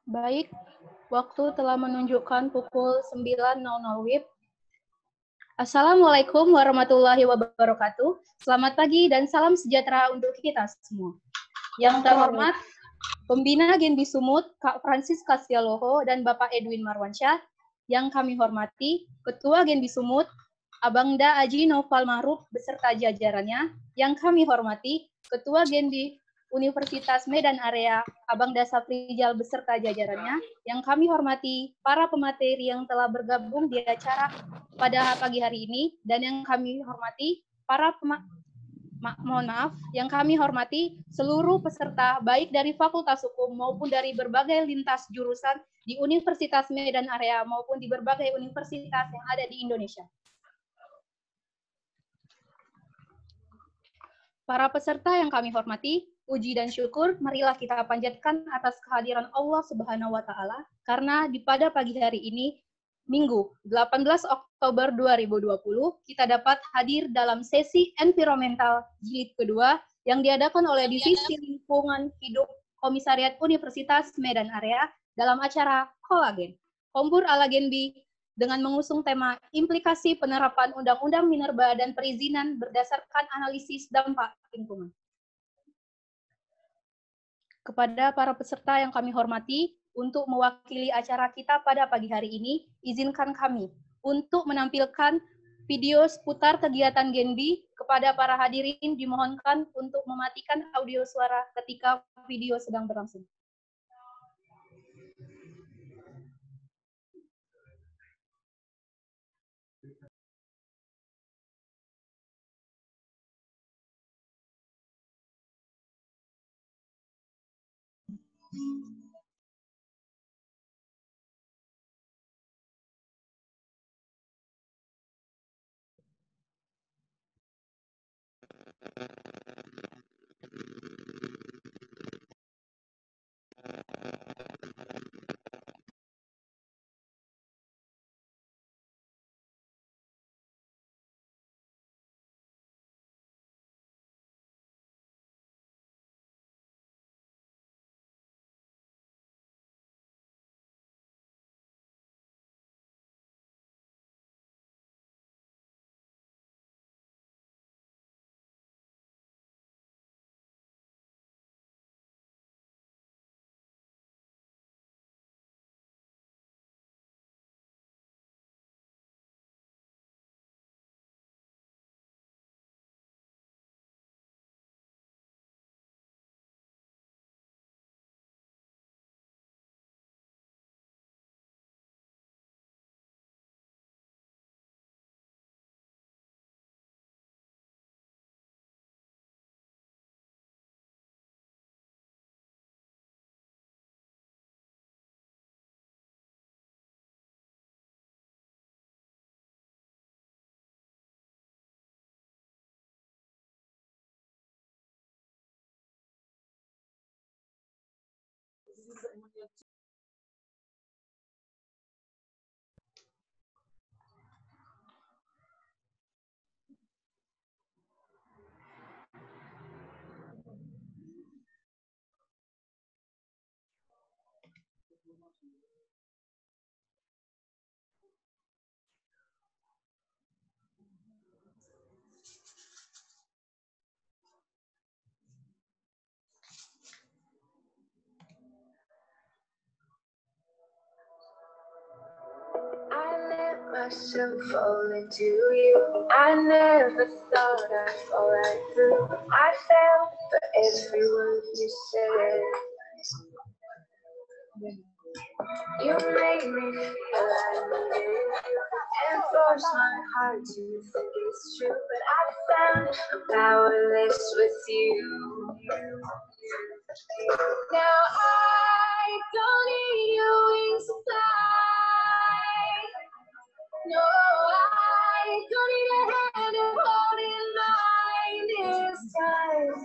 Baik, waktu telah menunjukkan pukul 9.00 WIB. Assalamualaikum warahmatullahi wabarakatuh. Selamat pagi dan salam sejahtera untuk kita semua. Yang terhormat, Pembina Genbi Sumut, Kak Francis Kasialoho dan Bapak Edwin Marwansyah. Yang kami hormati, Ketua Genbi Sumut, Abangda Aji Noval Maruf beserta jajarannya. Yang kami hormati, Ketua Genbi Universitas Medan Area, Abangda Safrijal beserta jajarannya. Yang kami hormati, para pemateri yang telah bergabung di acara pada pagi hari ini, dan yang kami hormati, yang kami hormati seluruh peserta, baik dari Fakultas Hukum maupun dari berbagai lintas jurusan di Universitas Medan Area maupun di berbagai universitas yang ada di Indonesia. Para peserta yang kami hormati, puji dan syukur marilah kita panjatkan atas kehadiran Allah Subhanahu wa Ta'ala, karena pada pagi hari ini, Minggu 18 Oktober 2020, kita dapat hadir dalam sesi environmental jilid kedua yang diadakan oleh Divisi Lingkungan Hidup Komisariat Universitas Medan Area dalam acara Kolagen, Kompur ala Genbi, dengan mengusung tema implikasi penerapan Undang-Undang Minerba dan perizinan berdasarkan analisis dampak lingkungan. Kepada para peserta yang kami hormati, untuk mewakili acara kita pada pagi hari ini, izinkan kami untuk menampilkan video seputar kegiatan Genbi. Kepada para hadirin dimohonkan untuk mematikan audio suara ketika video sedang berlangsung. Myself fall into you. I never thought I'd fall right through. I fell for every word you said. You made me feel like needed you and forced my heart to think it's true. But I found I'm powerless with you. Now I don't need your wings to fly. No, I don't need a hand to hold in mine this time.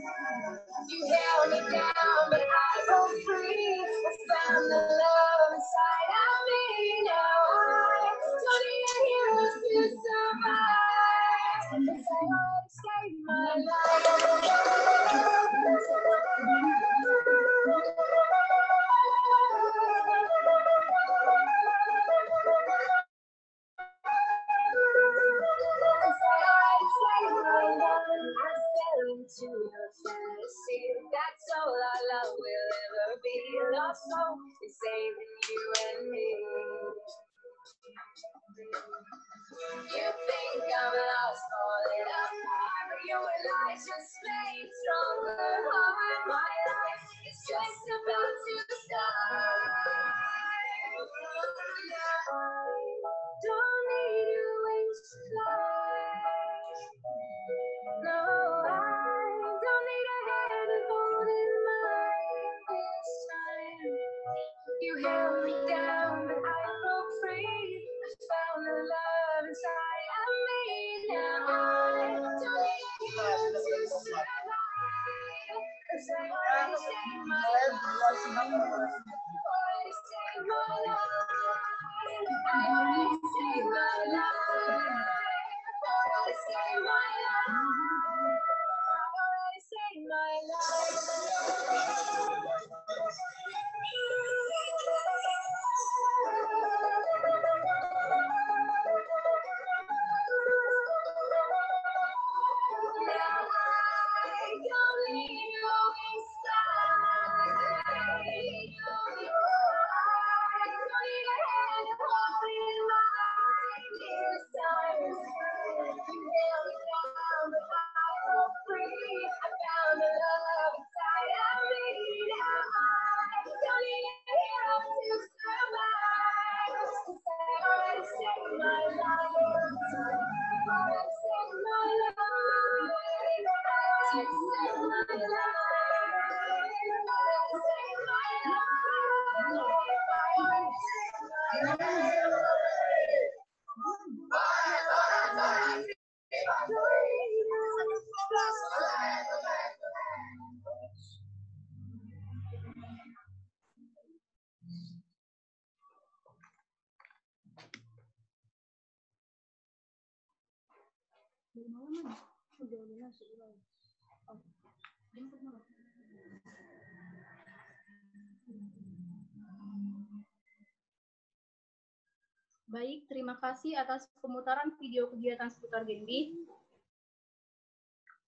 You held me down, but I broke free. I found the love inside of me. Now I don't need a hero to survive. 'Cause I always gave my life. smoke is saving you and me. You think I'm lost, falling apart, but you and I just made stronger heart. My life is just about to start. Don't need your wings to fly. No, I don't need a hand to hold in mine this time. You held me down, but I broke free. I found the love inside of me. Now I don't need you to survive, 'cause I already saved my life. Already saved my life. I already saved my life. Already saved my life. Already saved my life. Baik, terima kasih atas pemutaran video kegiatan seputar Genbi.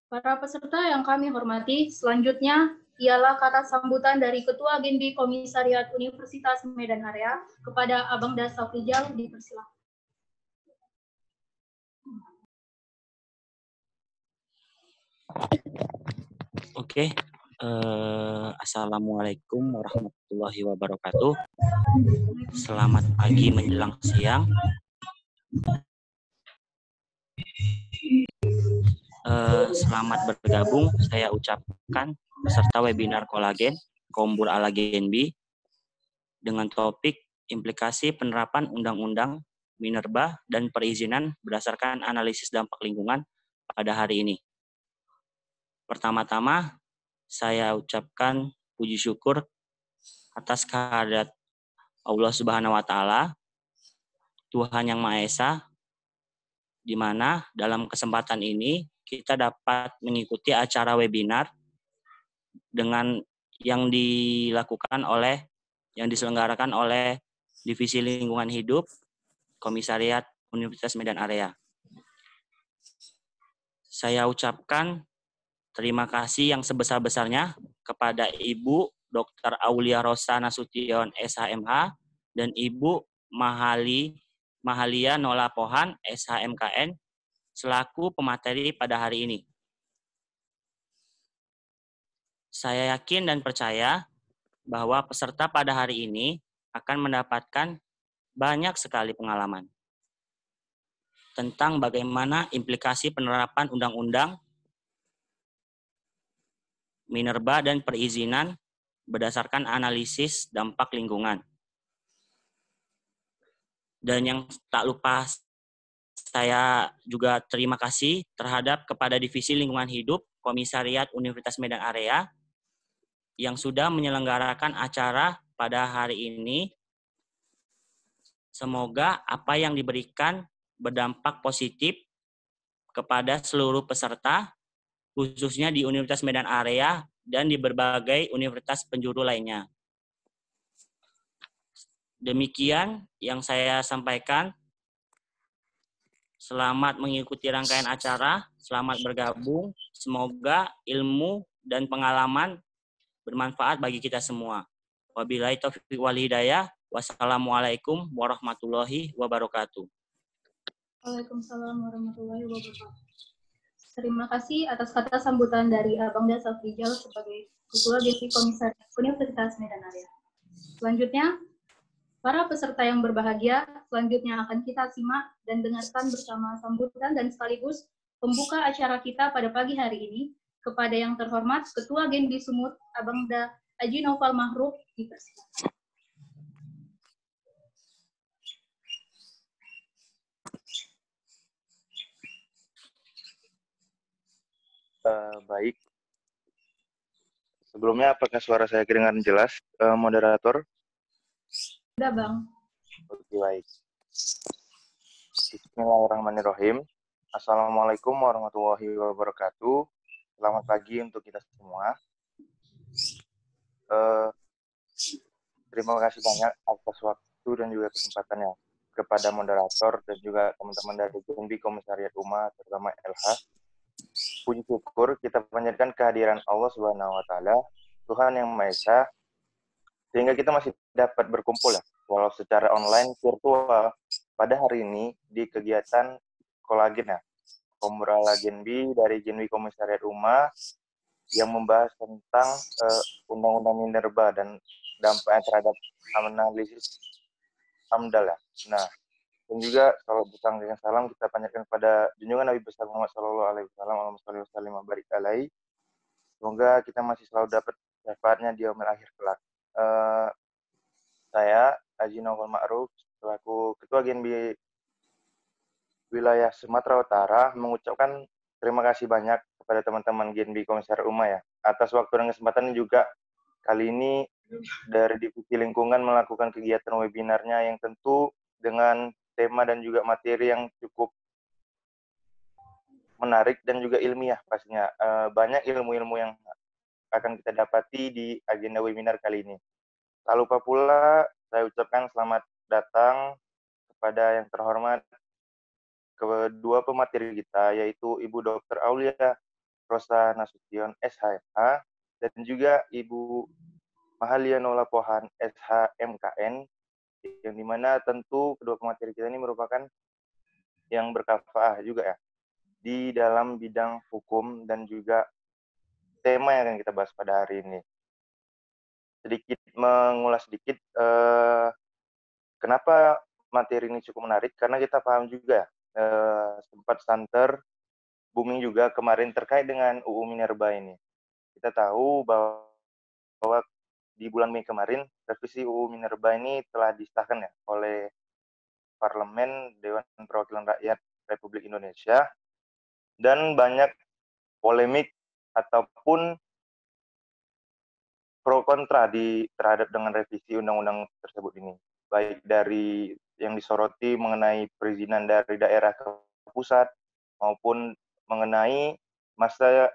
Para peserta yang kami hormati, selanjutnya ialah kata sambutan dari Ketua Genbi Komisariat Universitas Medan Area kepada Abang Dasafrijal, dipersilakan. Oke, Assalamualaikum warahmatullahi wabarakatuh. Selamat pagi menjelang siang. Selamat bergabung, saya ucapkan peserta webinar kolagen Kombur ala Genbi dengan topik implikasi penerapan Undang-Undang Minerba dan perizinan berdasarkan analisis dampak lingkungan pada hari ini. Pertama-tama, saya ucapkan puji syukur atas kehadirat Allah Subhanahu wa Ta'ala, Tuhan Yang Maha Esa, di mana dalam kesempatan ini kita dapat mengikuti acara webinar dengan yang diselenggarakan oleh Divisi Lingkungan Hidup Komisariat Universitas Medan Area. Saya ucapkan terima kasih yang sebesar-besarnya kepada Ibu Dr. Aulia Rosa Nasution, SHMH, dan Ibu Mahalia Nola Pohan, SHMKN, selaku pemateri pada hari ini. Saya yakin dan percaya bahwa peserta pada hari ini akan mendapatkan banyak sekali pengalaman tentang bagaimana implikasi penerapan Undang-Undang Minerba dan perizinan berdasarkan analisis dampak lingkungan. Dan yang tak lupa saya juga terima kasih terhadap kepada Divisi Lingkungan Hidup Komisariat Universitas Medan Area yang sudah menyelenggarakan acara pada hari ini. Semoga apa yang diberikan berdampak positif kepada seluruh peserta, khususnya di Universitas Medan Area dan di berbagai universitas penjuru lainnya. Demikian yang saya sampaikan. Selamat mengikuti rangkaian acara, selamat bergabung. Semoga ilmu dan pengalaman bermanfaat bagi kita semua. Wabillahi taufiq wal hidayah. Wassalamualaikum warahmatullahi wabarakatuh. Waalaikumsalam warahmatullahi wabarakatuh. Terima kasih atas kata sambutan dari Abang Safrijal sebagai Ketua Genpi Komisariat Universitas Medan Raya. Selanjutnya, para peserta yang berbahagia, selanjutnya akan kita simak dan dengarkan bersama sambutan dan sekaligus pembuka acara kita pada pagi hari ini kepada yang terhormat Ketua Genbi Sumut, Abangda Haji Noval Mahruf, dipersilakan. Baik. Sebelumnya, apakah suara saya kedengaran jelas, moderator? Sudah, Bang. Oke, baik. Bismillahirrahmanirrahim. Assalamualaikum warahmatullahi wabarakatuh. Selamat pagi untuk kita semua. Terima kasih banyak atas waktu dan juga kesempatannya kepada moderator dan juga teman-teman dari Genbi Komisariat UMA, terutama LH. Puji syukur kita panjatkan kehadiran Allah Subhanahu wa Ta'ala, Tuhan yang Maha Esa, sehingga kita masih dapat berkumpul ya, walau secara online virtual pada hari ini di kegiatan Kolagen ya, Kombrala Genbi dari Genbi Komisariat UMA yang membahas tentang Undang-Undang Minerba dan dampaknya terhadap analisis AMDAL ya. Nah, dan juga salam besar dengan salam kita panjatkan kepada junjungan Nabi besar Muhammad Sallallahu Alaihi Wasallam. Allahumma sholli wa barik alaihi. Semoga kita masih selalu dapat syafaatnya di yaumil akhir kelak. Saya Haji Noval Ma'ruf selaku Ketua Genbi Wilayah Sumatera Utara mengucapkan terima kasih banyak kepada teman-teman Genbi Komisariat UMA ya atas waktu dan kesempatan juga kali ini dari Divisi Lingkungan melakukan kegiatan webinarnya yang tentu dengan tema dan juga materi yang cukup menarik dan juga ilmiah pastinya. Banyak ilmu-ilmu yang akan kita dapati di agenda webinar kali ini. Tak lupa pula saya ucapkan selamat datang kepada yang terhormat kedua pemateri kita, yaitu Ibu Dr. Aulia Rosa Nasution, SHMH, dan juga Ibu Mahalia Nola Pohan, SHMKN, yang dimana tentu kedua pemateri kita ini merupakan yang berkafa'ah juga ya di dalam bidang hukum dan juga tema yang akan kita bahas pada hari ini. Sedikit mengulas sedikit kenapa materi ini cukup menarik, karena kita paham juga sempat santer booming juga kemarin terkait dengan UU Minerba ini. Kita tahu bahwa di bulan Mei kemarin revisi UU Minerba ini telah disahkan ya oleh Parlemen Dewan Perwakilan Rakyat Republik Indonesia, dan banyak polemik ataupun pro kontra terhadap dengan revisi undang-undang tersebut ini, baik dari yang disoroti mengenai perizinan dari daerah ke pusat maupun mengenai masa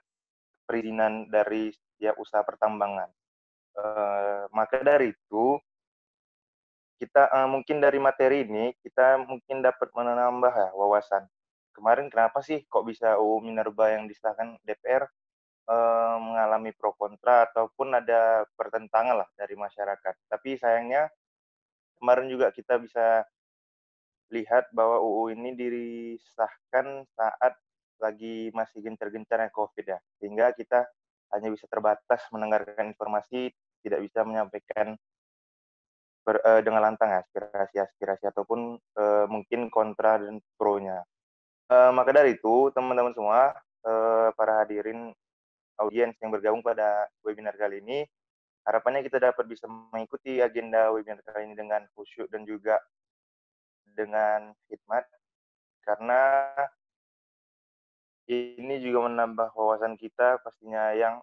perizinan dari setiap usaha pertambangan. Maka dari itu kita mungkin dari materi ini kita mungkin dapat menambah ya wawasan. Kemarin kenapa sih kok bisa UU Minerba yang disahkan DPR mengalami pro kontra ataupun ada pertentangan lah dari masyarakat. Tapi sayangnya kemarin juga kita bisa lihat bahwa UU ini disahkan saat lagi masih gencar-gencarnya COVID ya, sehingga kita hanya bisa terbatas mendengarkan informasi, tidak bisa menyampaikan dengan lantang aspirasi ataupun mungkin kontra dan pro-nya. Maka dari itu, teman-teman semua, para hadirin audiens yang bergabung pada webinar kali ini, harapannya kita dapat bisa mengikuti agenda webinar kali ini dengan khusyuk dan juga dengan hikmat, karena ini juga menambah wawasan kita pastinya yang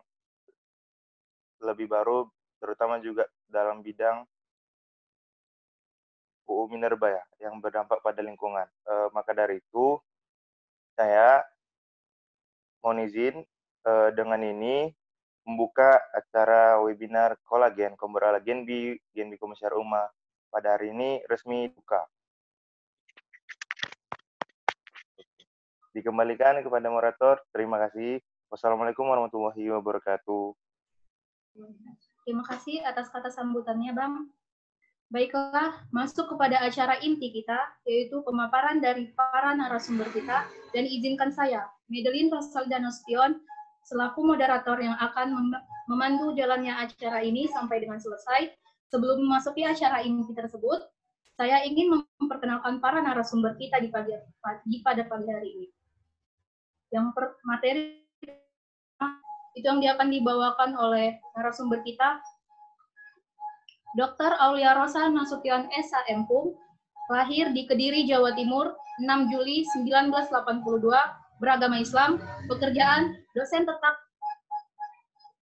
lebih baru, terutama juga dalam bidang UU Minerba ya, yang berdampak pada lingkungan. Maka dari itu, saya mohon izin dengan ini membuka acara webinar Kolagen, Kombrala Genbi Komisariat UMA pada hari ini resmi buka. Dikembalikan kepada moderator. Terima kasih. Wassalamualaikum warahmatullahi wabarakatuh. Terima kasih atas kata sambutannya, Bang. Baiklah, masuk kepada acara inti kita, yaitu pemaparan dari para narasumber kita, dan izinkan saya, Madeline Rosalda Nasution, selaku moderator yang akan memandu jalannya acara ini sampai dengan selesai. Sebelum memasuki acara inti tersebut, saya ingin memperkenalkan para narasumber kita pada pagi hari ini. Yang materi itu yang akan dibawakan oleh narasumber kita, Dr. Aulia Rosa Nasution S.A.M. lahir di Kediri, Jawa Timur, 6 Juli 1982, beragama Islam, pekerjaan dosen tetap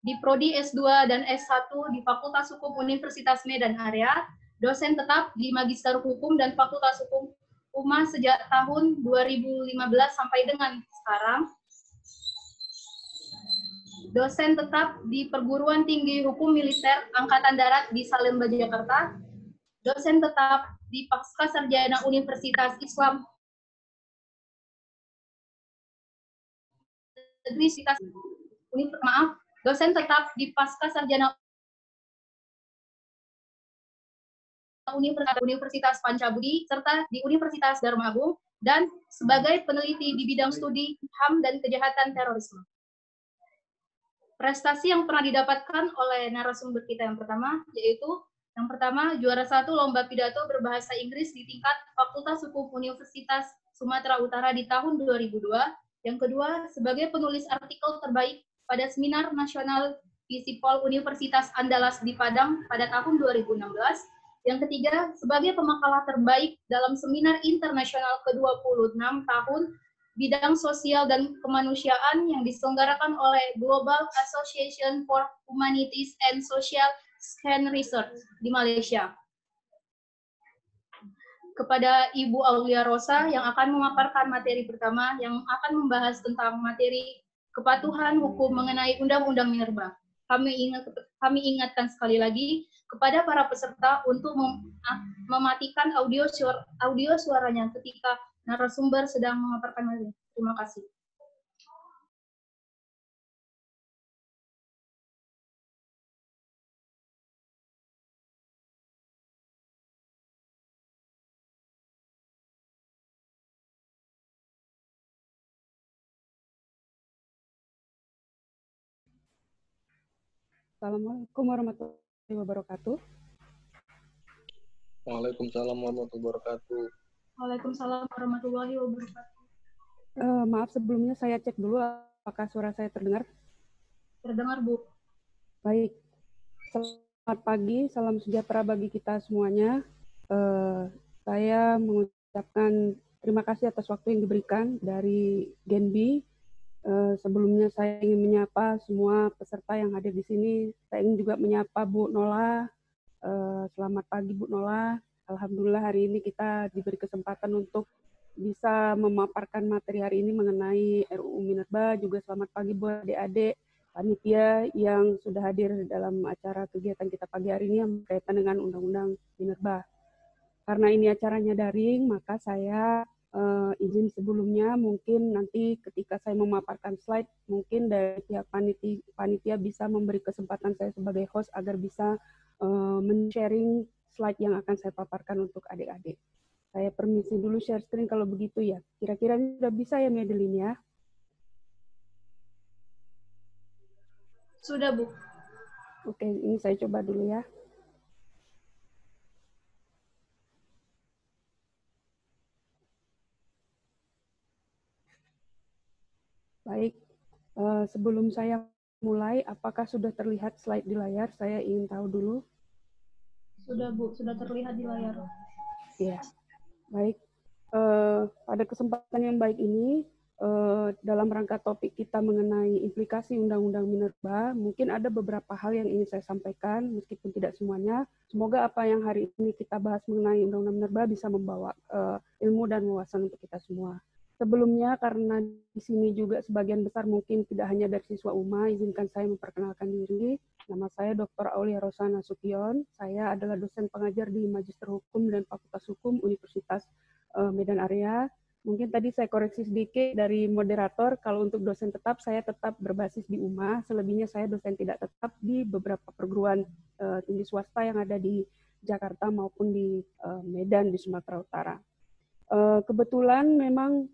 di Prodi S2 dan S1 di Fakultas Hukum Universitas Medan Area, dosen tetap di Magister Hukum dan Fakultas Hukum UMA sejak tahun 2015 sampai dengan sekarang, dosen tetap di Perguruan Tinggi Hukum Militer Angkatan Darat di Salemba, Jakarta, dosen tetap di Pascasarjana Universitas Islam Negeri dosen tetap di Pascasarjana Universitas Pancabudi serta di Universitas Dharma Agung, dan sebagai peneliti di bidang studi HAM dan kejahatan terorisme. Prestasi yang pernah didapatkan oleh narasumber kita yang pertama, yaitu yang pertama, juara 1 lomba pidato berbahasa Inggris di tingkat Fakultas Hukum Universitas Sumatera Utara di tahun 2002. Yang kedua, sebagai penulis artikel terbaik pada Seminar Nasional Visipol Universitas Andalas di Padang pada tahun 2016. Yang ketiga, sebagai pemakalah terbaik dalam Seminar Internasional ke-26 tahun bidang sosial dan kemanusiaan yang diselenggarakan oleh Global Association for Humanities and Social Science Research di Malaysia. Kepada Ibu Aulia Rosa yang akan memaparkan materi pertama yang akan membahas tentang materi kepatuhan hukum mengenai Undang-Undang Minerba. Kami ingatkan sekali lagi kepada para peserta untuk mematikan audio suaranya ketika narasumber sedang memaparkan materi. Terima kasih. Assalamualaikum warahmatullahi wabarakatuh. Waalaikumsalam warahmatullahi wabarakatuh. Waalaikumsalam warahmatullahi wabarakatuh. Maaf sebelumnya saya cek dulu apakah suara saya terdengar. Terdengar, Bu. Baik. Selamat pagi, salam sejahtera bagi kita semuanya. Saya mengucapkan terima kasih atas waktu yang diberikan dari Genbi. Sebelumnya saya ingin menyapa semua peserta yang hadir di sini. Saya ingin juga menyapa Bu Nola. Selamat pagi Bu Nola. Alhamdulillah hari ini kita diberi kesempatan untuk bisa memaparkan materi hari ini mengenai RUU Minerba. Juga selamat pagi buat adik-adik panitia yang sudah hadir dalam acara kegiatan kita pagi hari ini yang berkaitan dengan Undang-Undang Minerba. Karena ini acaranya daring, maka saya izin sebelumnya mungkin nanti ketika saya memaparkan slide, mungkin dari pihak panitia bisa memberi kesempatan saya sebagai host agar bisa men-sharing slide yang akan saya paparkan untuk adik-adik. Saya permisi dulu share screen kalau begitu ya. Kira-kira sudah bisa ya Madeline ya? Sudah, Bu. Oke, ini saya coba dulu ya. Baik, sebelum saya mulai, apakah sudah terlihat slide di layar? Saya ingin tahu dulu. Sudah, Bu, sudah terlihat di layar. Ya, baik. Pada kesempatan yang baik ini, dalam rangka topik kita mengenai implikasi Undang-Undang Minerba, mungkin ada beberapa hal yang ingin saya sampaikan, meskipun tidak semuanya. Semoga apa yang hari ini kita bahas mengenai Undang-Undang Minerba bisa membawa ilmu dan wawasan untuk kita semua. Sebelumnya, karena di sini juga sebagian besar mungkin tidak hanya dari siswa UMA, izinkan saya memperkenalkan diri. Nama saya Dr. Aulia Rosa Nasution. Saya adalah dosen pengajar di Magister Hukum dan Fakultas Hukum Universitas Medan Area. Mungkin tadi saya koreksi sedikit dari moderator, kalau untuk dosen tetap, saya tetap berbasis di UMA, selebihnya saya dosen tidak tetap di beberapa perguruan tinggi swasta yang ada di Jakarta maupun di Medan, di Sumatera Utara. Kebetulan memang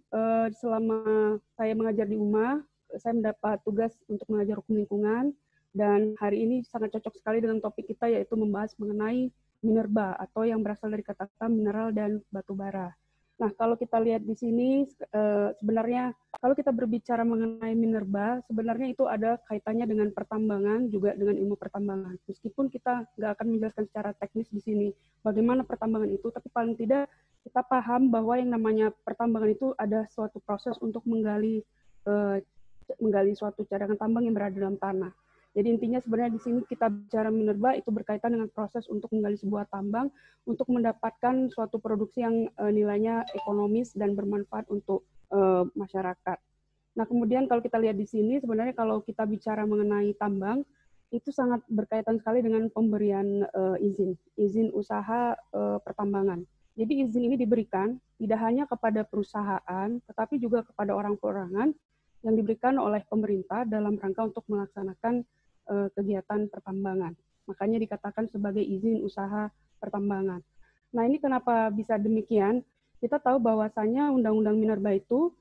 selama saya mengajar di UMA, saya mendapat tugas untuk mengajar hukum lingkungan, dan hari ini sangat cocok sekali dengan topik kita, yaitu membahas mengenai minerba, atau yang berasal dari kata-kata mineral dan batu bara. Nah, kalau kita lihat di sini, sebenarnya kalau kita berbicara mengenai minerba, sebenarnya itu ada kaitannya dengan pertambangan, juga dengan ilmu pertambangan. Meskipun kita nggak akan menjelaskan secara teknis di sini bagaimana pertambangan itu, tapi paling tidak kita paham bahwa yang namanya pertambangan itu ada suatu proses untuk menggali suatu cadangan tambang yang berada dalam tanah. Jadi intinya sebenarnya di sini kita bicara minerba itu berkaitan dengan proses untuk menggali sebuah tambang untuk mendapatkan suatu produksi yang nilainya ekonomis dan bermanfaat untuk masyarakat. Nah, kemudian kalau kita lihat di sini sebenarnya kalau kita bicara mengenai tambang itu sangat berkaitan sekali dengan pemberian izin usaha pertambangan. Jadi izin ini diberikan tidak hanya kepada perusahaan tetapi juga kepada orang perorangan yang diberikan oleh pemerintah dalam rangka untuk melaksanakan kegiatan pertambangan. Makanya dikatakan sebagai izin usaha pertambangan. Nah, ini kenapa bisa demikian? Kita tahu bahwasanya Undang-Undang Minerba itu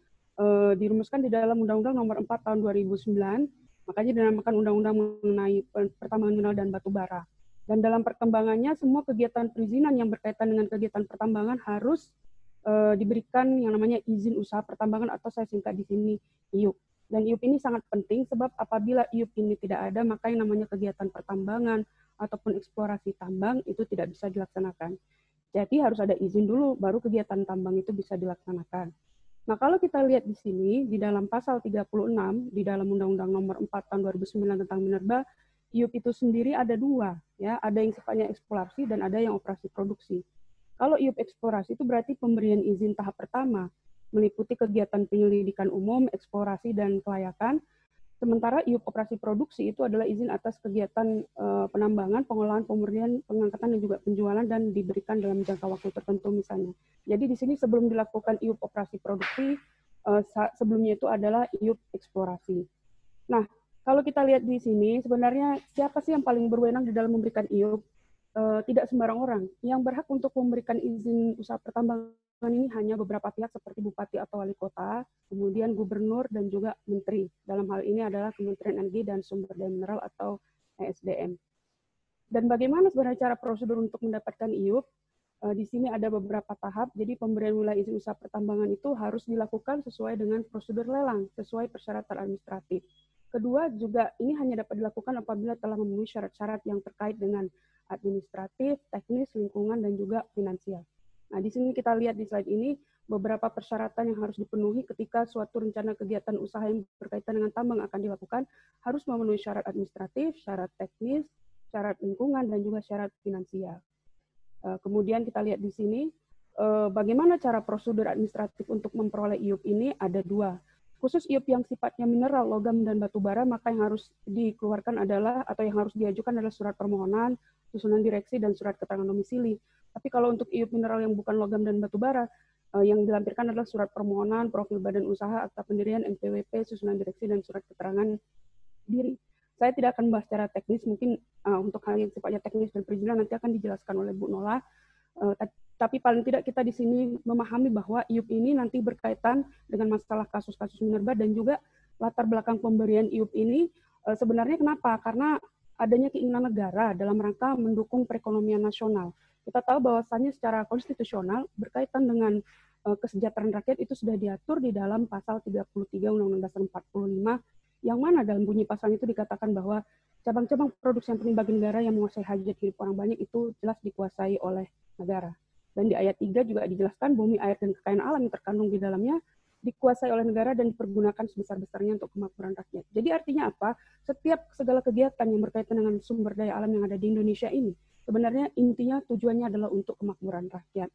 dirumuskan di dalam Undang-Undang Nomor 4 Tahun 2009, makanya dinamakan Undang-Undang mengenai pertambangan mineral dan batu bara. Dan dalam perkembangannya, semua kegiatan perizinan yang berkaitan dengan kegiatan pertambangan harus diberikan yang namanya izin usaha pertambangan atau saya singkat di sini IUP. Dan IUP ini sangat penting sebab apabila IUP ini tidak ada, maka yang namanya kegiatan pertambangan ataupun eksplorasi tambang itu tidak bisa dilaksanakan. Jadi harus ada izin dulu, baru kegiatan tambang itu bisa dilaksanakan. Nah, kalau kita lihat di sini, di dalam pasal 36, di dalam Undang-Undang Nomor 4 Tahun 2009 tentang minerba, IUP itu sendiri ada dua, ya, ada yang sifatnya eksplorasi dan ada yang operasi produksi. Kalau IUP eksplorasi itu berarti pemberian izin tahap pertama, meliputi kegiatan penyelidikan umum, eksplorasi, dan kelayakan. Sementara IUP operasi produksi itu adalah izin atas kegiatan penambangan, pengolahan, pemurnian, pengangkatan, dan juga penjualan, dan diberikan dalam jangka waktu tertentu misalnya. Jadi di sini sebelum dilakukan IUP operasi produksi, sebelumnya itu adalah IUP eksplorasi. Nah, kalau kita lihat di sini, sebenarnya siapa sih yang paling berwenang di dalam memberikan IUP? Tidak sembarang orang. Yang berhak untuk memberikan izin usaha pertambangan ini hanya beberapa pihak seperti bupati atau wali kota, kemudian gubernur dan juga menteri. Dalam hal ini adalah Kementerian Energi dan Sumber Daya Mineral atau ESDM. Dan bagaimana sebenarnya cara prosedur untuk mendapatkan IUP? Di sini ada beberapa tahap. Jadi pemberian wilayah izin usaha pertambangan itu harus dilakukan sesuai dengan prosedur lelang, sesuai persyaratan administratif. Kedua, juga ini hanya dapat dilakukan apabila telah memenuhi syarat-syarat yang terkait dengan administratif, teknis, lingkungan, dan juga finansial. Nah, di sini kita lihat di slide ini beberapa persyaratan yang harus dipenuhi ketika suatu rencana kegiatan usaha yang berkaitan dengan tambang akan dilakukan, harus memenuhi syarat administratif, syarat teknis, syarat lingkungan, dan juga syarat finansial. Kemudian kita lihat di sini, bagaimana cara prosedur administratif untuk memperoleh IUP ini ada dua. Khusus IUP yang sifatnya mineral, logam, dan batu bara, maka yang harus dikeluarkan adalah, atau yang harus diajukan adalah surat permohonan, susunan direksi, dan surat keterangan domisili. Tapi kalau untuk IUP mineral yang bukan logam dan batu bara, yang dilampirkan adalah surat permohonan, profil badan usaha, akta pendirian, NPWP, susunan direksi, dan surat keterangan diri. Saya tidak akan membahas secara teknis, mungkin untuk hal yang sifatnya teknis dan perizinan nanti akan dijelaskan oleh Bu Nola. Tapi paling tidak kita di sini memahami bahwa IUP ini nanti berkaitan dengan masalah kasus-kasus minerba dan juga latar belakang pemberian IUP ini sebenarnya kenapa? Karena adanya keinginan negara dalam rangka mendukung perekonomian nasional. Kita tahu bahwasannya secara konstitusional berkaitan dengan kesejahteraan rakyat itu sudah diatur di dalam pasal 33 Undang-Undang Dasar 45, yang mana dalam bunyi pasal itu dikatakan bahwa cabang-cabang produksi yang penting bagi negara yang menguasai hajat hidup orang banyak itu jelas dikuasai oleh negara. Dan di ayat 3 juga dijelaskan bumi, air, dan kekayaan alam yang terkandung di dalamnya dikuasai oleh negara dan dipergunakan sebesar-besarnya untuk kemakmuran rakyat. Jadi artinya apa? Setiap segala kegiatan yang berkaitan dengan sumber daya alam yang ada di Indonesia ini, sebenarnya intinya tujuannya adalah untuk kemakmuran rakyat.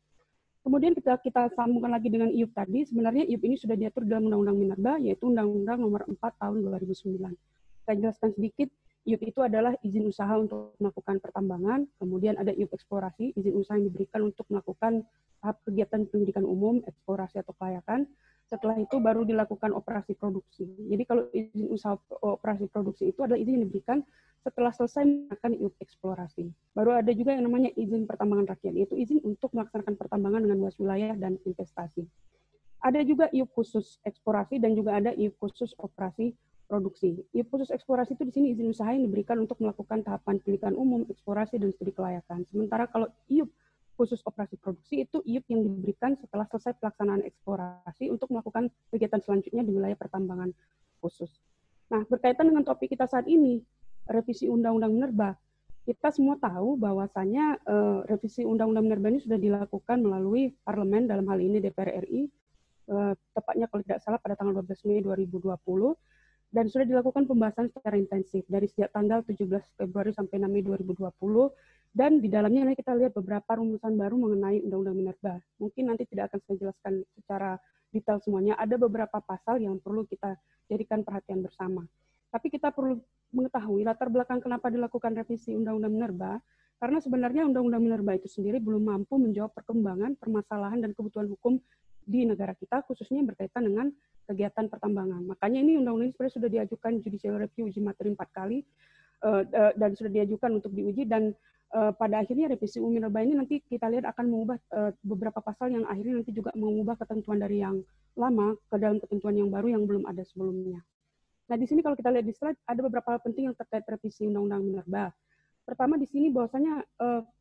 Kemudian kita sambungkan lagi dengan IUP tadi, sebenarnya IUP ini sudah diatur dalam Undang-Undang Minerba, yaitu Undang-Undang Nomor 4 Tahun 2009. Saya jelaskan sedikit, IUP itu adalah izin usaha untuk melakukan pertambangan, kemudian ada IUP eksplorasi, izin usaha yang diberikan untuk melakukan tahap kegiatan pendidikan umum, eksplorasi atau kelayakan. Setelah itu baru dilakukan operasi produksi. Jadi kalau izin usaha operasi produksi itu adalah izin yang diberikan setelah selesai melakukan IUP eksplorasi. Baru ada juga yang namanya izin pertambangan rakyat, yaitu izin untuk melaksanakan pertambangan dengan luas wilayah dan investasi. Ada juga IUP khusus eksplorasi dan juga ada IUP khusus operasi produksi. IUP khusus eksplorasi itu di sini izin usaha yang diberikan untuk melakukan tahapan pendidikan umum, eksplorasi, dan studi kelayakan. Sementara kalau IUP khusus operasi produksi itu IUP yang diberikan setelah selesai pelaksanaan eksplorasi untuk melakukan kegiatan selanjutnya di wilayah pertambangan khusus. Nah, berkaitan dengan topik kita saat ini, revisi Undang-Undang Minerba, kita semua tahu bahwasanya revisi Undang-Undang Minerba ini sudah dilakukan melalui parlemen, dalam hal ini DPR RI, tepatnya kalau tidak salah pada tanggal 12 Mei 2020, dan sudah dilakukan pembahasan secara intensif dari sejak tanggal 17 Februari sampai 6 Mei 2020, dan di dalamnya nanti kita lihat beberapa rumusan baru mengenai Undang-Undang Minerba. Mungkin nanti tidak akan saya jelaskan secara detail semuanya, ada beberapa pasal yang perlu kita jadikan perhatian bersama. Tapi kita perlu mengetahui latar belakang kenapa dilakukan revisi Undang-Undang Minerba, karena sebenarnya Undang-Undang Minerba itu sendiri belum mampu menjawab perkembangan, permasalahan, dan kebutuhan hukum di negara kita, khususnya yang berkaitan dengan kegiatan pertambangan. Makanya ini undang-undang ini sebenarnya sudah diajukan judicial review uji materi 4 kali, dan sudah diajukan untuk diuji, dan pada akhirnya revisi Minerba ini nanti kita lihat akan mengubah beberapa pasal yang akhirnya nanti juga mengubah ketentuan dari yang lama ke dalam ketentuan yang baru yang belum ada sebelumnya. Nah, di sini kalau kita lihat di slide, ada beberapa hal penting yang terkait revisi Undang-Undang Minerba. Pertama, di sini bahwasanya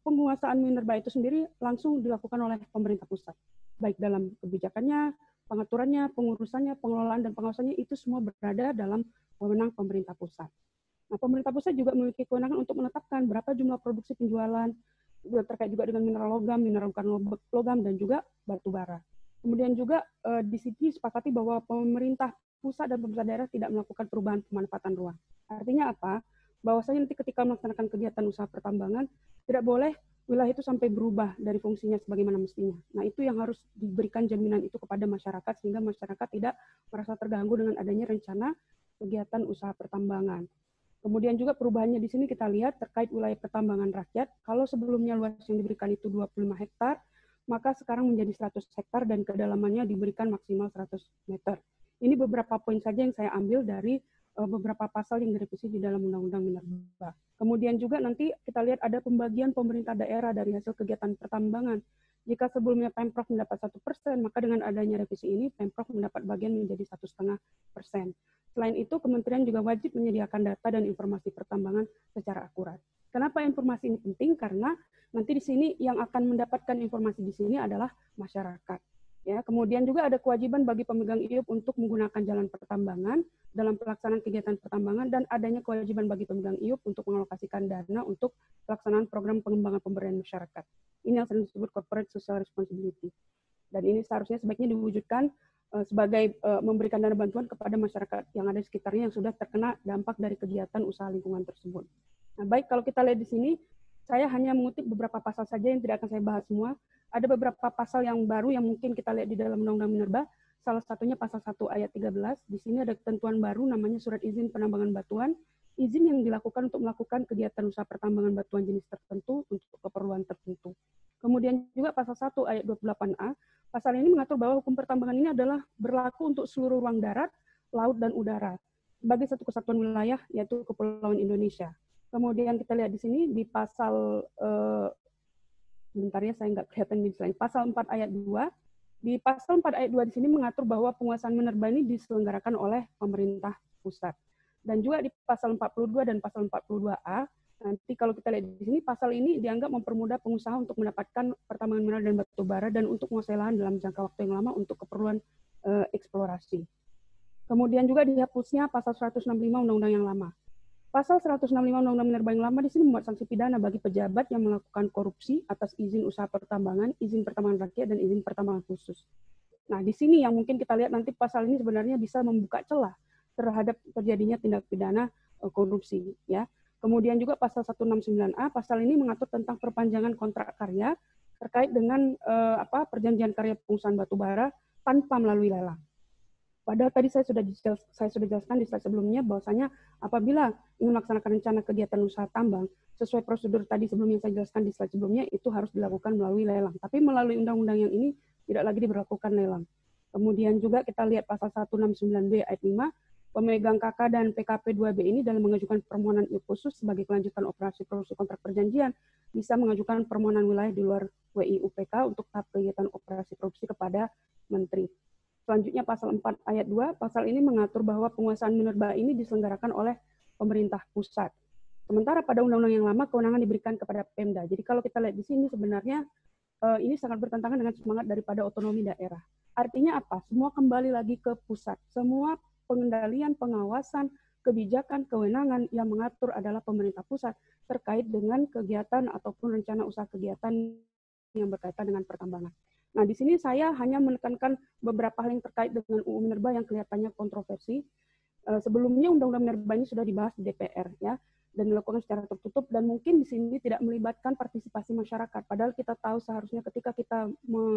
penguasaan Minerba itu sendiri langsung dilakukan oleh pemerintah pusat, baik dalam kebijakannya, pengaturannya, pengurusannya, pengelolaan, dan pengawasannya itu semua berada dalam wewenang pemerintah pusat. Nah, pemerintah pusat juga memiliki kewenangan untuk menetapkan berapa jumlah produksi penjualan, terkait juga dengan mineral logam, mineral bukan logam, dan juga batu bara. Kemudian juga di sini disepakati bahwa pemerintah pusat dan pemerintah daerah tidak melakukan perubahan pemanfaatan ruang. Artinya apa? Bahwasanya nanti ketika melaksanakan kegiatan usaha pertambangan, tidak boleh wilayah itu sampai berubah dari fungsinya sebagaimana mestinya. Nah, itu yang harus diberikan jaminan itu kepada masyarakat, sehingga masyarakat tidak merasa terganggu dengan adanya rencana kegiatan usaha pertambangan. Kemudian juga perubahannya di sini kita lihat terkait wilayah pertambangan rakyat. Kalau sebelumnya luas yang diberikan itu 25 hektar, maka sekarang menjadi 100 hektar dan kedalamannya diberikan maksimal 100 meter. Ini beberapa poin saja yang saya ambil dari beberapa pasal yang direvisi di dalam Undang-Undang Minerba. Kemudian juga nanti kita lihat ada pembagian pemerintah daerah dari hasil kegiatan pertambangan. Jika sebelumnya Pemprov mendapat 1%, maka dengan adanya revisi ini Pemprov mendapat bagian menjadi 1,5%. Selain itu, kementerian juga wajib menyediakan data dan informasi pertambangan secara akurat. Kenapa informasi ini penting? Karena nanti di sini yang akan mendapatkan informasi di sini adalah masyarakat. Ya, kemudian juga ada kewajiban bagi pemegang IUP untuk menggunakan jalan pertambangan dalam pelaksanaan kegiatan pertambangan, dan adanya kewajiban bagi pemegang IUP untuk mengalokasikan dana untuk pelaksanaan program pengembangan pemberdayaan masyarakat. Ini yang sering disebut corporate social responsibility. Dan ini seharusnya sebaiknya diwujudkan sebagai memberikan dana bantuan kepada masyarakat yang ada di sekitarnya yang sudah terkena dampak dari kegiatan usaha lingkungan tersebut. Nah, baik, kalau kita lihat di sini, saya hanya mengutip beberapa pasal saja yang tidak akan saya bahas semua. Ada beberapa pasal yang baru yang mungkin kita lihat di dalam Undang-Undang Minerba. Salah satunya pasal 1 ayat 13. Di sini ada ketentuan baru namanya surat izin penambangan batuan. Izin yang dilakukan untuk melakukan kegiatan usaha pertambangan batuan jenis tertentu untuk keperluan tertentu. Kemudian juga pasal 1 ayat 28A. Pasal ini mengatur bahwa hukum pertambangan ini adalah berlaku untuk seluruh ruang darat, laut, dan udara sebagai satu kesatuan wilayah, yaitu Kepulauan Indonesia. Kemudian kita lihat di sini di pasal, bentar ya, saya nggak kelihatan di slide, pasal 4 ayat 2. Di pasal 4 ayat 2 di sini mengatur bahwa penguasaan minerba ini diselenggarakan oleh pemerintah pusat. Dan juga di pasal 42 dan pasal 42A, nanti kalau kita lihat di sini, pasal ini dianggap mempermudah pengusaha untuk mendapatkan pertambangan mineral dan batu bara dan untuk menguasai lahan dalam jangka waktu yang lama untuk keperluan eksplorasi. Kemudian juga dihapusnya pasal 165 Undang-Undang yang lama. Pasal 165 Undang-Undang Minerba yang lama di sini membuat sanksi pidana bagi pejabat yang melakukan korupsi atas izin usaha pertambangan, izin pertambangan rakyat, dan izin pertambangan khusus. Nah, di sini yang mungkin kita lihat nanti pasal ini sebenarnya bisa membuka celah terhadap terjadinya tindak pidana korupsi, ya. Kemudian juga pasal 169A, pasal ini mengatur tentang perpanjangan kontrak karya terkait dengan perjanjian karya pengusahaan batu bara tanpa melalui lelang. Padahal tadi saya sudah jelaskan di slide sebelumnya bahwasanya apabila ingin melaksanakan rencana kegiatan usaha tambang sesuai prosedur tadi sebelumnya saya jelaskan di slide sebelumnya itu harus dilakukan melalui lelang. Tapi melalui undang-undang yang ini tidak lagi diberlakukan lelang. Kemudian juga kita lihat pasal 169B ayat 5, pemegang KK dan PKP 2B ini dalam mengajukan permohonan khusus sebagai kelanjutan operasi produksi kontrak perjanjian bisa mengajukan permohonan wilayah di luar WIUPK untuk tahap kegiatan operasi produksi kepada Menteri. Selanjutnya pasal 4 ayat 2, pasal ini mengatur bahwa penguasaan minerba ini diselenggarakan oleh pemerintah pusat. Sementara pada undang-undang yang lama kewenangan diberikan kepada Pemda. Jadi kalau kita lihat di sini sebenarnya ini sangat bertentangan dengan semangat daripada otonomi daerah. Artinya apa? Semua kembali lagi ke pusat. Semua pengendalian, pengawasan, kebijakan, kewenangan yang mengatur adalah pemerintah pusat terkait dengan kegiatan ataupun rencana usaha kegiatan yang berkaitan dengan pertambangan. Nah, di sini saya hanya menekankan beberapa hal yang terkait dengan UU Minerba yang kelihatannya kontroversi. Sebelumnya Undang-Undang Minerba ini sudah dibahas di DPR, ya, dan dilakukan secara tertutup, dan mungkin di sini tidak melibatkan partisipasi masyarakat. Padahal kita tahu seharusnya ketika kita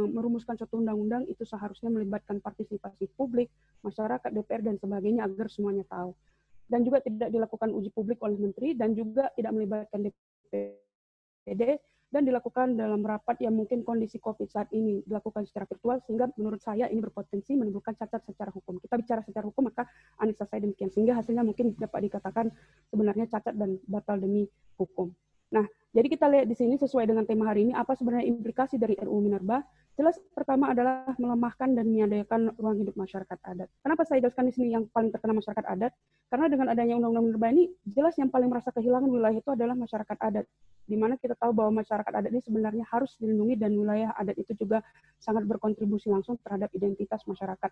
merumuskan suatu undang-undang, itu seharusnya melibatkan partisipasi publik, masyarakat, DPR, dan sebagainya agar semuanya tahu. Dan juga tidak dilakukan uji publik oleh Menteri, dan juga tidak melibatkan DPD, dan dilakukan dalam rapat yang mungkin kondisi COVID saat ini dilakukan secara virtual, sehingga menurut saya ini berpotensi menimbulkan cacat secara hukum. Kita bicara secara hukum, maka analisa saya demikian, sehingga hasilnya mungkin dapat dikatakan sebenarnya cacat dan batal demi hukum. Nah, jadi kita lihat di sini sesuai dengan tema hari ini, apa sebenarnya implikasi dari RUU Minerba. Jelas pertama adalah melemahkan dan menyediakan ruang hidup masyarakat adat. Kenapa saya jelaskan di sini yang paling terkena masyarakat adat? Karena dengan adanya Undang-Undang Minerba ini, jelas yang paling merasa kehilangan wilayah itu adalah masyarakat adat. Di mana kita tahu bahwa masyarakat adat ini sebenarnya harus dilindungi dan wilayah adat itu juga sangat berkontribusi langsung terhadap identitas masyarakat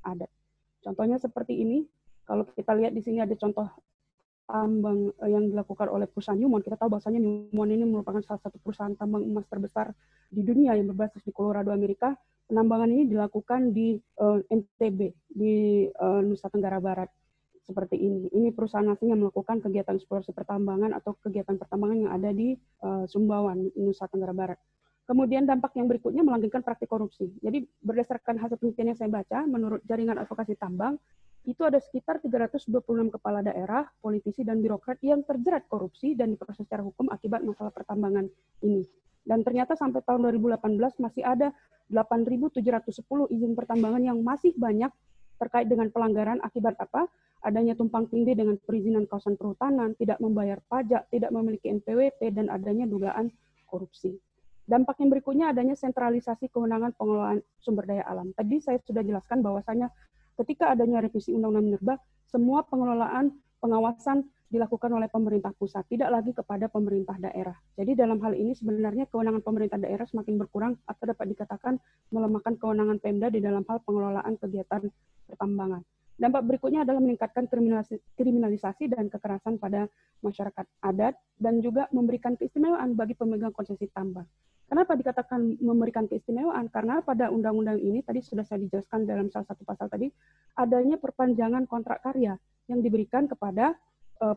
adat. Contohnya seperti ini, kalau kita lihat di sini ada contoh tambang yang dilakukan oleh perusahaan Newmont. Kita tahu bahwasanya Newmont ini merupakan salah satu perusahaan tambang emas terbesar di dunia yang berbasis di Colorado, Amerika. Penambangan ini dilakukan di NTB, di Nusa Tenggara Barat. Seperti ini. Ini perusahaan asing yang melakukan kegiatan eksplorasi pertambangan atau kegiatan pertambangan yang ada di Sumbawan, Nusa Tenggara Barat. Kemudian dampak yang berikutnya melanggengkan praktik korupsi. Jadi berdasarkan hasil penelitian yang saya baca, menurut Jaringan Advokasi Tambang, itu ada sekitar 326 kepala daerah, politisi, dan birokrat yang terjerat korupsi dan diproses secara hukum akibat masalah pertambangan ini. Dan ternyata sampai tahun 2018 masih ada 8.710 izin pertambangan yang masih banyak terkait dengan pelanggaran akibat apa? Adanya tumpang tindih dengan perizinan kawasan perhutanan, tidak membayar pajak, tidak memiliki NPWP, dan adanya dugaan korupsi. Dampak yang berikutnya adanya sentralisasi kewenangan pengelolaan sumber daya alam. Tadi saya sudah jelaskan bahwasanya ketika adanya revisi Undang-Undang Minerba, semua pengelolaan, pengawasan dilakukan oleh pemerintah pusat, tidak lagi kepada pemerintah daerah. Jadi dalam hal ini sebenarnya kewenangan pemerintah daerah semakin berkurang atau dapat dikatakan melemahkan kewenangan Pemda di dalam hal pengelolaan kegiatan pertambangan. Dampak berikutnya adalah meningkatkan kriminalisasi dan kekerasan pada masyarakat adat dan juga memberikan keistimewaan bagi pemegang konsesi tambang. Kenapa dikatakan memberikan keistimewaan? Karena pada undang-undang ini, tadi sudah saya dijelaskan dalam salah satu pasal tadi, adanya perpanjangan kontrak karya yang diberikan kepada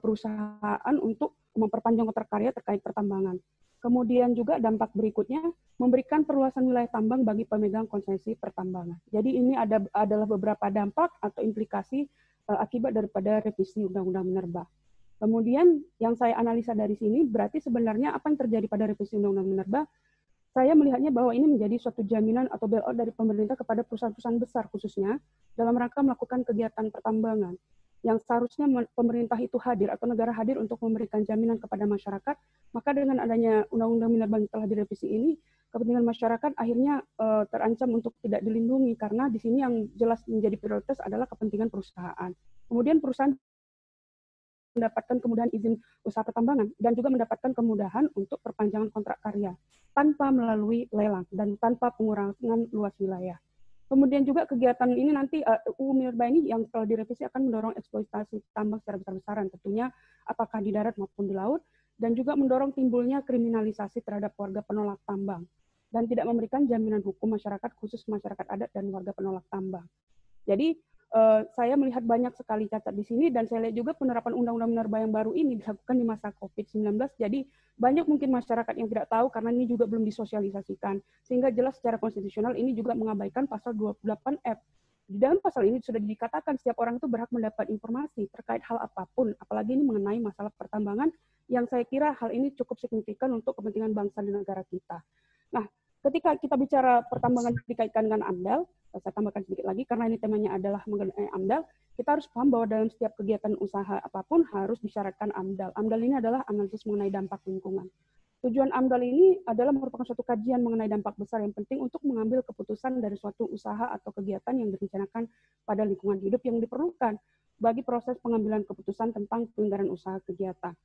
perusahaan untuk memperpanjang kontrak karya terkait pertambangan. Kemudian juga dampak berikutnya memberikan perluasan wilayah tambang bagi pemegang konsesi pertambangan. Jadi ini adalah beberapa dampak atau implikasi akibat daripada revisi Undang-Undang Minerba. Kemudian yang saya analisa dari sini berarti sebenarnya apa yang terjadi pada revisi Undang-Undang Minerba? Saya melihatnya bahwa ini menjadi suatu jaminan atau bailout dari pemerintah kepada perusahaan-perusahaan besar khususnya dalam rangka melakukan kegiatan pertambangan. Yang seharusnya pemerintah itu hadir atau negara hadir untuk memberikan jaminan kepada masyarakat, maka dengan adanya Undang-Undang Minerba yang telah direvisi ini, kepentingan masyarakat akhirnya terancam untuk tidak dilindungi, karena di sini yang jelas menjadi prioritas adalah kepentingan perusahaan. Kemudian perusahaan mendapatkan kemudahan izin usaha pertambangan dan juga mendapatkan kemudahan untuk perpanjangan kontrak karya tanpa melalui lelang dan tanpa pengurangan luas wilayah. Kemudian juga kegiatan ini nanti UU Minerba ini yang setelah direvisi akan mendorong eksploitasi tambang secara besar-besaran, tentunya apakah di darat maupun di laut, dan juga mendorong timbulnya kriminalisasi terhadap warga penolak tambang dan tidak memberikan jaminan hukum masyarakat khusus masyarakat adat dan warga penolak tambang. Jadi saya melihat banyak sekali cacat di sini, dan saya lihat juga penerapan Undang-Undang Minerba yang baru ini dilakukan di masa COVID-19, jadi banyak mungkin masyarakat yang tidak tahu karena ini juga belum disosialisasikan, sehingga jelas secara konstitusional ini juga mengabaikan pasal 28F Di dalam pasal ini sudah dikatakan setiap orang itu berhak mendapat informasi terkait hal apapun, apalagi ini mengenai masalah pertambangan yang saya kira hal ini cukup signifikan untuk kepentingan bangsa dan negara kita. Nah, ketika kita bicara pertambangan dikaitkan dengan AMDAL, saya tambahkan sedikit lagi karena ini temanya adalah mengenai AMDAL, kita harus paham bahwa dalam setiap kegiatan usaha apapun harus disyaratkan AMDAL. AMDAL ini adalah analisis mengenai dampak lingkungan. Tujuan AMDAL ini adalah merupakan suatu kajian mengenai dampak besar yang penting untuk mengambil keputusan dari suatu usaha atau kegiatan yang direncanakan pada lingkungan hidup yang diperlukan bagi proses pengambilan keputusan tentang pelanggaran usaha kegiatan.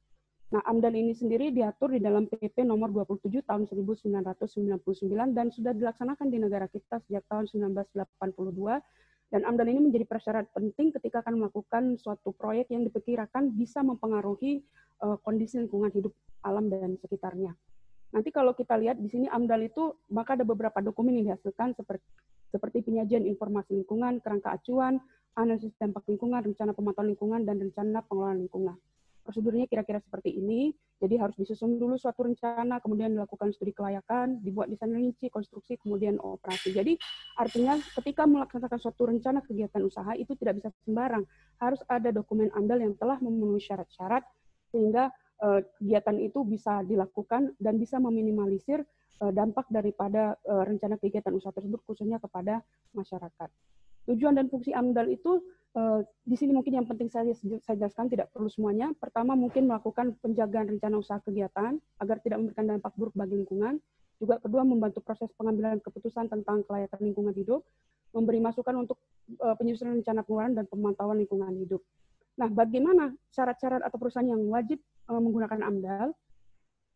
Nah, AMDAL ini sendiri diatur di dalam PP nomor 27 tahun 1999 dan sudah dilaksanakan di negara kita sejak tahun 1982. Dan AMDAL ini menjadi prasyarat penting ketika akan melakukan suatu proyek yang diperkirakan bisa mempengaruhi kondisi lingkungan hidup alam dan sekitarnya. Nanti kalau kita lihat di sini AMDAL itu, maka ada beberapa dokumen yang dihasilkan seperti penyajian informasi lingkungan, kerangka acuan, analisis dampak lingkungan, rencana pemantauan lingkungan, dan rencana pengelolaan lingkungan. Prosedurnya kira-kira seperti ini, jadi harus disusun dulu suatu rencana, kemudian dilakukan studi kelayakan, dibuat desain rinci, konstruksi, kemudian operasi. Jadi artinya ketika melaksanakan suatu rencana kegiatan usaha itu tidak bisa sembarang, harus ada dokumen AMDAL yang telah memenuhi syarat-syarat sehingga kegiatan itu bisa dilakukan dan bisa meminimalisir dampak daripada rencana kegiatan usaha tersebut khususnya kepada masyarakat. Tujuan dan fungsi AMDAL itu di sini mungkin yang penting saya jelaskan, tidak perlu semuanya. Pertama mungkin melakukan penjagaan rencana usaha kegiatan agar tidak memberikan dampak buruk bagi lingkungan. Juga kedua membantu proses pengambilan keputusan tentang kelayakan lingkungan hidup, memberi masukan untuk penyusunan rencana pengeluaran dan pemantauan lingkungan hidup. Nah, bagaimana syarat-syarat atau perusahaan yang wajib menggunakan AMDAL?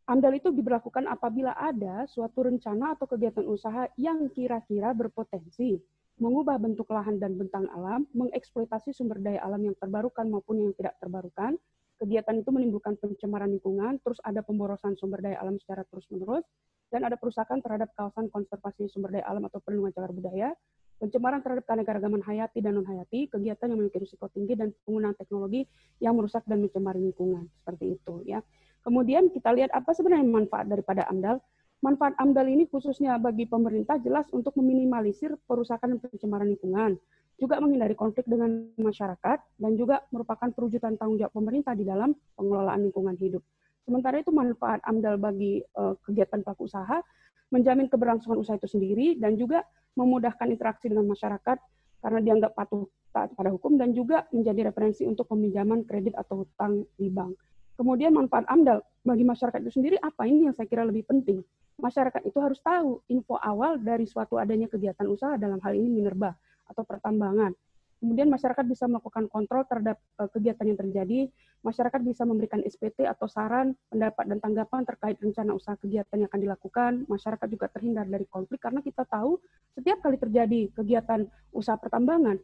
AMDAL itu diberlakukan apabila ada suatu rencana atau kegiatan usaha yang kira-kira berpotensi mengubah bentuk lahan dan bentang alam, mengeksploitasi sumber daya alam yang terbarukan maupun yang tidak terbarukan. Kegiatan itu menimbulkan pencemaran lingkungan, terus ada pemborosan sumber daya alam secara terus-menerus, dan ada perusakan terhadap kawasan konservasi sumber daya alam atau perlindungan cagar budaya, pencemaran terhadap keanekaragaman hayati dan non-hayati, kegiatan yang memiliki risiko tinggi, dan penggunaan teknologi yang merusak dan mencemari lingkungan. Seperti itu, ya. Kemudian kita lihat apa sebenarnya manfaat daripada AMDAL. Manfaat AMDAL ini khususnya bagi pemerintah jelas untuk meminimalisir perusakan dan pencemaran lingkungan, juga menghindari konflik dengan masyarakat, dan juga merupakan perwujudan tanggung jawab pemerintah di dalam pengelolaan lingkungan hidup. Sementara itu manfaat AMDAL bagi kegiatan pelaku usaha, menjamin keberlangsungan usaha itu sendiri, dan juga memudahkan interaksi dengan masyarakat karena dianggap patuh taat pada hukum, dan juga menjadi referensi untuk peminjaman kredit atau hutang di bank. Kemudian manfaat AMDAL bagi masyarakat itu sendiri apa? Ini yang saya kira lebih penting. Masyarakat itu harus tahu info awal dari suatu adanya kegiatan usaha, dalam hal ini minerba atau pertambangan. Kemudian masyarakat bisa melakukan kontrol terhadap kegiatan yang terjadi. Masyarakat bisa memberikan SPT atau saran, pendapat dan tanggapan terkait rencana usaha kegiatan yang akan dilakukan. Masyarakat juga terhindar dari konflik karena kita tahu setiap kali terjadi kegiatan usaha pertambangan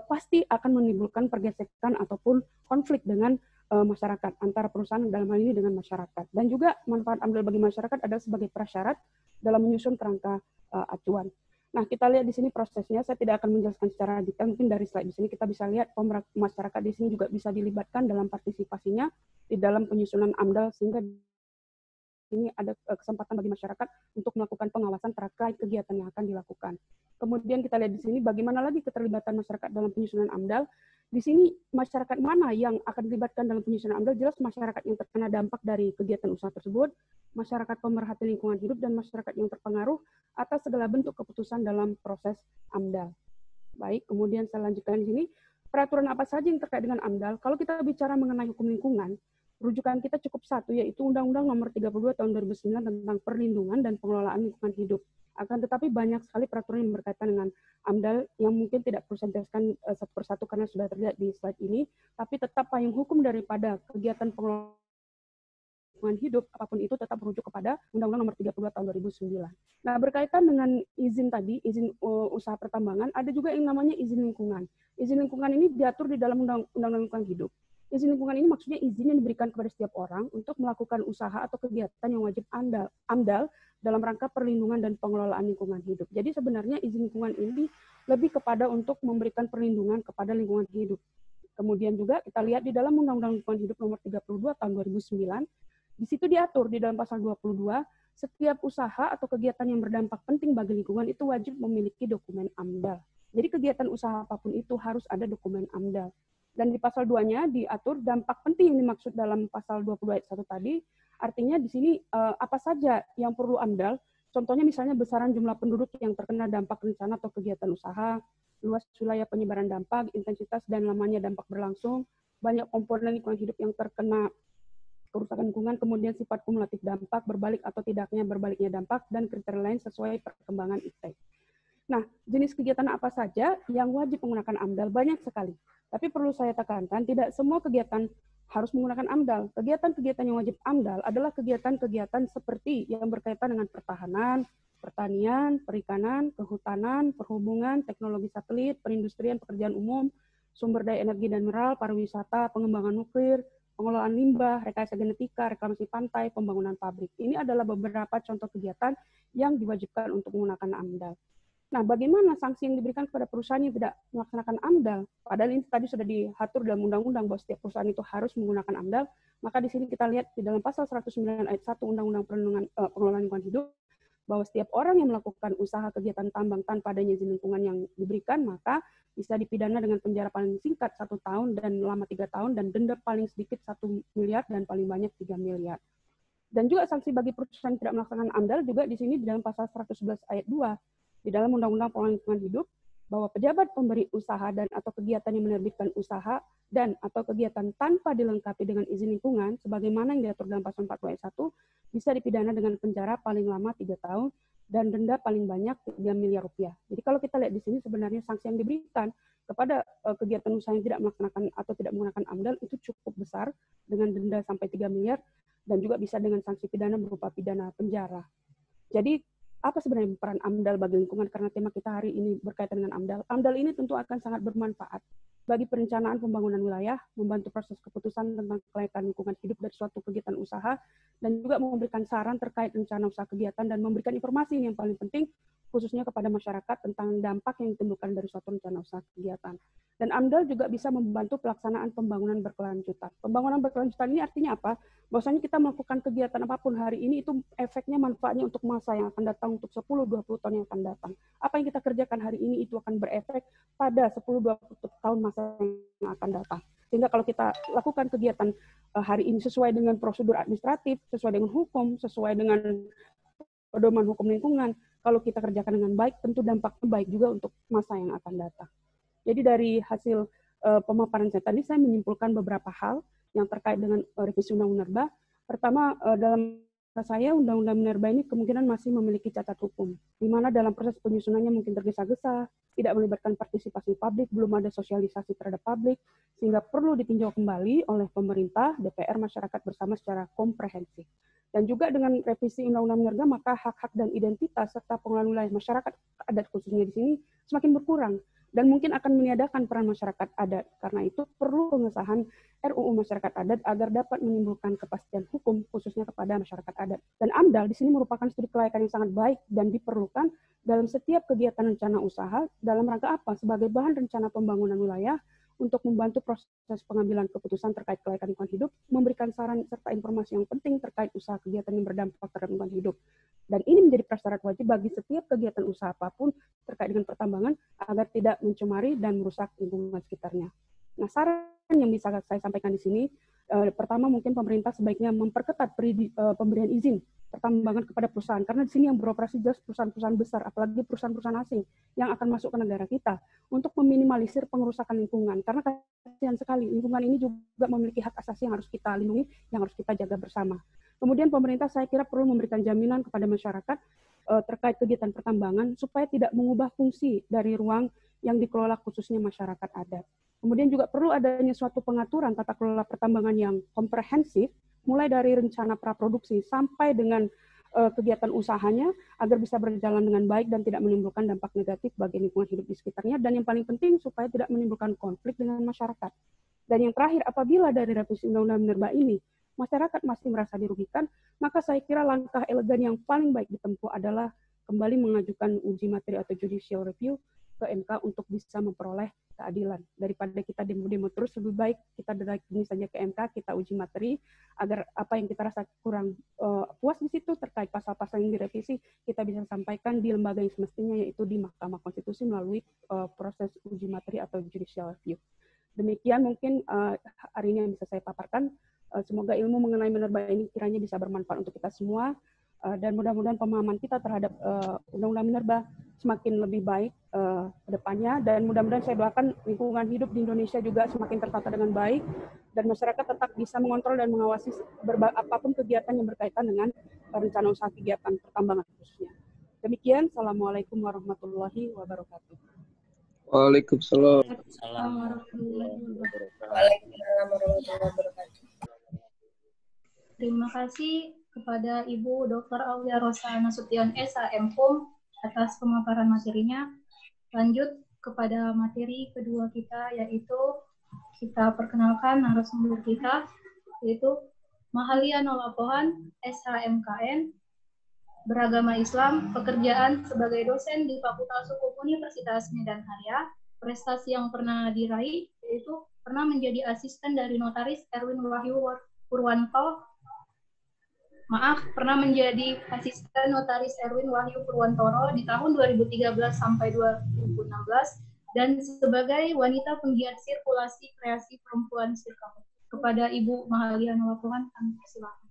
pasti akan menimbulkan pergesekan ataupun konflik dengan masyarakat, antara perusahaan dalam hal ini dengan masyarakat. Dan juga manfaat AMDAL bagi masyarakat adalah sebagai prasyarat dalam menyusun kerangka acuan. Nah, kita lihat di sini prosesnya, saya tidak akan menjelaskan secara detail, mungkin dari slide di sini kita bisa lihat masyarakat di sini juga bisa dilibatkan dalam partisipasinya di dalam penyusunan AMDAL, sehingga ini ada kesempatan bagi masyarakat untuk melakukan pengawasan terkait kegiatan yang akan dilakukan. Kemudian kita lihat di sini bagaimana lagi keterlibatan masyarakat dalam penyusunan AMDAL. Di sini masyarakat mana yang akan dilibatkan dalam penyusunan AMDAL? Jelas masyarakat yang terkena dampak dari kegiatan usaha tersebut, masyarakat pemerhati lingkungan hidup, dan masyarakat yang terpengaruh atas segala bentuk keputusan dalam proses AMDAL. Baik, kemudian saya lanjutkan di sini. Peraturan apa saja yang terkait dengan AMDAL? Kalau kita bicara mengenai hukum lingkungan, rujukan kita cukup satu, yaitu Undang-Undang Nomor 32 Tahun 2009 tentang perlindungan dan pengelolaan lingkungan hidup. Akan tetapi banyak sekali peraturan yang berkaitan dengan AMDAL yang mungkin tidak perlu saya jelaskan satu persatu karena sudah terlihat di slide ini, tapi tetap payung hukum daripada kegiatan pengelolaan lingkungan hidup, apapun itu tetap merujuk kepada Undang-Undang Nomor 32 Tahun 2009. Nah, berkaitan dengan izin tadi, izin usaha pertambangan, ada juga yang namanya izin lingkungan. Izin lingkungan ini diatur di dalam Undang-Undang Lingkungan Hidup. Izin lingkungan ini maksudnya izin yang diberikan kepada setiap orang untuk melakukan usaha atau kegiatan yang wajib AMDAL dalam rangka perlindungan dan pengelolaan lingkungan hidup. Jadi sebenarnya izin lingkungan ini lebih kepada untuk memberikan perlindungan kepada lingkungan hidup. Kemudian juga kita lihat di dalam Undang-Undang Lingkungan Hidup Nomor 32 Tahun 2009, di situ diatur di dalam pasal 22, setiap usaha atau kegiatan yang berdampak penting bagi lingkungan itu wajib memiliki dokumen AMDAL. Jadi kegiatan usaha apapun itu harus ada dokumen AMDAL. Dan di pasal 2-nya diatur dampak penting yang dimaksud dalam pasal 20 ayat 1 tadi, artinya di sini apa saja yang perlu AMDAL, contohnya misalnya besaran jumlah penduduk yang terkena dampak rencana atau kegiatan usaha, luas wilayah penyebaran dampak, intensitas dan lamanya dampak berlangsung, banyak komponen lingkungan hidup yang terkena kerusakan lingkungan, kemudian sifat kumulatif dampak, berbalik atau tidaknya berbaliknya dampak, dan kriteria lain sesuai perkembangan ITEK. Nah, jenis kegiatan apa saja yang wajib menggunakan AMDAL? Banyak sekali. Tapi perlu saya tekankan, tidak semua kegiatan harus menggunakan AMDAL. Kegiatan-kegiatan yang wajib AMDAL adalah kegiatan-kegiatan seperti yang berkaitan dengan pertahanan, pertanian, perikanan, kehutanan, perhubungan, teknologi satelit, perindustrian, pekerjaan umum, sumber daya energi dan mineral, pariwisata, pengembangan nuklir, pengelolaan limbah, rekayasa genetika, reklamasi pantai, pembangunan pabrik. Ini adalah beberapa contoh kegiatan yang diwajibkan untuk menggunakan AMDAL. Nah, bagaimana sanksi yang diberikan kepada perusahaan yang tidak melaksanakan AMDAL? Padahal ini tadi sudah diatur dalam undang-undang bahwa setiap perusahaan itu harus menggunakan AMDAL. Maka di sini kita lihat di dalam pasal 109 ayat 1 Undang-Undang Pengelolaan Lingkungan Hidup, bahwa setiap orang yang melakukan usaha kegiatan tambang tanpa adanya izin lingkungan yang diberikan, maka bisa dipidana dengan penjara paling singkat 1 tahun dan lama 3 tahun, dan denda paling sedikit 1 miliar dan paling banyak 3 miliar. Dan juga sanksi bagi perusahaan yang tidak melaksanakan AMDAL juga di sini di dalam pasal 111 ayat 2 di dalam Undang-Undang Pengelolaan Lingkungan Hidup, bahwa pejabat pemberi usaha dan atau kegiatan yang menerbitkan usaha dan atau kegiatan tanpa dilengkapi dengan izin lingkungan, sebagaimana yang diatur dalam pasal 40 ayat 1, bisa dipidana dengan penjara paling lama 3 tahun dan denda paling banyak 3 miliar rupiah. Jadi kalau kita lihat di sini sebenarnya sanksi yang diberikan kepada kegiatan usaha yang tidak melaksanakan atau tidak menggunakan AMDAL itu cukup besar dengan denda sampai 3 miliar dan juga bisa dengan sanksi pidana berupa pidana penjara. Jadi apa sebenarnya peran AMDAL bagi lingkungan? Karena tema kita hari ini berkaitan dengan AMDAL. AMDAL ini tentu akan sangat bermanfaat bagi perencanaan pembangunan wilayah, membantu proses keputusan tentang kelayakan lingkungan hidup dari suatu kegiatan usaha, dan juga memberikan saran terkait rencana usaha kegiatan dan memberikan informasi yang paling penting, khususnya kepada masyarakat tentang dampak yang ditimbulkan dari suatu rencana usaha kegiatan. Dan AMDAL juga bisa membantu pelaksanaan pembangunan berkelanjutan. Pembangunan berkelanjutan ini artinya apa? Bahwasanya kita melakukan kegiatan apapun hari ini itu efeknya, manfaatnya untuk masa yang akan datang, untuk 10-20 tahun yang akan datang. Apa yang kita kerjakan hari ini itu akan berefek pada 10-20 tahun masa yang akan datang. Sehingga kalau kita lakukan kegiatan hari ini sesuai dengan prosedur administratif, sesuai dengan hukum, sesuai dengan pedoman hukum lingkungan, kalau kita kerjakan dengan baik, tentu dampaknya baik juga untuk masa yang akan datang. Jadi dari hasil pemaparan saya tadi, saya menyimpulkan beberapa hal yang terkait dengan revisi Undang-Undang Minerba. Pertama, dalam saya Undang-Undang Minerba ini kemungkinan masih memiliki cacat hukum, di mana dalam proses penyusunannya mungkin tergesa-gesa, tidak melibatkan partisipasi publik, belum ada sosialisasi terhadap publik, sehingga perlu ditinjau kembali oleh pemerintah, DPR, masyarakat bersama secara komprehensif. Dan juga dengan revisi Undang-Undang Minerba, maka hak-hak dan identitas serta pengelolaan wilayah masyarakat adat khususnya di sini semakin berkurang dan mungkin akan meniadakan peran masyarakat adat. Karena itu perlu pengesahan RUU Masyarakat Adat agar dapat menimbulkan kepastian hukum khususnya kepada masyarakat adat. Dan AMDAL di sini merupakan studi kelayakan yang sangat baik dan diperlukan dalam setiap kegiatan rencana usaha dalam rangka apa? Sebagai bahan rencana pembangunan wilayah untuk membantu proses pengambilan keputusan terkait kelayakan lingkungan hidup, memberikan saran serta informasi yang penting terkait usaha kegiatan yang berdampak terhadap lingkungan hidup. Dan ini menjadi prasyarat wajib bagi setiap kegiatan usaha apapun terkait dengan pertambangan agar tidak mencemari dan merusak lingkungan sekitarnya. Nah, saran yang bisa saya sampaikan di sini, pertama mungkin pemerintah sebaiknya memperketat pemberian izin pertambangan kepada perusahaan, karena di sini yang beroperasi jelas perusahaan-perusahaan besar, apalagi perusahaan-perusahaan asing yang akan masuk ke negara kita, untuk meminimalisir pengerusakan lingkungan, karena kasihan sekali lingkungan ini juga memiliki hak asasi yang harus kita lindungi, yang harus kita jaga bersama. Kemudian pemerintah saya kira perlu memberikan jaminan kepada masyarakat terkait kegiatan pertambangan supaya tidak mengubah fungsi dari ruang yang dikelola khususnya masyarakat adat. Kemudian juga perlu adanya suatu pengaturan tata kelola pertambangan yang komprehensif, mulai dari rencana praproduksi sampai dengan kegiatan usahanya agar bisa berjalan dengan baik dan tidak menimbulkan dampak negatif bagi lingkungan hidup di sekitarnya, dan yang paling penting supaya tidak menimbulkan konflik dengan masyarakat. Dan yang terakhir, apabila dari revisi Undang-Undang Minerba ini masyarakat masih merasa dirugikan, maka saya kira langkah elegan yang paling baik ditempuh adalah kembali mengajukan uji materi atau judicial review ke MK untuk bisa memperoleh keadilan. Daripada kita demo-demo terus, lebih baik kita datang saja ke MK, kita uji materi, agar apa yang kita rasa kurang puas di situ terkait pasal-pasal yang direvisi, kita bisa sampaikan di lembaga yang semestinya, yaitu di Mahkamah Konstitusi melalui proses uji materi atau judicial review. Demikian mungkin hari ini yang bisa saya paparkan. Semoga ilmu mengenai minerba ini kiranya bisa bermanfaat untuk kita semua, dan mudah-mudahan pemahaman kita terhadap Undang-Undang Minerba semakin lebih baik ke depannya, dan mudah-mudahan saya doakan lingkungan hidup di Indonesia juga semakin tertata dengan baik, dan masyarakat tetap bisa mengontrol dan mengawasi apapun kegiatan yang berkaitan dengan rencana usaha kegiatan pertambangan khususnya. Demikian, Assalamualaikum warahmatullahi wabarakatuh. Waalaikumsalam. Waalaikumsalam warahmatullahi wabarakatuh. Terima kasih kepada Ibu Dr. Aulia Rosa Nasution S.A. M.Hum atas pemaparan materinya. Lanjut kepada materi kedua kita, yaitu kita perkenalkan narasumber kita, yaitu Mahalia Nolapohan, S.H.M.Kn, beragama Islam, pekerjaan sebagai dosen di Fakultas Hukum Universitas Medan Raya. Prestasi yang pernah diraih yaitu pernah menjadi asisten dari notaris Erwin Wahyu Purwanto. Pernah menjadi asisten notaris Erwin Wahyu Purwantoro di tahun 2013 sampai 2016 dan sebagai wanita penggiat sirkulasi kreasi perempuan Sirkawati. Kepada Ibu Mahalia Nolapohan, kami persilakan.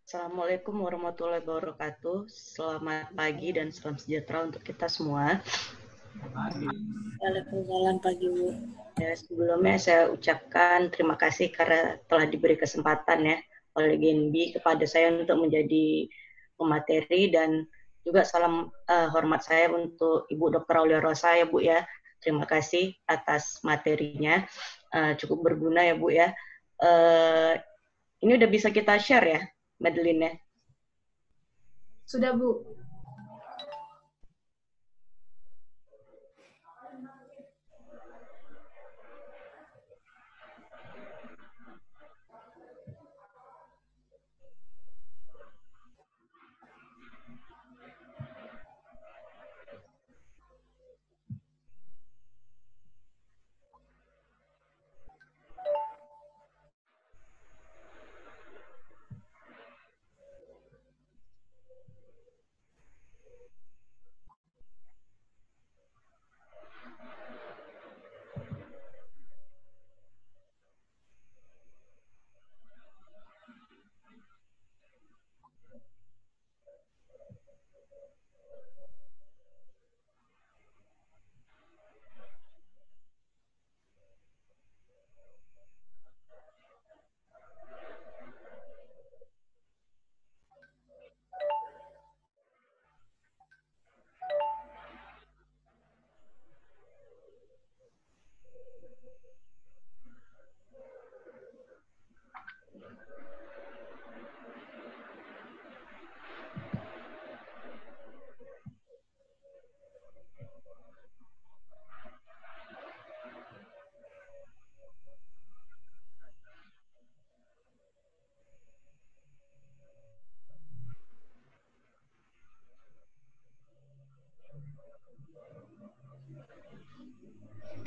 Assalamualaikum warahmatullahi wabarakatuh. Selamat pagi dan salam sejahtera untuk kita semua. Waalaikumsalam pagi, Bu. Ya, sebelumnya saya ucapkan terima kasih karena telah diberi kesempatan ya oleh Genbi kepada saya untuk menjadi pemateri, dan juga salam hormat saya untuk Ibu Dr. Aulia Rosa ya Bu ya. Terima kasih atas materinya, cukup berguna ya Bu ya. Ini udah bisa kita share ya, Madeline ya? Sudah Bu.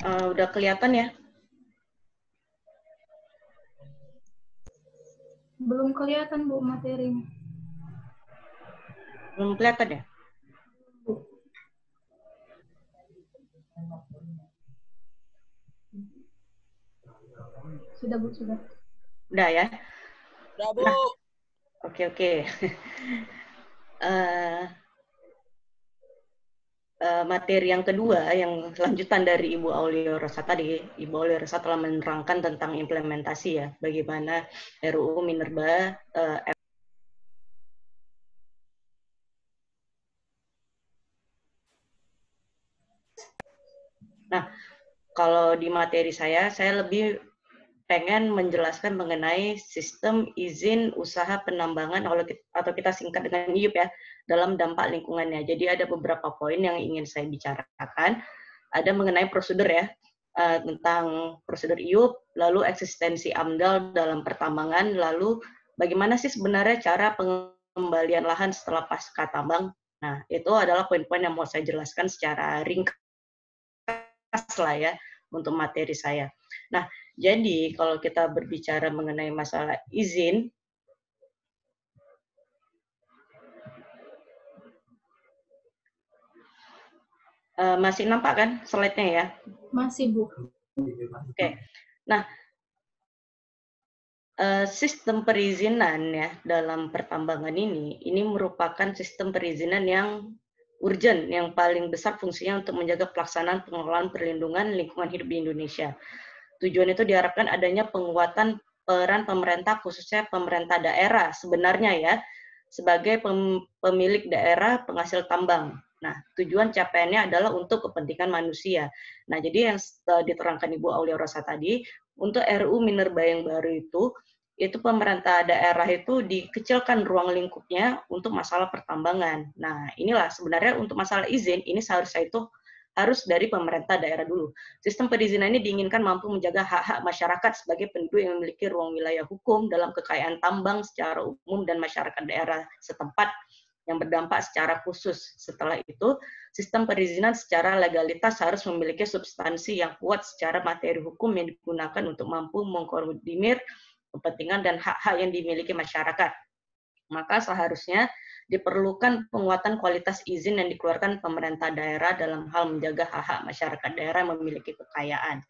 Udah kelihatan ya? Belum kelihatan Bu materinya. Belum kelihatan ya? Sudah Bu, sudah. Udah ya? Udah, Bu. Oke. Materi yang kedua, yang lanjutan dari Ibu Aulia Rosa tadi, Ibu Aulia Rosa telah menerangkan tentang implementasi ya, bagaimana RUU Minerba Nah, kalau di materi saya lebih pengen menjelaskan mengenai sistem izin usaha penambangan atau kita singkat dengan IUP ya, dalam dampak lingkungannya. Jadi ada beberapa poin yang ingin saya bicarakan. Ada mengenai prosedur ya, tentang prosedur IUP, lalu eksistensi AMDAL dalam pertambangan, lalu bagaimana sih sebenarnya cara pengembalian lahan setelah pasca tambang Nah, itu adalah poin-poin yang mau saya jelaskan secara ringkas lah ya untuk materi saya. Nah, jadi kalau kita berbicara mengenai masalah izin, masih nampak kan slide-nya ya? Masih, Bu. Oke. Nah, sistem perizinan ya dalam pertambangan ini merupakan sistem perizinan yang urgent, yang paling besar fungsinya untuk menjaga pelaksanaan pengelolaan perlindungan lingkungan hidup di Indonesia. Tujuan itu diharapkan adanya penguatan peran pemerintah, khususnya pemerintah daerah sebenarnya ya, sebagai pemilik daerah penghasil tambang. Nah, tujuan capaiannya adalah untuk kepentingan manusia. Nah, jadi yang diterangkan Ibu Aulia Rosa tadi, untuk RUU Minerba yang baru itu pemerintah daerah itu dikecilkan ruang lingkupnya untuk masalah pertambangan. Nah, inilah sebenarnya untuk masalah izin, ini seharusnya itu harus dari pemerintah daerah dulu. Sistem perizinan ini diinginkan mampu menjaga hak-hak masyarakat sebagai penduduk yang memiliki ruang wilayah hukum dalam kekayaan tambang secara umum dan masyarakat daerah setempat yang berdampak secara khusus. Setelah itu, sistem perizinan secara legalitas harus memiliki substansi yang kuat secara materi hukum yang digunakan untuk mampu mengkoordinir kepentingan dan hak-hak yang dimiliki masyarakat. Maka seharusnya diperlukan penguatan kualitas izin yang dikeluarkan pemerintah daerah dalam hal menjaga hak-hak masyarakat daerah yang memiliki kekayaan.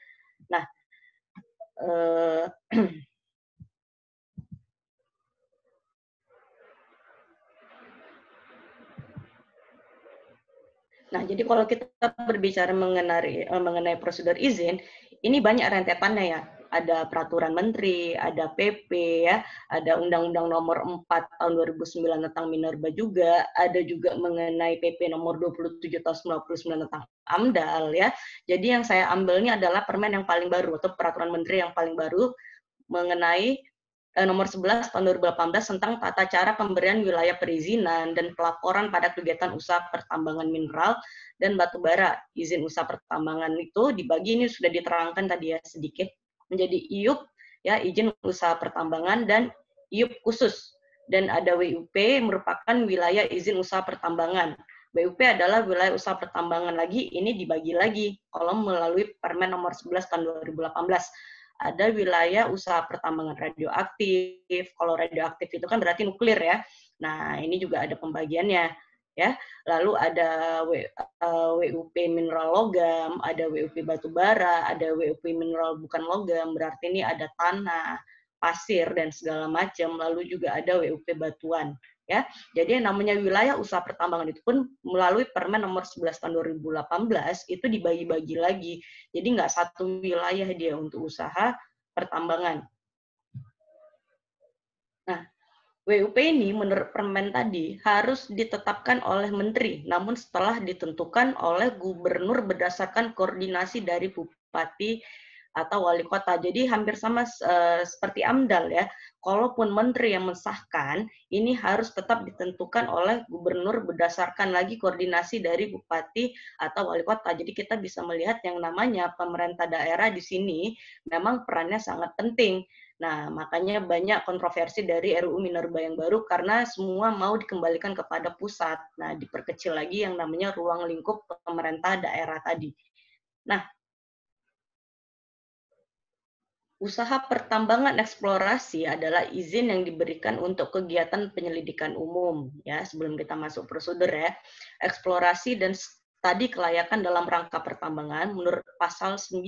Nah, jadi kalau kita berbicara mengenai prosedur izin, ini banyak rentetannya ya. Ada peraturan menteri, ada PP ya, ada Undang-Undang Nomor 4 tahun 2009 tentang Minerba juga, ada juga mengenai PP Nomor 27 tahun 99 tentang AMDAL ya. Jadi yang saya ambil ini adalah permen yang paling baru atau peraturan menteri yang paling baru mengenai Nomor 11 tahun 2018 tentang tata cara pemberian wilayah perizinan dan pelaporan pada kegiatan usaha pertambangan mineral dan batu bara. Izin usaha pertambangan itu dibagi, ini sudah diterangkan tadi ya sedikit, menjadi IUP ya, izin usaha pertambangan, dan IUP khusus, dan ada WUP merupakan wilayah izin usaha pertambangan. WUP adalah wilayah usaha pertambangan lagi, ini dibagi lagi kalau melalui Permen Nomor 11 tahun 2018. Ada wilayah usaha pertambangan radioaktif. Kalau radioaktif itu kan berarti nuklir ya. Nah, ini juga ada pembagiannya ya. Lalu ada WUP mineral logam, ada WUP batu bara, ada WUP mineral bukan logam, berarti ini ada tanah, pasir dan segala macam. Lalu juga ada WUP batuan ya. Jadi yang namanya wilayah usaha pertambangan itu pun melalui Permen Nomor 11 tahun 2018 itu dibagi-bagi lagi. Jadi nggak satu wilayah dia untuk usaha pertambangan. Nah, WUP ini menurut Permen tadi harus ditetapkan oleh menteri, namun setelah ditentukan oleh gubernur berdasarkan koordinasi dari bupati atau wali kota. Jadi hampir sama seperti AMDAL ya. Kalaupun menteri yang mensahkan, ini harus tetap ditentukan oleh gubernur berdasarkan lagi koordinasi dari bupati atau wali kota. Jadi kita bisa melihat yang namanya pemerintah daerah di sini memang perannya sangat penting. Nah, makanya banyak kontroversi dari RUU Minerba yang baru karena semua mau dikembalikan kepada pusat. Nah, diperkecil lagi yang namanya ruang lingkup pemerintah daerah tadi. Nah, usaha pertambangan eksplorasi adalah izin yang diberikan untuk kegiatan penyelidikan umum ya, sebelum kita masuk prosedur ya. Eksplorasi dan studi kelayakan dalam rangka pertambangan menurut pasal 9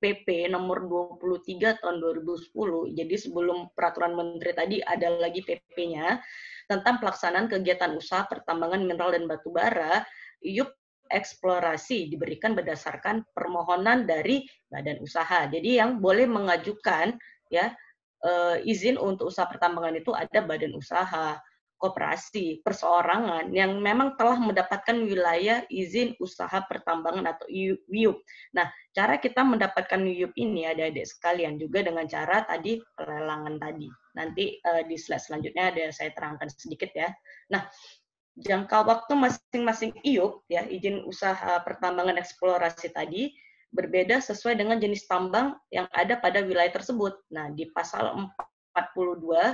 PP nomor 23 tahun 2010. Jadi sebelum peraturan menteri tadi ada lagi PP-nya tentang pelaksanaan kegiatan usaha pertambangan mineral dan batu bara. IUP eksplorasi diberikan berdasarkan permohonan dari badan usaha. Jadi yang boleh mengajukan ya izin untuk usaha pertambangan itu ada badan usaha, koperasi, perseorangan yang memang telah mendapatkan wilayah izin usaha pertambangan atau WIUP. Nah, cara kita mendapatkan WIUP ini adik-adik sekalian juga dengan cara tadi pelelangan tadi. Nanti di slide selanjutnya ada saya terangkan sedikit ya. Nah, jangka waktu masing-masing IUP ya, izin usaha pertambangan eksplorasi tadi berbeda sesuai dengan jenis tambang yang ada pada wilayah tersebut. Nah, di pasal 42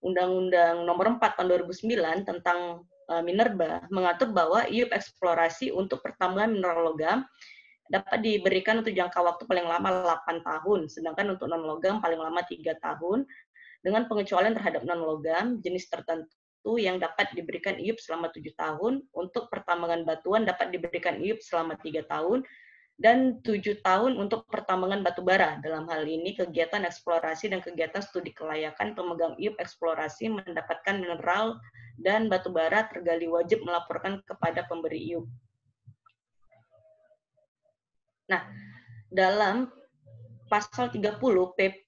Undang-Undang Nomor 4 tahun 2009 tentang Minerba mengatur bahwa IUP eksplorasi untuk pertambangan mineral logam dapat diberikan untuk jangka waktu paling lama 8 tahun, sedangkan untuk non-logam paling lama 3 tahun, dengan pengecualian terhadap non-logam jenis tertentu yang dapat diberikan IUP selama 7 tahun, untuk pertambangan batuan dapat diberikan IUP selama 3 tahun, dan 7 tahun untuk pertambangan batu bara. Dalam hal ini, kegiatan eksplorasi dan kegiatan studi kelayakan pemegang IUP eksplorasi mendapatkan mineral dan batu bara tergali wajib melaporkan kepada pemberi IUP. Nah, dalam pasal 30 PP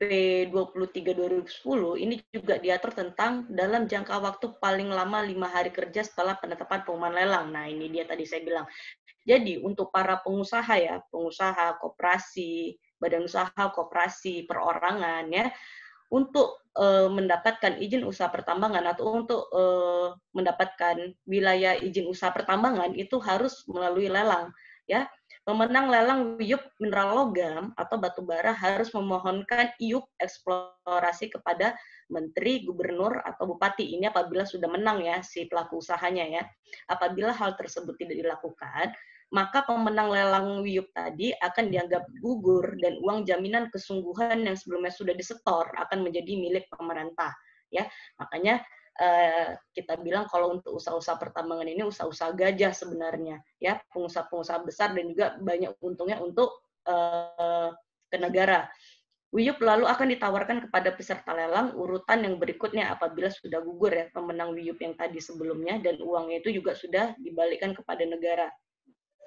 23/2010 ini juga diatur tentang dalam jangka waktu paling lama 5 hari kerja setelah penetapan pengumuman lelang. Nah, ini dia tadi saya bilang. Jadi untuk para pengusaha ya, pengusaha, koperasi, badan usaha, koperasi, perorangan ya, untuk mendapatkan izin usaha pertambangan atau untuk mendapatkan wilayah izin usaha pertambangan itu harus melalui lelang ya. Pemenang lelang IUP mineral logam atau batu bara harus memohonkan IUP eksplorasi kepada menteri, gubernur, atau bupati. Ini apabila sudah menang ya si pelaku usahanya ya. Apabila hal tersebut tidak dilakukan, maka pemenang lelang IUP tadi akan dianggap gugur dan uang jaminan kesungguhan yang sebelumnya sudah disetor akan menjadi milik pemerintah ya. Makanya kita bilang kalau untuk usaha-usaha pertambangan ini usaha-usaha gajah sebenarnya ya, pengusaha-pengusaha besar dan juga banyak untungnya untuk ke negara. IUP lalu akan ditawarkan kepada peserta lelang urutan yang berikutnya apabila sudah gugur ya pemenang IUP yang tadi sebelumnya dan uangnya itu juga sudah dibalikkan kepada negara.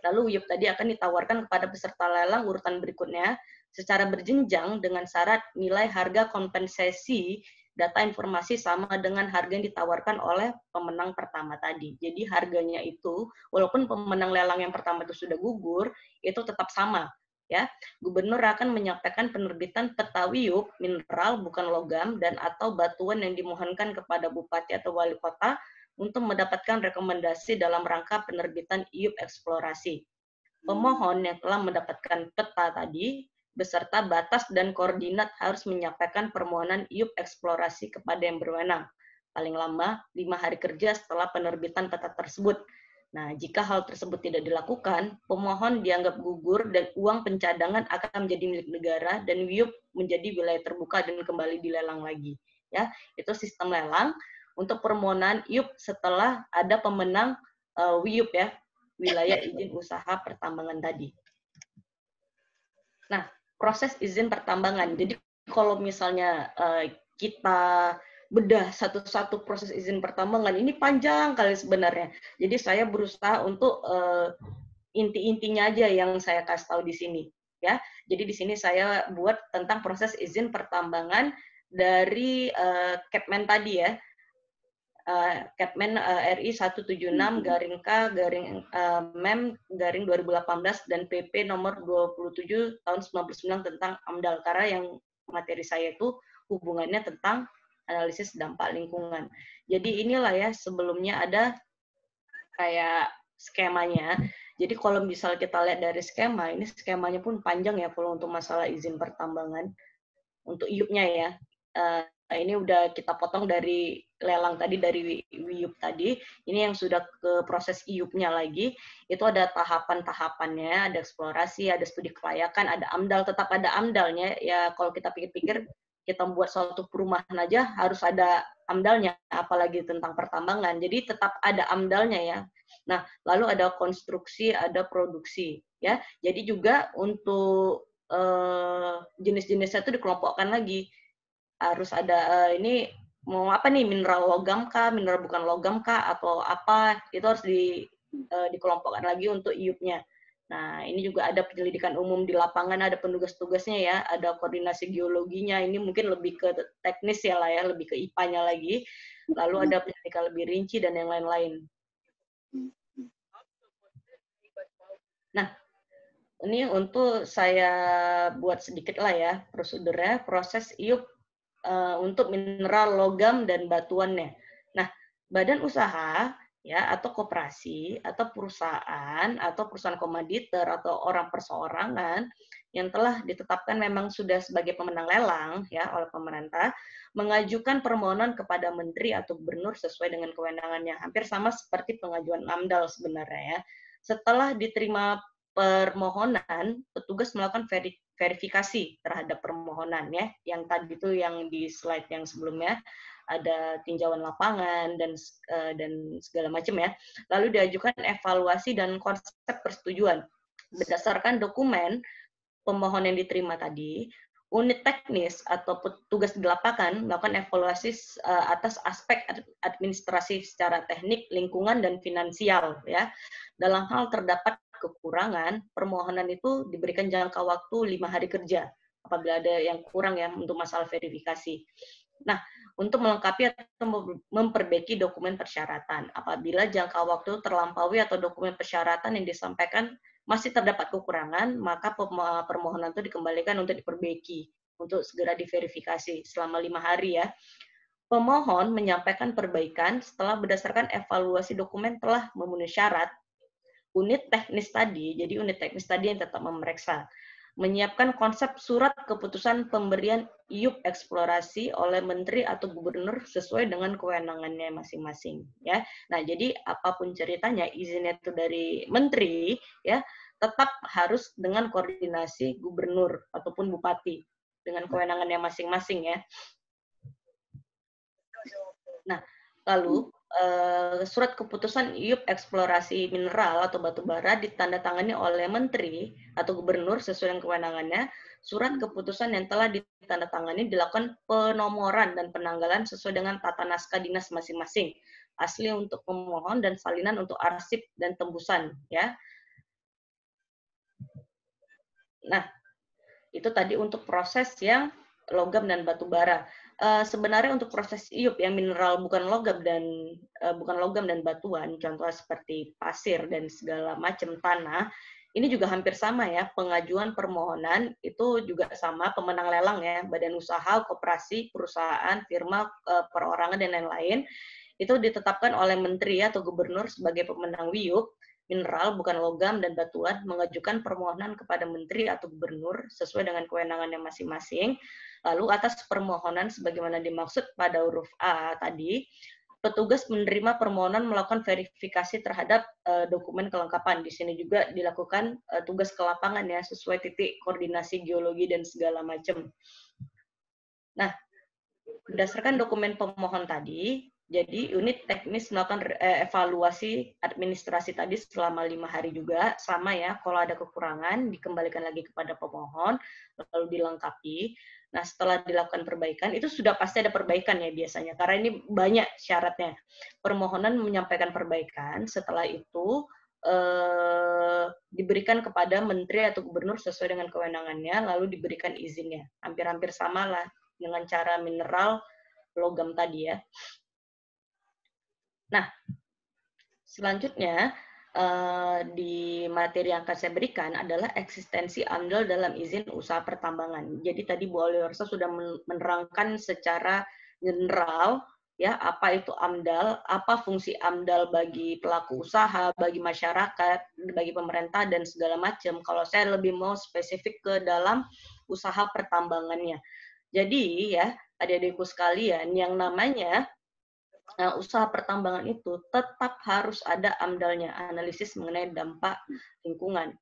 Lalu IUP tadi akan ditawarkan kepada peserta lelang urutan berikutnya secara berjenjang dengan syarat nilai harga kompensasi data informasi sama dengan harga yang ditawarkan oleh pemenang pertama tadi. Jadi harganya itu, walaupun pemenang lelang yang pertama itu sudah gugur, itu tetap sama. Ya, gubernur akan menyampaikan penerbitan peta IUP mineral bukan logam dan atau batuan yang dimohonkan kepada bupati atau wali kota untuk mendapatkan rekomendasi dalam rangka penerbitan IUP eksplorasi. Pemohon yang telah mendapatkan peta tadi beserta batas dan koordinat harus menyampaikan permohonan IUP eksplorasi kepada yang berwenang, paling lama 5 hari kerja setelah penerbitan peta tersebut. Nah, jika hal tersebut tidak dilakukan, pemohon dianggap gugur dan uang pencadangan akan menjadi milik negara dan IUP menjadi wilayah terbuka dan kembali dilelang lagi. Ya, itu sistem lelang untuk permohonan IUP setelah ada pemenang IUP ya, wilayah izin usaha pertambangan tadi. Nah, proses izin pertambangan. Jadi kalau misalnya kita bedah satu-satu proses izin pertambangan, ini panjang kali sebenarnya. Jadi saya berusaha untuk inti-intinya aja yang saya kasih tahu di sini. Ya, jadi di sini saya buat tentang proses izin pertambangan dari Kepmen tadi ya. Kepmen RI 176-K-MEM-2018 dan PP nomor 27 tahun 99 tentang AMDAL, karena yang materi saya itu hubungannya tentang analisis dampak lingkungan. Jadi inilah ya, sebelumnya ada kayak skemanya. Jadi kalau misal kita lihat dari skema, ini skemanya pun panjang ya kalau untuk masalah izin pertambangan. Untuk IUP-nya ya. Ini udah kita potong dari lelang tadi, dari IUP tadi. Ini yang sudah ke proses IUP-nya lagi. Itu ada tahapan-tahapannya, ada eksplorasi, ada studi kelayakan, ada AMDAL, tetap ada AMDAL-nya. Ya kalau kita pikir-pikir, kita membuat suatu perumahan aja harus ada AMDAL-nya, apalagi tentang pertambangan. Jadi tetap ada AMDAL-nya ya. Nah, lalu ada konstruksi, ada produksi. Ya, jadi juga untuk jenis-jenisnya itu dikelompokkan lagi. Harus ada ini mau apa nih, mineral logam kah, mineral bukan logam kah, atau apa, itu harus dikelompokkan lagi untuk IUP-nya. Nah, ini juga ada penyelidikan umum di lapangan, ada penugas-tugasnya ya, ada koordinasi geologinya, ini mungkin lebih ke teknis ya lah ya, lebih ke IPA-nya lagi. Lalu ada penyelidikan lebih rinci dan yang lain-lain. Nah, ini untuk saya buat sedikit lah ya prosedurnya, proses IUP untuk mineral logam dan batuannya. Nah, badan usaha ya, atau koperasi, atau perusahaan komanditer, atau orang perseorangan yang telah ditetapkan memang sudah sebagai pemenang lelang ya oleh pemerintah, mengajukan permohonan kepada menteri atau gubernur sesuai dengan kewenangannya. Hampir sama seperti pengajuan AMDAL sebenarnya ya. Setelah diterima permohonan, petugas melakukan verifikasi terhadap permohonan ya. Yang tadi itu yang di slide yang sebelumnya ada tinjauan lapangan dan segala macam ya. Lalu diajukan evaluasi dan konsep persetujuan. Berdasarkan dokumen pemohon yang diterima tadi, unit teknis atau petugas di lapangan melakukan evaluasi atas aspek administrasi secara teknik, lingkungan, dan finansial. Ya. Dalam hal terdapat kekurangan, permohonan itu diberikan jangka waktu 5 hari kerja apabila ada yang kurang ya untuk masalah verifikasi. Nah, untuk melengkapi atau memperbaiki dokumen persyaratan. Apabila jangka waktu terlampaui atau dokumen persyaratan yang disampaikan masih terdapat kekurangan, maka permohonan itu dikembalikan untuk diperbaiki, untuk segera diverifikasi selama 5 hari ya. Pemohon menyampaikan perbaikan setelah berdasarkan evaluasi dokumen telah memenuhi syarat. Unit teknis tadi, jadi unit teknis tadi yang tetap memeriksa, menyiapkan konsep surat keputusan pemberian IUP eksplorasi oleh menteri atau gubernur sesuai dengan kewenangannya masing-masing ya. Nah, jadi apapun ceritanya izinnya itu dari menteri ya, tetap harus dengan koordinasi gubernur ataupun bupati dengan kewenangannya masing-masing ya. Nah, lalu surat keputusan IUP eksplorasi mineral atau batu bara ditandatangani oleh menteri atau gubernur sesuai dengan kewenangannya. Surat keputusan yang telah ditandatangani dilakukan penomoran dan penanggalan sesuai dengan tata naskah dinas masing-masing. Asli untuk pemohon dan salinan untuk arsip dan tembusan ya. Nah, itu tadi untuk proses yang logam dan batu bara. Sebenarnya untuk proses IUP yang mineral bukan logam dan batuan, contohnya seperti pasir dan segala macam tanah, ini juga hampir sama ya. Pengajuan permohonan itu juga sama, pemenang lelang ya, badan usaha, koperasi, perusahaan, firma, perorangan dan lain-lain, itu ditetapkan oleh menteri atau gubernur sebagai pemenang WIUP. Mineral bukan logam dan batuan mengajukan permohonan kepada menteri atau gubernur sesuai dengan kewenangannya masing-masing. Lalu atas permohonan sebagaimana dimaksud pada huruf A tadi, petugas menerima permohonan melakukan verifikasi terhadap dokumen kelengkapan. Di sini juga dilakukan tugas ke lapangan ya, sesuai titik koordinasi geologi dan segala macam. Nah, berdasarkan dokumen pemohon tadi, jadi unit teknis melakukan evaluasi administrasi tadi selama 5 hari juga, sama ya, kalau ada kekurangan dikembalikan lagi kepada pemohon, lalu dilengkapi. Nah, setelah dilakukan perbaikan, itu sudah pasti ada perbaikan ya biasanya, karena ini banyak syaratnya. Permohonan menyampaikan perbaikan, setelah itu diberikan kepada menteri atau gubernur sesuai dengan kewenangannya, lalu diberikan izinnya. Hampir-hampir sama lah dengan cara mineral logam tadi ya. Nah, selanjutnya di materi yang akan saya berikan adalah eksistensi AMDAL dalam izin usaha pertambangan. Jadi tadi Bu Oliorsa sudah menerangkan secara general ya apa itu AMDAL, apa fungsi AMDAL bagi pelaku usaha, bagi masyarakat, bagi pemerintah dan segala macam. Kalau saya lebih mau spesifik ke dalam usaha pertambangannya. Jadi ya, adik-adikku sekalian, yang namanya usaha pertambangan itu tetap harus ada AMDAL-nya, analisis mengenai dampak lingkungan.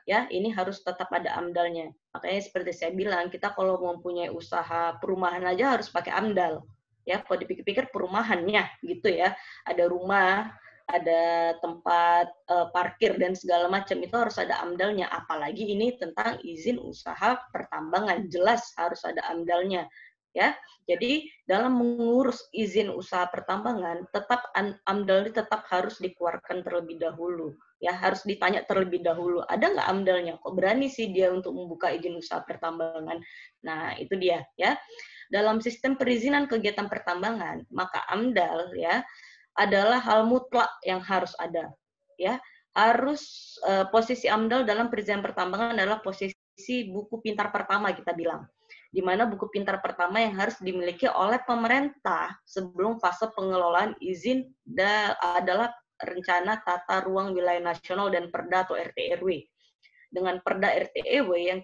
Ya, ini harus tetap ada AMDAL-nya. Makanya seperti saya bilang, kita kalau mempunyai usaha perumahan aja harus pakai AMDAL. Ya, kalau dipikir-pikir perumahannya gitu ya. Ada rumah, ada tempat parkir dan segala macam, itu harus ada AMDAL-nya. Apalagi ini tentang izin usaha pertambangan, jelas harus ada AMDAL-nya. Ya, jadi dalam mengurus izin usaha pertambangan, tetap AMDAL tetap harus dikeluarkan terlebih dahulu. Ya, harus ditanya terlebih dahulu, ada nggak AMDAL-nya? Kok berani sih dia untuk membuka izin usaha pertambangan? Nah, itu dia ya. Dalam sistem perizinan kegiatan pertambangan, maka AMDAL ya adalah hal mutlak yang harus ada. Ya, harus posisi AMDAL dalam perizinan pertambangan adalah posisi buku pintar pertama kita bilang. di mana buku pintar pertama yang harus dimiliki oleh pemerintah sebelum fase pengelolaan izin adalah rencana tata ruang wilayah nasional dan Perda atau RT/RW. Dengan Perda RT/RW yang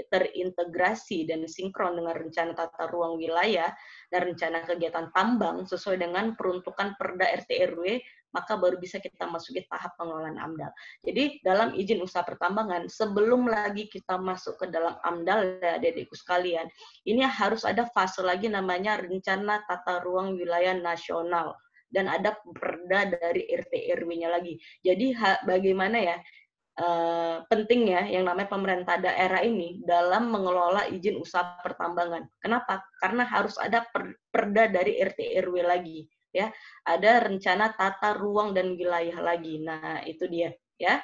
terintegrasi dan sinkron dengan rencana tata ruang wilayah dan rencana kegiatan tambang sesuai dengan peruntukan Perda RT/RW, maka baru bisa kita masuki tahap pengelolaan AMDAL. Jadi dalam izin usaha pertambangan, sebelum lagi kita masuk ke dalam AMDAL, ya adik-adikku sekalian, ini harus ada fase lagi namanya rencana tata ruang wilayah nasional. Dan ada perda dari RT/RW-nya lagi. Jadi bagaimana ya pentingnya yang namanya pemerintah daerah ini dalam mengelola izin usaha pertambangan. Kenapa? Karena harus ada perda dari RT/RW lagi, ya. Ada rencana tata ruang dan wilayah lagi. Nah, itu dia, ya.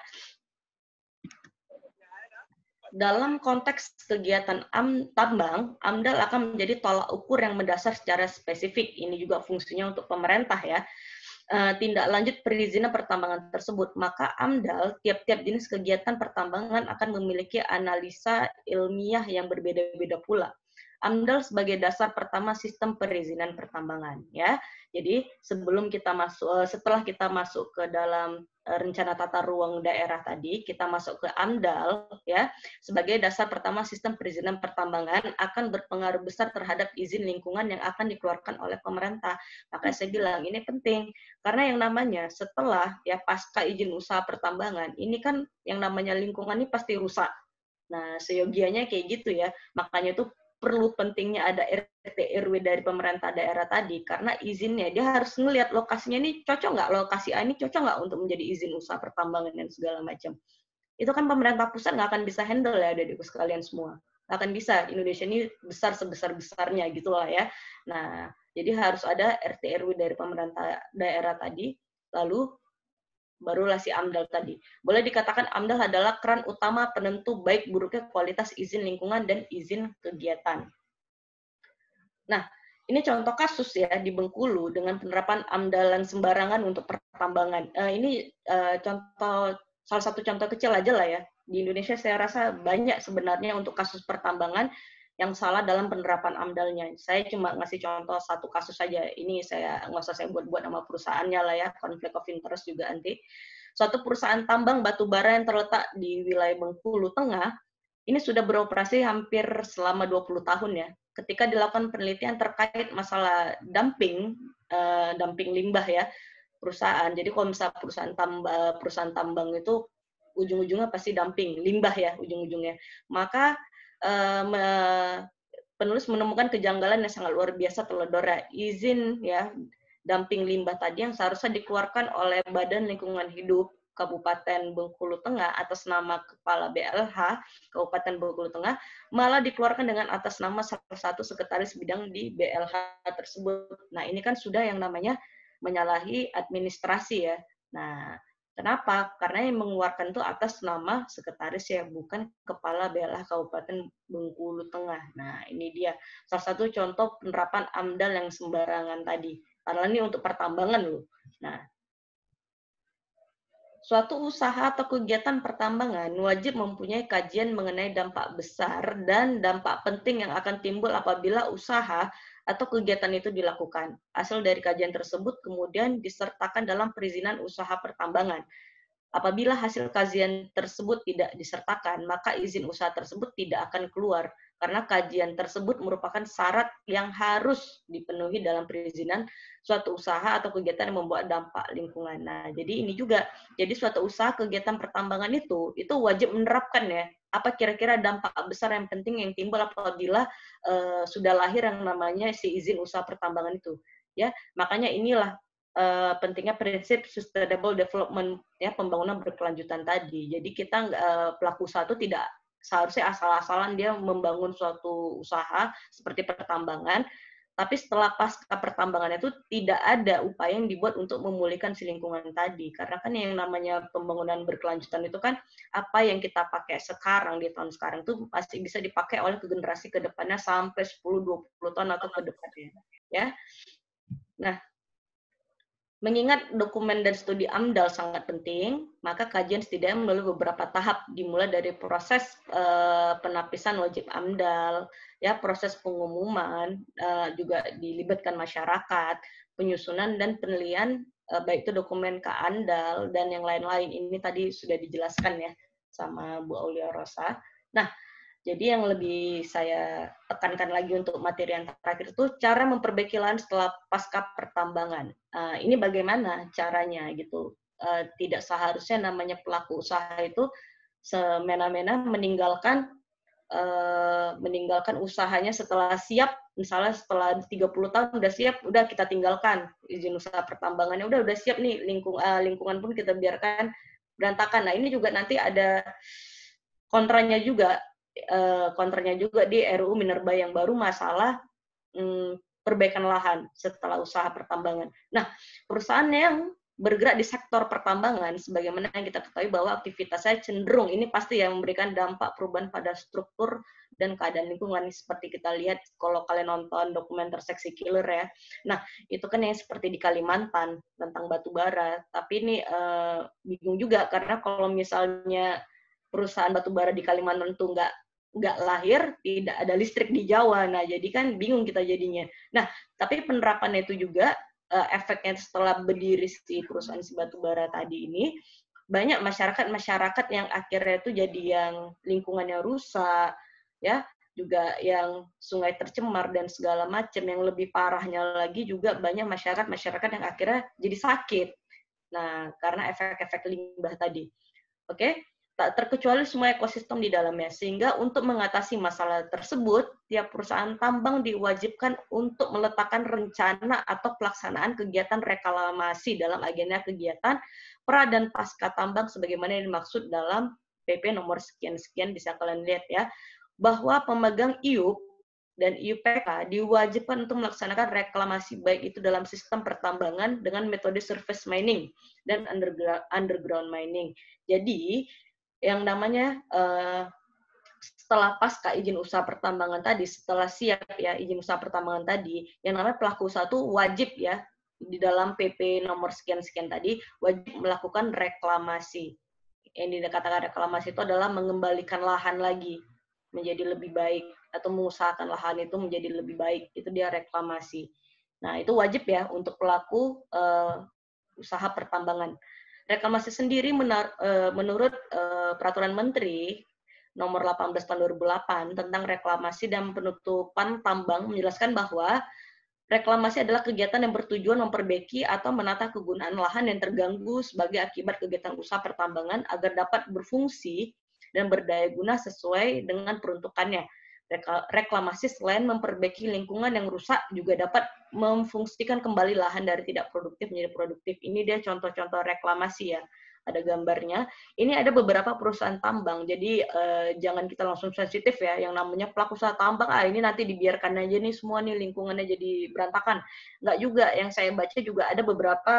Dalam konteks kegiatan tambang, AMDAL akan menjadi tolak ukur yang mendasar secara spesifik. Ini juga fungsinya untuk pemerintah, ya. Tindak lanjut perizinan pertambangan tersebut, maka AMDAL tiap-tiap jenis kegiatan pertambangan akan memiliki analisa ilmiah yang berbeda-beda pula. AMDAL sebagai dasar pertama sistem perizinan pertambangan, ya. Jadi sebelum kita masuk, setelah kita masuk ke dalam rencana tata ruang daerah tadi, kita masuk ke AMDAL, ya, sebagai dasar pertama sistem perizinan pertambangan akan berpengaruh besar terhadap izin lingkungan yang akan dikeluarkan oleh pemerintah. Makanya saya bilang ini penting karena yang namanya setelah ya pasca izin usaha pertambangan, ini kan yang namanya lingkungan ini pasti rusak. Nah, seyogianya kayak gitu ya. Makanya itu perlu pentingnya ada RT/RW dari pemerintah daerah tadi, karena izinnya dia harus ngelihat lokasinya ini cocok nggak, lokasi A ini cocok nggak untuk menjadi izin usaha pertambangan dan segala macam. Itu kan pemerintah pusat nggak akan bisa handle ya, adikku sekalian semua. Nggak akan bisa, Indonesia ini besar sebesar-besarnya gitu lah ya. Nah, jadi harus ada RT/RW dari pemerintah daerah tadi, lalu barulah si AMDAL tadi. Boleh dikatakan AMDAL adalah keran utama penentu baik buruknya kualitas izin lingkungan dan izin kegiatan. Nah, ini contoh kasus ya di Bengkulu dengan penerapan AMDAL yang sembarangan untuk pertambangan. Ini salah satu contoh kecil aja lah ya. Di Indonesia saya rasa banyak sebenarnya untuk kasus pertambangan yang salah dalam penerapan AMDAL-nya. Saya cuma ngasih contoh satu kasus saja. Ini nggak usah saya buat-buat nama perusahaannya lah ya, konflik of interest juga nanti. Suatu perusahaan tambang batu bara yang terletak di wilayah Bengkulu Tengah, ini sudah beroperasi hampir selama 20 tahun ya. Ketika dilakukan penelitian terkait masalah dumping limbah ya, perusahaan. Jadi kalau misalnya perusahaan tambang itu ujung-ujungnya pasti dumping limbah ya ujung-ujungnya. Maka penulis menemukan kejanggalan yang sangat luar biasa teledornya. Izin ya dumping limbah tadi yang seharusnya dikeluarkan oleh Badan Lingkungan Hidup Kabupaten Bengkulu Tengah atas nama Kepala BLH Kabupaten Bengkulu Tengah malah dikeluarkan dengan atas nama salah satu sekretaris bidang di BLH tersebut. Nah, ini kan sudah yang namanya menyalahi administrasi ya. Nah, kenapa? Karena yang mengeluarkan itu atas nama sekretaris ya, bukan kepala BLH Kabupaten Bengkulu Tengah. Nah, ini dia salah satu contoh penerapan AMDAL yang sembarangan tadi. Karena ini untuk pertambangan loh. Nah, suatu usaha atau kegiatan pertambangan wajib mempunyai kajian mengenai dampak besar dan dampak penting yang akan timbul apabila usaha atau kegiatan itu dilakukan. Hasil dari kajian tersebut kemudian disertakan dalam perizinan usaha pertambangan. Apabila hasil kajian tersebut tidak disertakan, maka izin usaha tersebut tidak akan keluar, karena kajian tersebut merupakan syarat yang harus dipenuhi dalam perizinan suatu usaha atau kegiatan yang membawa dampak lingkungan. Nah, jadi ini juga, jadi suatu usaha kegiatan pertambangan itu wajib menerapkan ya, apa kira-kira dampak besar yang penting yang timbul apabila sudah lahir yang namanya si izin usaha pertambangan itu. Ya, makanya inilah pentingnya prinsip sustainable development ya, pembangunan berkelanjutan tadi. Jadi kita pelaku usaha itu tidak seharusnya asal-asalan dia membangun suatu usaha seperti pertambangan, tapi setelah pasca pertambangan itu tidak ada upaya yang dibuat untuk memulihkan si lingkungan tadi. Karena kan yang namanya pembangunan berkelanjutan itu kan apa yang kita pakai sekarang di tahun sekarang itu pasti bisa dipakai oleh generasi ke depannya sampai 10-20 tahun atau ke depannya. Ya. Nah, Mengingat dokumen dan studi AMDAL sangat penting, maka kajian setidaknya melalui beberapa tahap, dimulai dari proses penapisan wajib AMDAL, ya proses pengumuman, juga dilibatkan masyarakat, penyusunan dan penilaian baik itu dokumen KAMDAL dan yang lain-lain. Ini tadi sudah dijelaskan ya sama Bu Aulia Rosa. Nah, jadi yang lebih saya tekankan lagi untuk materi yang terakhir itu cara memperbaiki lahan setelah pasca pertambangan. Ini bagaimana caranya gitu. Tidak seharusnya namanya pelaku usaha itu semena-mena meninggalkan usahanya setelah siap, misalnya setelah 30 tahun udah siap, udah kita tinggalkan izin usaha pertambangannya, udah siap nih, lingkungan pun kita biarkan berantakan. Nah, ini juga nanti ada kontranya juga di RUU Minerba yang baru masalah perbaikan lahan setelah usaha pertambangan. Nah, perusahaan yang bergerak di sektor pertambangan, sebagaimana yang kita ketahui bahwa aktivitasnya cenderung ini pasti yang memberikan dampak perubahan pada struktur dan keadaan lingkungan, seperti kita lihat kalau kalian nonton dokumenter Seksi Killer ya. Nah, itu kan yang seperti di Kalimantan tentang batu bara. Tapi ini bingung juga karena kalau misalnya perusahaan batu bara di Kalimantan itu nggak lahir, tidak ada listrik di Jawa. Nah, jadi kan bingung kita jadinya. Nah, tapi penerapannya itu juga efeknya setelah berdiri si perusahaan si batu bara tadi ini, banyak masyarakat yang akhirnya itu jadi yang lingkungannya rusak, ya, juga yang sungai tercemar dan segala macam. Yang lebih parahnya lagi juga banyak masyarakat yang akhirnya jadi sakit. Nah, karena efek-efek limbah tadi. Oke? Tak terkecuali semua ekosistem di dalamnya. Sehingga untuk mengatasi masalah tersebut, tiap perusahaan tambang diwajibkan untuk meletakkan rencana atau pelaksanaan kegiatan reklamasi dalam agenda kegiatan pra dan pasca tambang sebagaimana yang dimaksud dalam PP nomor sekian-sekian, bisa kalian lihat ya, bahwa pemegang IUP dan IUPK diwajibkan untuk melaksanakan reklamasi baik itu dalam sistem pertambangan dengan metode surface mining dan underground mining. Jadi, yang namanya setelah pasca izin usaha pertambangan tadi, setelah siap ya izin usaha pertambangan tadi, yang namanya pelaku usaha itu wajib ya di dalam PP nomor sekian-sekian tadi wajib melakukan reklamasi. Yang dikatakan reklamasi itu adalah mengembalikan lahan lagi menjadi lebih baik atau mengusahakan lahan itu menjadi lebih baik. Itu dia reklamasi. Nah, itu wajib ya untuk pelaku usaha pertambangan. Reklamasi sendiri menurut Peraturan Menteri Nomor 18 Tahun 2008 tentang reklamasi dan penutupan tambang menjelaskan bahwa reklamasi adalah kegiatan yang bertujuan memperbaiki atau menata kegunaan lahan yang terganggu sebagai akibat kegiatan usaha pertambangan agar dapat berfungsi dan berdaya guna sesuai dengan peruntukannya. Reklamasi selain memperbaiki lingkungan yang rusak juga dapat memfungsikan kembali lahan dari tidak produktif menjadi produktif. Ini dia contoh-contoh reklamasi ya. Ada gambarnya. Ini ada beberapa perusahaan tambang. Jadi jangan kita langsung sensitif ya. Yang namanya pelaku usaha tambang, ini nanti dibiarkan aja nih semua nih lingkungannya jadi berantakan. Enggak juga. Yang saya baca juga ada beberapa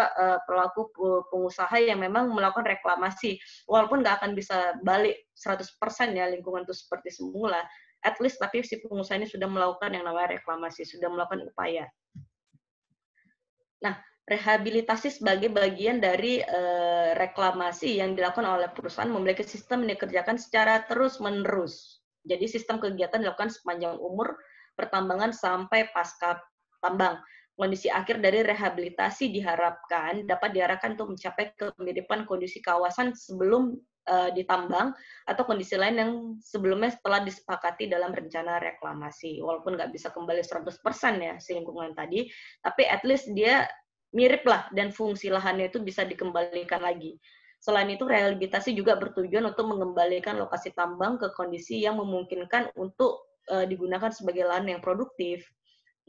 pelaku pengusaha yang memang melakukan reklamasi. Walaupun nggak akan bisa balik 100% ya lingkungan itu seperti semula. At least tapi si pengusaha ini sudah melakukan yang namanya reklamasi, sudah melakukan upaya. Nah, rehabilitasi sebagai bagian dari reklamasi yang dilakukan oleh perusahaan memiliki sistem yang dikerjakan secara terus-menerus. Jadi sistem kegiatan dilakukan sepanjang umur pertambangan sampai pasca tambang. Kondisi akhir dari rehabilitasi diharapkan dapat diarahkan untuk mencapai kemiripan kondisi kawasan sebelum ditambang atau kondisi lain yang sebelumnya setelah disepakati dalam rencana reklamasi. Walaupun nggak bisa kembali 100% ya si lingkungan tadi, tapi at least dia mirip lah dan fungsi lahannya itu bisa dikembalikan lagi. Selain itu, rehabilitasi juga bertujuan untuk mengembalikan lokasi tambang ke kondisi yang memungkinkan untuk digunakan sebagai lahan yang produktif.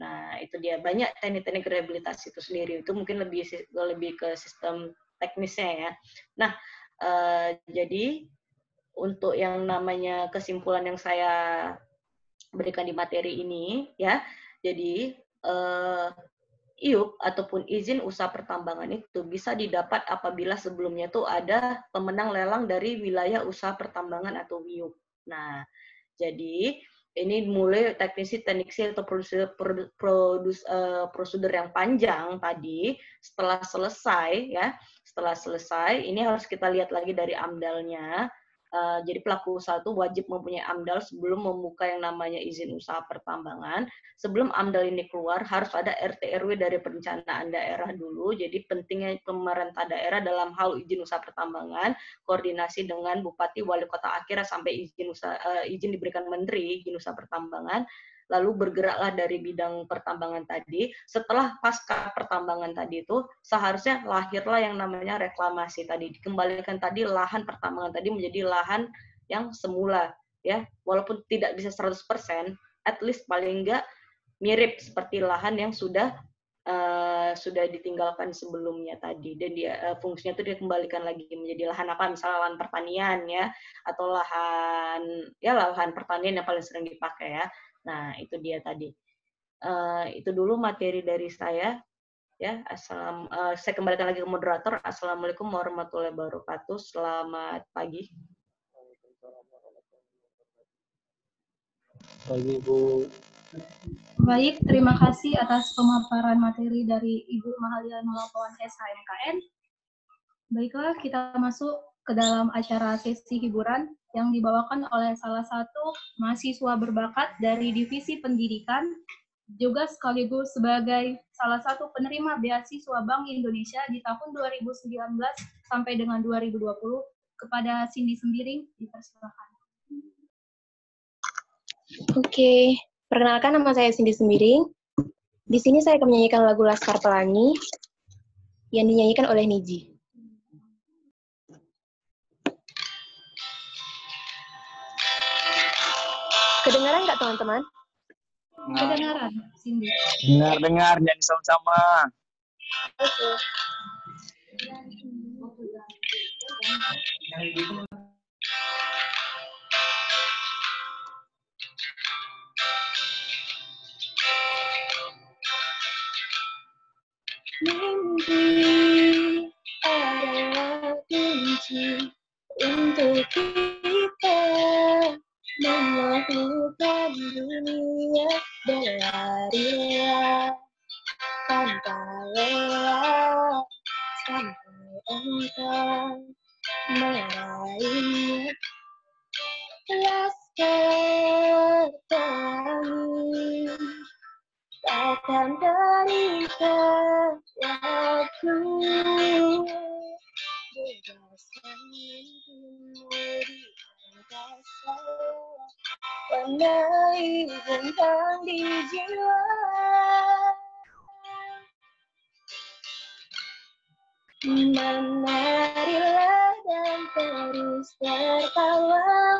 Nah, itu dia banyak teknik-teknik rehabilitasi itu sendiri. Itu mungkin lebih ke sistem teknisnya ya. Nah, jadi untuk yang namanya kesimpulan yang saya berikan di materi ini ya, jadi IUP ataupun izin usaha pertambangan itu bisa didapat apabila sebelumnya itu ada pemenang lelang dari wilayah usaha pertambangan atau WIUP. Nah, jadi ini mulai teknisi atau prosedur yang panjang tadi. Setelah selesai ini harus kita lihat lagi dari AMDAL-nya. Jadi pelaku usaha itu wajib mempunyai AMDAL sebelum membuka yang namanya izin usaha pertambangan. Sebelum AMDAL ini keluar, harus ada RT RW dari perencanaan daerah dulu. Jadi pentingnya pemerintah daerah dalam hal izin usaha pertambangan, koordinasi dengan bupati, wali kota, akhirnya sampai izin diberikan menteri izin usaha pertambangan. Lalu bergeraklah dari bidang pertambangan tadi. Setelah pasca pertambangan tadi itu, seharusnya lahirlah yang namanya reklamasi tadi. Dikembalikan tadi lahan pertambangan tadi menjadi lahan yang semula, ya. Walaupun tidak bisa 100%, at least paling enggak mirip seperti lahan yang sudah ditinggalkan sebelumnya tadi, dan dia fungsinya itu dikembalikan lagi menjadi lahan apa, misalnya lahan pertanian ya, atau lahan pertanian yang paling sering dipakai ya. Nah, itu dia tadi. Itu dulu materi dari saya. Ya, saya kembalikan lagi ke moderator. Assalamualaikum warahmatullahi wabarakatuh. Selamat pagi. Pagi, Bu. Baik, terima kasih atas pemaparan materi dari Ibu Mahalia Nolapawan SHMKN. Baiklah, kita masuk ke dalam acara sesi hiburan yang dibawakan oleh salah satu mahasiswa berbakat dari Divisi Pendidikan, juga sekaligus sebagai salah satu penerima beasiswa Bank Indonesia di tahun 2019 sampai dengan 2020, kepada Cindy Sembiring, dipersilakan. Oke, perkenalkan nama saya Cindy Sembiring. Di sini saya akan menyanyikan lagu Laskar Pelangi yang dinyanyikan oleh Niji. Kedengaran nggak teman-teman? Kedengaran, Cindy. Dengar, nyanyi sama-sama. Oke. Mimpi adalah kunci untuk kita menaklukkan dunia berlari tanpa lelah sampai engkau meraihnya. Laskar Pelangi takkan terikat waktu, bebaskan mimpimu di angkasa, warnai bintang di jiwa. Menarilah dan terus tertawa,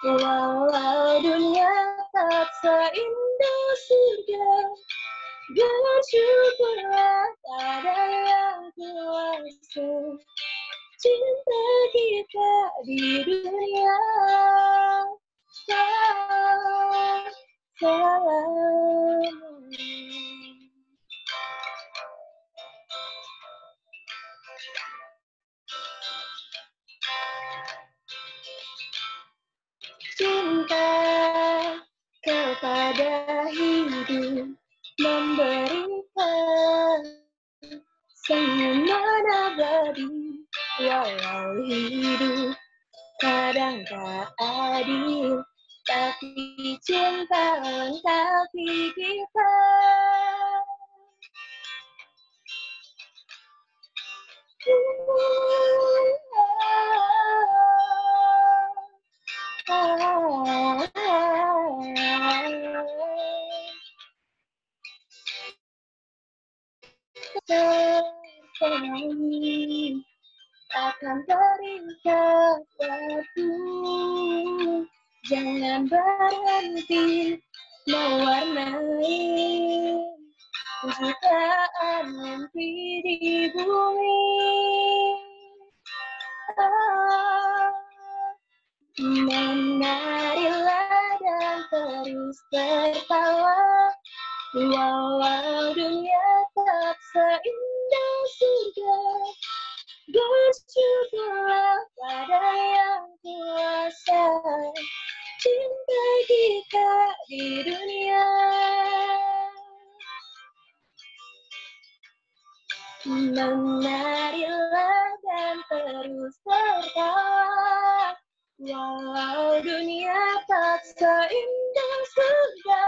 walau dunia tak seindah surga. Bersyukurlah pada yang kuasa cinta kita di dunia. Salam. Cinta kepada hidup memberikan senyuman abadi, walau hidup kadang tak adil, tapi cinta lengkapi kita. Akan terikat waktu, jangan berhenti mewarnai jutaan mimpi di bumi. Menarilah dan terus tertawa, walau dunia tak seindah surga. Bersyukurlah pada yang kuasa cinta kita Walau dunia tak seindah surga,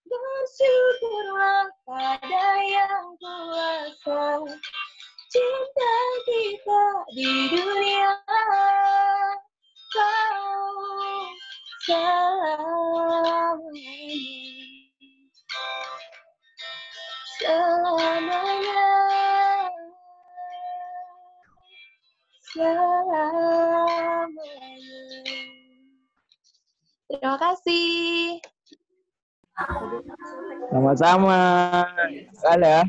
bersyukurlah pada yang kuasa. Cinta kita di dunia kau selamanya, selamanya. Terima kasih. Sama-sama. Ada.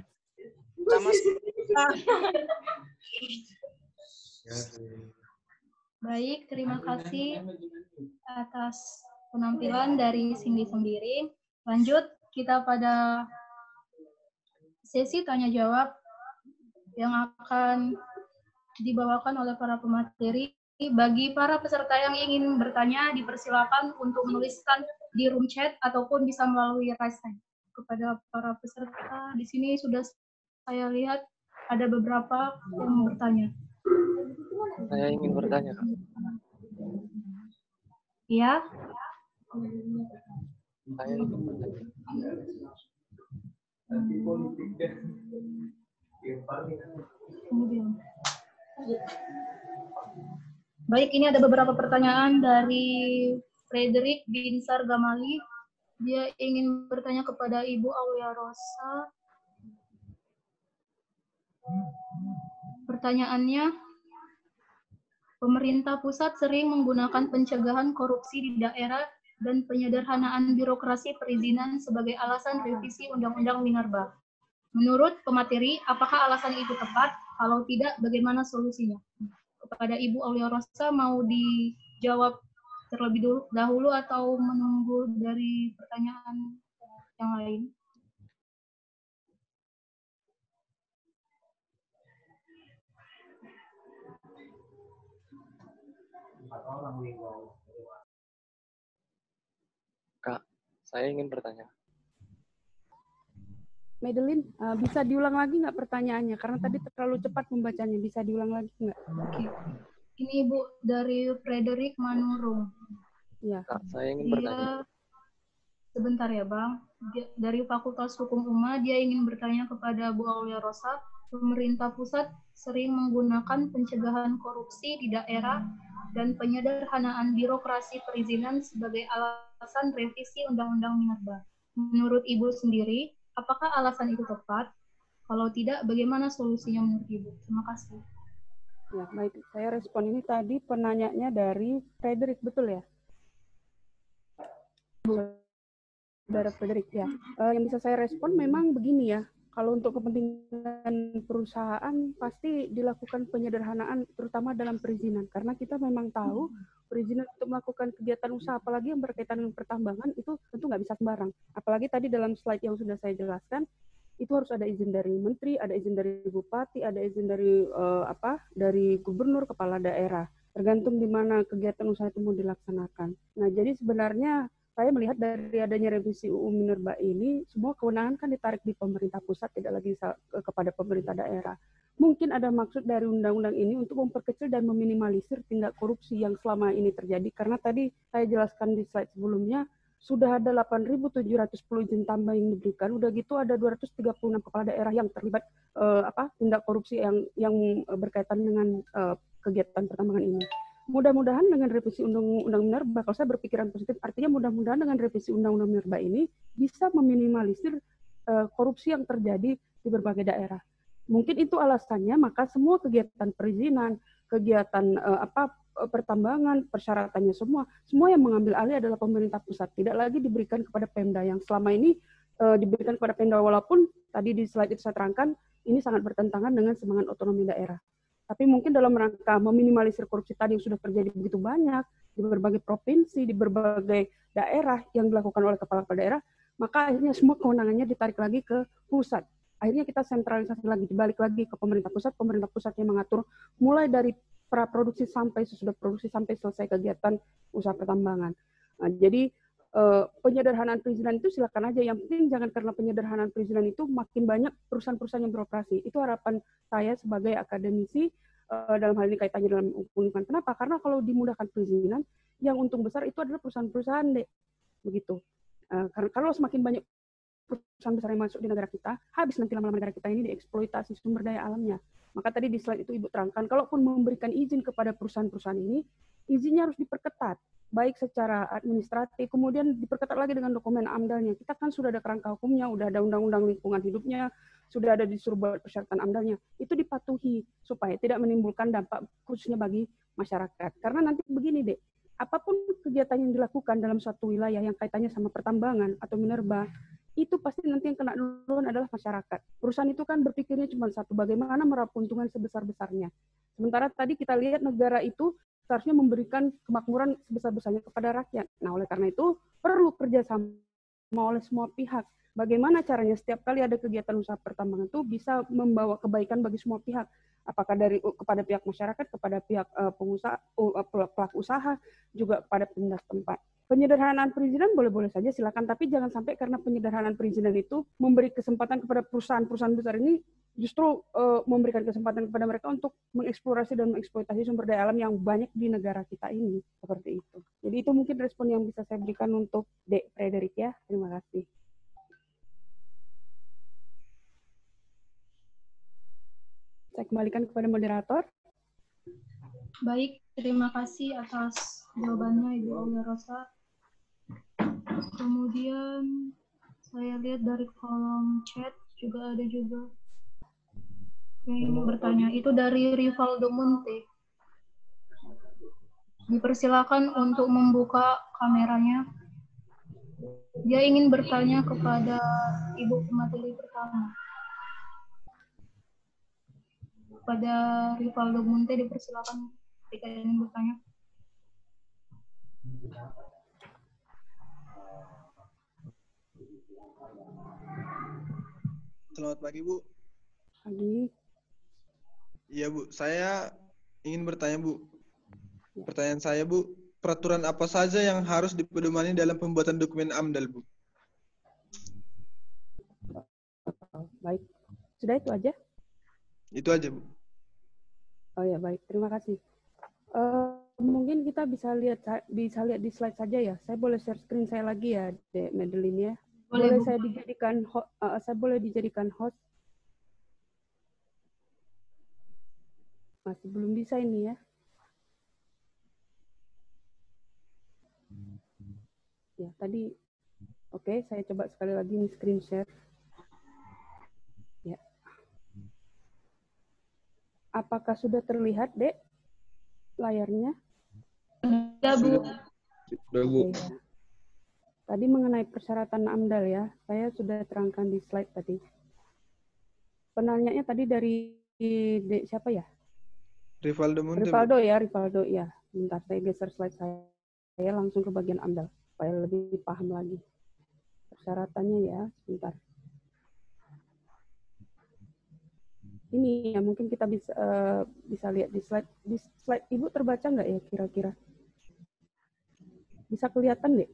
Baik, terima kasih atas penampilan dari Cindy Sembiring. Lanjut, kita pada sesi tanya jawab yang akan dibawakan oleh para pemateri. Bagi para peserta yang ingin bertanya, dipersilakan untuk menuliskan di room chat ataupun bisa melalui raise hand. Kepada para peserta, di sini sudah saya lihat ada beberapa yang bertanya. Saya ingin bertanya, Kak. Iya. Saya ingin bertanya. Baik, ini ada beberapa pertanyaan dari Frederick Binsar Gamali. Dia ingin bertanya kepada Ibu Aulia Rosa. Pertanyaannya, pemerintah pusat sering menggunakan pencegahan korupsi di daerah dan penyederhanaan birokrasi perizinan sebagai alasan revisi Undang-Undang Minerba. Menurut pemateri, apakah alasan itu tepat? Kalau tidak, bagaimana solusinya? Kepada Ibu Aulia Rosa, mau dijawab terlebih dahulu atau menunggu dari pertanyaan yang lain? Kak, saya ingin bertanya. Madeline, bisa diulang lagi nggak pertanyaannya? Karena tadi terlalu cepat membacanya. Bisa diulang lagi nggak? Oke. Ini Ibu dari Frederick Manurung. Ya. Kak, saya ingin bertanya. Sebentar ya Bang. Dari Fakultas Hukum UMA, dia ingin bertanya kepada Bu Aulia Rosa, pemerintah pusat sering menggunakan pencegahan korupsi di daerah dan penyederhanaan birokrasi perizinan sebagai alasan revisi Undang-Undang Minerba. Menurut Ibu sendiri, apakah alasan itu tepat? Kalau tidak, bagaimana solusinya menurut Ibu? Terima kasih. Ya, baik. Saya respon ini tadi penanyanya dari Frederick, betul ya? Saudara Frederick, ya. Yang bisa saya respon memang begini ya. Kalau untuk kepentingan perusahaan pasti dilakukan penyederhanaan terutama dalam perizinan. Karena kita memang tahu perizinan untuk melakukan kegiatan usaha apalagi yang berkaitan dengan pertambangan itu tentu nggak bisa sembarang. Apalagi tadi dalam slide yang sudah saya jelaskan itu harus ada izin dari menteri, ada izin dari bupati, ada izin dari dari gubernur, kepala daerah. Tergantung di mana kegiatan usaha itu mau dilaksanakan. Nah, jadi sebenarnya saya melihat dari adanya revisi UU Minerba ini, semua kewenangan kan ditarik di pemerintah pusat, tidak lagi kepada pemerintah daerah. Mungkin ada maksud dari undang-undang ini untuk memperkecil dan meminimalisir tindak korupsi yang selama ini terjadi. Karena tadi saya jelaskan di slide sebelumnya, sudah ada 8.710 izin tambah yang diberikan, udah gitu ada 236 kepala daerah yang terlibat tindak korupsi yang berkaitan dengan kegiatan pertambangan ini. Mudah-mudahan dengan revisi Undang-Undang Minerba, kalau saya berpikiran positif, artinya mudah-mudahan dengan revisi Undang-Undang Minerba ini bisa meminimalisir korupsi yang terjadi di berbagai daerah. Mungkin itu alasannya, maka semua kegiatan perizinan, kegiatan pertambangan, persyaratannya semua yang mengambil alih adalah pemerintah pusat. Tidak lagi diberikan kepada Pemda yang selama ini diberikan kepada Pemda, walaupun tadi di slide itu saya terangkan, ini sangat bertentangan dengan semangat otonomi daerah. Tapi mungkin dalam rangka meminimalisir korupsi tadi yang sudah terjadi begitu banyak di berbagai provinsi, di berbagai daerah yang dilakukan oleh kepala daerah, maka akhirnya semua kewenangannya ditarik lagi ke pusat. Akhirnya kita sentralisasi lagi, dibalik lagi ke pemerintah pusat yang mengatur mulai dari praproduksi sampai sesudah produksi sampai selesai kegiatan usaha pertambangan. Nah, jadi penyederhanaan perizinan itu silakan aja, yang penting jangan karena penyederhanaan perizinan itu makin banyak perusahaan-perusahaan yang beroperasi. Itu harapan saya sebagai akademisi, dalam hal ini kaitannya dalam lingkungan. Kenapa? Karena kalau dimudahkan perizinan, yang untung besar itu adalah perusahaan-perusahaan, Dek. Begitu. Karena kalau semakin banyak perusahaan besar yang masuk di negara kita, habis nanti lama-lama negara kita ini dieksploitasi sumber daya alamnya. Maka tadi di slide itu Ibu terangkan, kalaupun memberikan izin kepada perusahaan-perusahaan ini, izinnya harus diperketat, baik secara administratif, kemudian diperketat lagi dengan dokumen AMDAL-nya. Kita kan sudah ada kerangka hukumnya, udah ada undang-undang lingkungan hidupnya, sudah ada disuruh buat persyaratan AMDAL-nya. Itu dipatuhi supaya tidak menimbulkan dampak khususnya bagi masyarakat. Karena nanti begini, Dek, apapun kegiatan yang dilakukan dalam suatu wilayah yang kaitannya sama pertambangan atau minerba, itu pasti nanti yang kena duluan adalah masyarakat. Perusahaan itu kan berpikirnya cuma satu, bagaimana meraup keuntungan sebesar-besarnya. Sementara tadi kita lihat negara itu seharusnya memberikan kemakmuran sebesar-besarnya kepada rakyat. Nah, oleh karena itu perlu kerjasama oleh semua pihak. Bagaimana caranya setiap kali ada kegiatan usaha pertambangan itu bisa membawa kebaikan bagi semua pihak. Apakah dari kepada pihak masyarakat, kepada pihak pengusaha, pelaku usaha, juga kepada pemerintah tempat. Penyederhanaan perizinan boleh-boleh saja silakan, tapi jangan sampai karena penyederhanaan perizinan itu memberi kesempatan kepada perusahaan-perusahaan besar ini justru memberikan kesempatan kepada mereka untuk mengeksplorasi dan mengeksploitasi sumber daya alam yang banyak di negara kita ini, seperti itu. Jadi itu mungkin respon yang bisa saya berikan untuk Dek Frederick ya. Terima kasih. Saya kembalikan kepada moderator. Baik, terima kasih atas jawabannya Ibu Aulia Rosa. Kemudian saya lihat dari kolom chat juga ada juga yang ingin bertanya. Itu dari Rivaldo Monte. Dipersilakan untuk membuka kameranya. Dia ingin bertanya kepada Ibu pemateri pertama. Kepada Rivaldo Monte dipersilakan jika ingin bertanya. Selamat pagi, Bu. Pagi. Iya, Bu. Saya ingin bertanya, Bu. Pertanyaan saya, Bu, peraturan apa saja yang harus dipedomani dalam pembuatan dokumen AMDAL, Bu? Baik. Sudah itu aja? Itu aja, Bu. Oh ya, baik. Terima kasih. Mungkin kita bisa lihat di slide saja ya. Saya boleh share screen saya lagi ya, Dek Madeline ya. Boleh saya dijadikan saya boleh dijadikan host. Masih belum bisa ini ya. Ya, tadi oke, saya coba sekali lagi nih screen share. Ya. Apakah sudah terlihat, Dek, layarnya? Sudah, Bu. Sudah, Bu. Oke, ya. Tadi mengenai persyaratan AMDAL ya, saya sudah terangkan di slide tadi. Penanyanya tadi dari siapa ya? Rivaldo Monte. Rivaldo ya, Rivaldo ya. Bentar, saya geser slide saya langsung ke bagian AMDAL supaya lebih paham lagi. Persyaratannya ya, sebentar. Ini ya mungkin kita bisa lihat di slide Ibu terbaca nggak ya kira-kira? Bisa kelihatan deh.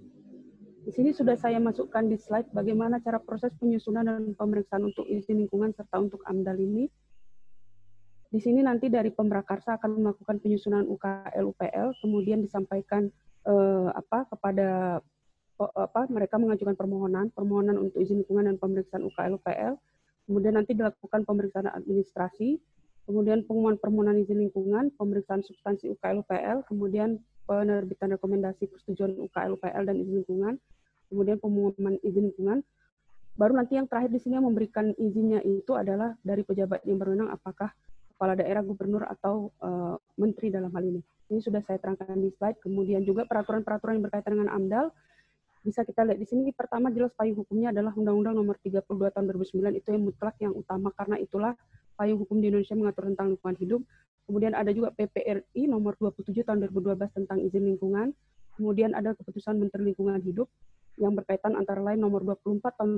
Di sini sudah saya masukkan di slide bagaimana cara proses penyusunan dan pemeriksaan untuk izin lingkungan serta untuk AMDAL ini. Di sini nanti dari Pemrakarsa akan melakukan penyusunan UKL-UPL, kemudian disampaikan kepada mereka mengajukan permohonan untuk izin lingkungan dan pemeriksaan UKL-UPL, kemudian nanti dilakukan pemeriksaan administrasi, kemudian pengumuman permohonan izin lingkungan, pemeriksaan substansi UKL-UPL, kemudian penerbitan rekomendasi persetujuan UKL-UPL dan izin lingkungan, kemudian pengumuman izin lingkungan. Baru nanti yang terakhir di sini yang memberikan izinnya itu adalah dari pejabat yang berwenang, apakah kepala daerah, gubernur, atau menteri dalam hal ini. Ini sudah saya terangkan di slide. Kemudian juga peraturan-peraturan yang berkaitan dengan AMDAL, bisa kita lihat di sini. Pertama, jelas payung hukumnya adalah Undang-Undang Nomor 32 Tahun 2009, itu yang mutlak, yang utama, karena itulah payung hukum di Indonesia mengatur tentang lingkungan hidup. Kemudian ada juga PPRI Nomor 27 Tahun 2012 tentang izin lingkungan. Kemudian ada Keputusan Menteri Lingkungan Hidup yang berkaitan antara lain Nomor 24 Tahun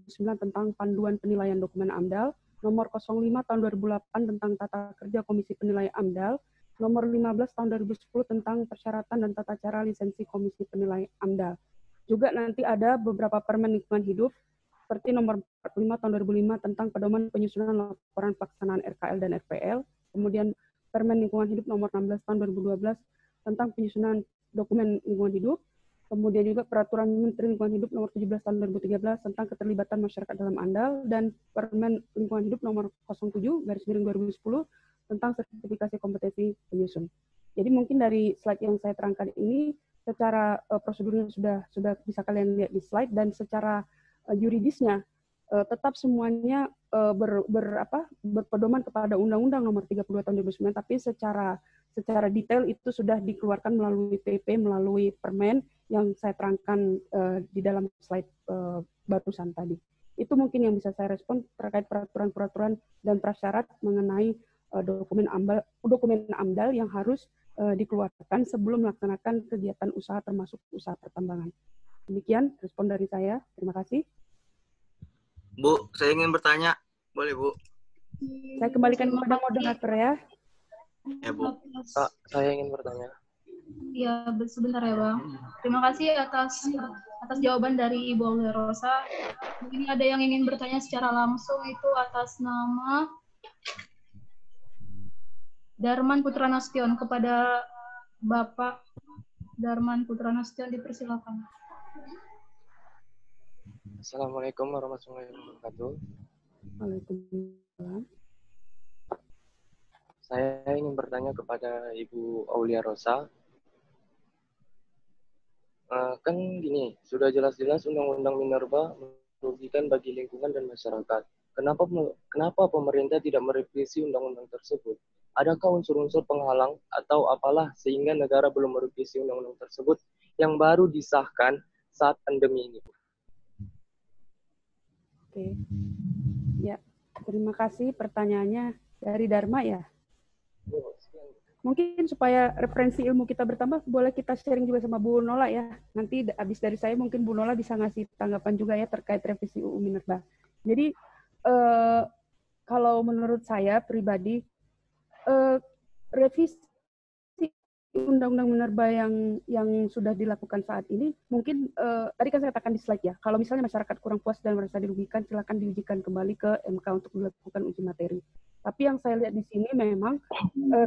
2009 tentang panduan penilaian dokumen AMDAL, Nomor 05 Tahun 2008 tentang tata kerja Komisi Penilai AMDAL, Nomor 15 Tahun 2010 tentang persyaratan dan tata cara lisensi Komisi Penilai AMDAL. Juga nanti ada beberapa permen lingkungan hidup, seperti Nomor 45 Tahun 2005 tentang pedoman penyusunan laporan pelaksanaan RKL dan RPL, kemudian Permen Lingkungan Hidup nomor 16 tahun 2012 tentang penyusunan dokumen lingkungan hidup. Kemudian juga Peraturan Menteri Lingkungan Hidup nomor 17 tahun 2013 tentang keterlibatan masyarakat dalam AMDAL, dan Permen Lingkungan Hidup nomor 07/2010 tentang sertifikasi kompetensi penyusun. Jadi mungkin dari slide yang saya terangkan ini secara prosedurnya sudah bisa kalian lihat di slide, dan secara yuridisnya tetap semuanya berpedoman kepada Undang-Undang nomor 32 tahun 2009, tapi secara detail itu sudah dikeluarkan melalui PP, melalui permen yang saya terangkan di dalam slide barusan tadi. Itu mungkin yang bisa saya respon terkait peraturan-peraturan dan prasyarat mengenai dokumen AMDAL yang harus dikeluarkan sebelum melaksanakan kegiatan usaha termasuk usaha pertambangan. Demikian respon dari saya. Terima kasih. Bu, saya ingin bertanya. Boleh, Bu? Saya kembalikan kepada moderator ya. Ya, Bu. Kak, saya ingin bertanya. Ya, sebentar ya, Bang. Terima kasih atas jawaban dari Ibu Aulia Rosa. Mungkin ada yang ingin bertanya secara langsung, itu atas nama Darman Putra Nasution. Kepada Bapak Darman Putra Nasution, dipersilakan. Assalamualaikum warahmatullahi wabarakatuh. Waalaikumsalam. Saya ingin bertanya kepada Ibu Aulia Rosa. Kan gini, sudah jelas-jelas Undang-Undang Minerba merugikan bagi lingkungan dan masyarakat. Kenapa pemerintah tidak merevisi undang-undang tersebut? Adakah unsur-unsur penghalang atau apalah sehingga negara belum merevisi undang-undang tersebut yang baru disahkan saat pandemi ini? Oke. Ya, terima kasih pertanyaannya dari Dharma ya. Mungkin supaya referensi ilmu kita bertambah, boleh kita sharing juga sama Bu Nola ya. Nanti habis dari saya mungkin Bu Nola bisa ngasih tanggapan juga ya terkait revisi UU Minerba. Jadi kalau menurut saya pribadi, revisi Undang-Undang Minerba yang sudah dilakukan saat ini, mungkin tadi kan saya katakan di slide ya, kalau misalnya masyarakat kurang puas dan merasa dirugikan, silakan diujikan kembali ke MK untuk dilakukan uji materi. Tapi yang saya lihat di sini memang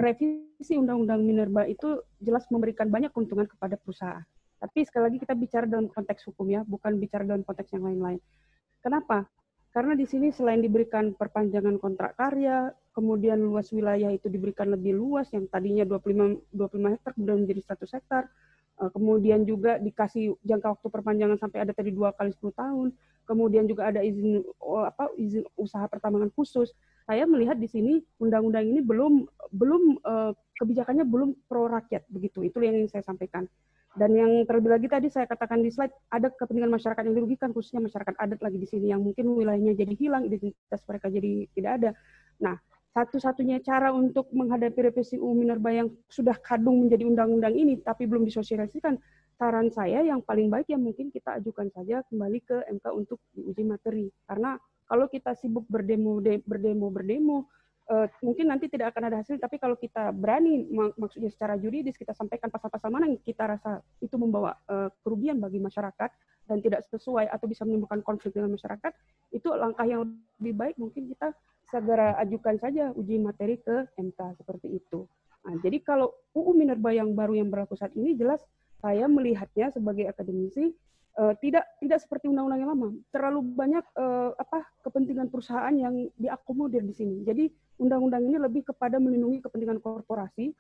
revisi Undang-Undang Minerba itu jelas memberikan banyak keuntungan kepada perusahaan. Tapi sekali lagi kita bicara dalam konteks hukum ya, bukan bicara dalam konteks yang lain-lain. Kenapa? Karena di sini selain diberikan perpanjangan kontrak karya, kemudian luas wilayah itu diberikan lebih luas, yang tadinya 25 hektar kemudian menjadi 100 hektar, kemudian juga dikasih jangka waktu perpanjangan sampai ada tadi 2 kali 10 tahun, kemudian juga ada izin usaha pertambangan khusus. Saya melihat di sini undang-undang ini belum kebijakannya belum pro rakyat begitu. Itu yang ingin saya sampaikan. Dan yang terlebih lagi tadi saya katakan di slide, ada kepentingan masyarakat yang dirugikan, khususnya masyarakat adat lagi di sini yang mungkin wilayahnya jadi hilang, identitas mereka jadi tidak ada. Nah, satu-satunya cara untuk menghadapi revisi UU Minerba yang sudah kadung menjadi undang-undang ini tapi belum disosialisasikan, saran saya yang paling baik ya mungkin kita ajukan saja kembali ke MK untuk diuji materi. Karena kalau kita sibuk berdemo, mungkin nanti tidak akan ada hasil, tapi kalau kita berani, maksudnya secara juridis, kita sampaikan pasal-pasal mana yang kita rasa itu membawa kerugian bagi masyarakat dan tidak sesuai atau bisa menimbulkan konflik dengan masyarakat, itu langkah yang lebih baik mungkin kita segera ajukan saja uji materi ke MK, seperti itu. Nah, jadi kalau UU Minerba yang baru yang berlaku saat ini, jelas saya melihatnya sebagai akademisi, tidak seperti undang-undang yang lama. Terlalu banyak kepentingan perusahaan yang diakomodir di sini. Jadi undang-undang ini lebih kepada melindungi kepentingan korporasi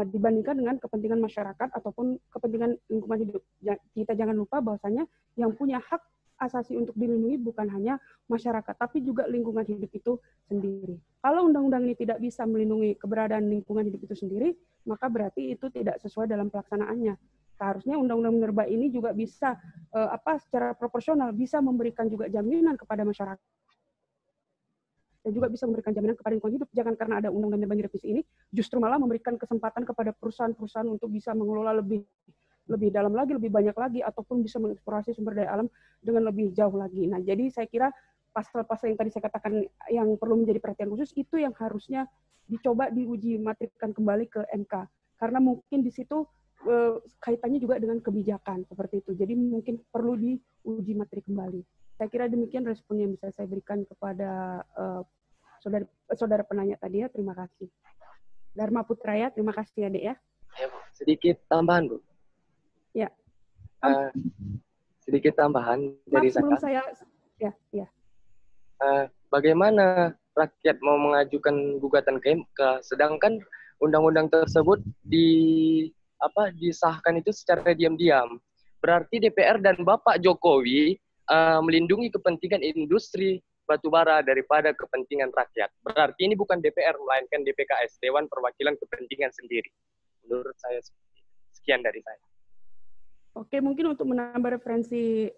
dibandingkan dengan kepentingan masyarakat ataupun kepentingan lingkungan hidup. Kita jangan lupa bahwasanya yang punya hak asasi untuk dilindungi bukan hanya masyarakat, tapi juga lingkungan hidup itu sendiri. Kalau undang-undang ini tidak bisa melindungi keberadaan lingkungan hidup itu sendiri, maka berarti itu tidak sesuai dalam pelaksanaannya. Seharusnya Undang-Undang Minerba ini juga bisa secara proporsional bisa memberikan juga jaminan kepada masyarakat dan juga bisa memberikan jaminan kepada lingkungan hidup. Jangan karena ada Undang-Undang Minerba direvisi ini justru malah memberikan kesempatan kepada perusahaan-perusahaan untuk bisa mengelola lebih dalam lagi, lebih banyak lagi, ataupun bisa mengeksplorasi sumber daya alam dengan lebih jauh lagi. Nah, jadi saya kira pasal-pasal yang tadi saya katakan yang perlu menjadi perhatian khusus itu yang harusnya dicoba diuji materikan kembali ke MK. Karena mungkin di situ kaitannya juga dengan kebijakan seperti itu. Jadi mungkin perlu diuji materi kembali. Saya kira demikian respon yang bisa saya berikan kepada saudara penanya tadi ya. Terima kasih. Dharma Putra ya. Terima kasih adik ya. Ya, Bu. Sedikit tambahan, Bu. Ya. Sedikit tambahan dari Sebelum saya. Ya. Bagaimana rakyat mau mengajukan gugatan ke MK, sedangkan undang-undang tersebut disahkan itu secara diam-diam. Berarti DPR dan Bapak Jokowi melindungi kepentingan industri batubara daripada kepentingan rakyat. Berarti ini bukan DPR, melainkan DPKS, Dewan Perwakilan Kepentingan sendiri. Menurut saya sekian dari saya. Oke, mungkin untuk menambah referensi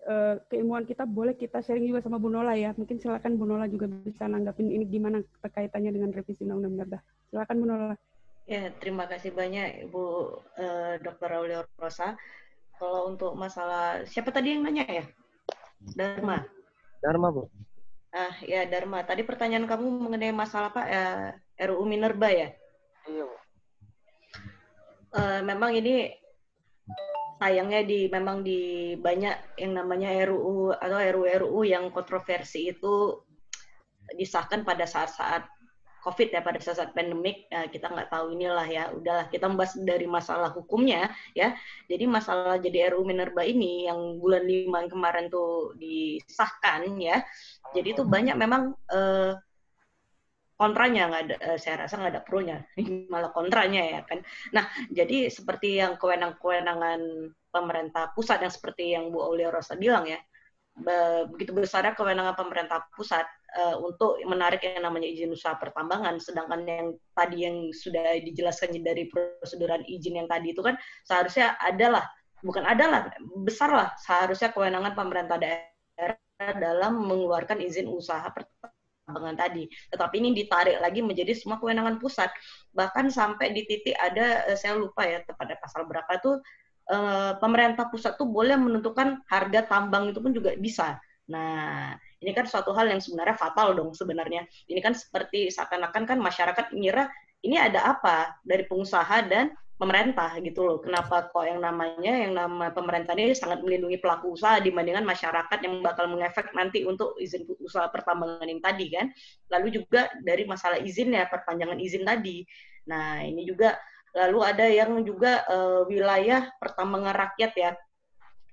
keilmuan kita, boleh kita sharing juga sama Bu Nola ya. Mungkin silakan Bu Nola juga bisa nanggapin ini gimana kaitannya dengan revisi Undang-Undang Minerba. Silakan Bu Nola. Ya, terima kasih banyak Ibu Dr. Aulia Rosa. Kalau untuk masalah, siapa tadi yang nanya ya? Dharma. Dharma, Bu. Ya Dharma, tadi pertanyaan kamu mengenai masalah apa? RUU Minerba ya? Iya, Bu. Memang ini sayangnya memang di banyak yang namanya RUU atau RUU yang kontroversi itu disahkan pada saat-saat COVID ya, pada saat pandemik. Kita nggak tahu inilah ya, udahlah kita membahas dari masalah hukumnya ya. Jadi masalah jadi RUU Minerba ini yang bulan 5 kemarin tuh disahkan ya. Jadi itu banyak memang kontranya, nggak ada, saya rasa nggak ada pro-nya, malah kontranya ya kan. Nah, jadi seperti yang kewenangan pemerintah pusat yang seperti yang Bu Aulia Rosa bilang ya, begitu besarnya kewenangan pemerintah pusat untuk menarik yang namanya izin usaha pertambangan, sedangkan yang tadi yang sudah dijelaskan dari proseduran izin yang tadi itu kan seharusnya besar lah seharusnya kewenangan pemerintah daerah dalam mengeluarkan izin usaha pertambangan tadi. Tetapi ini ditarik lagi menjadi semua kewenangan pusat. Bahkan sampai di titik ada, saya lupa ya pada pasal berapa tuh, pemerintah pusat tuh boleh menentukan harga tambang itu pun juga bisa. Nah, ini kan suatu hal yang sebenarnya fatal dong sebenarnya. Ini kan seperti seakan-akan kan masyarakat mengira ini ada apa dari pengusaha dan pemerintah gitu loh. Kenapa kok yang nama pemerintah ini sangat melindungi pelaku usaha dibandingkan masyarakat yang bakal mengefek nanti untuk izin usaha pertambangan yang tadi kan. Lalu juga dari masalah izin ya, perpanjangan izin tadi. Nah, ini juga lalu ada yang juga wilayah pertambangan rakyat ya.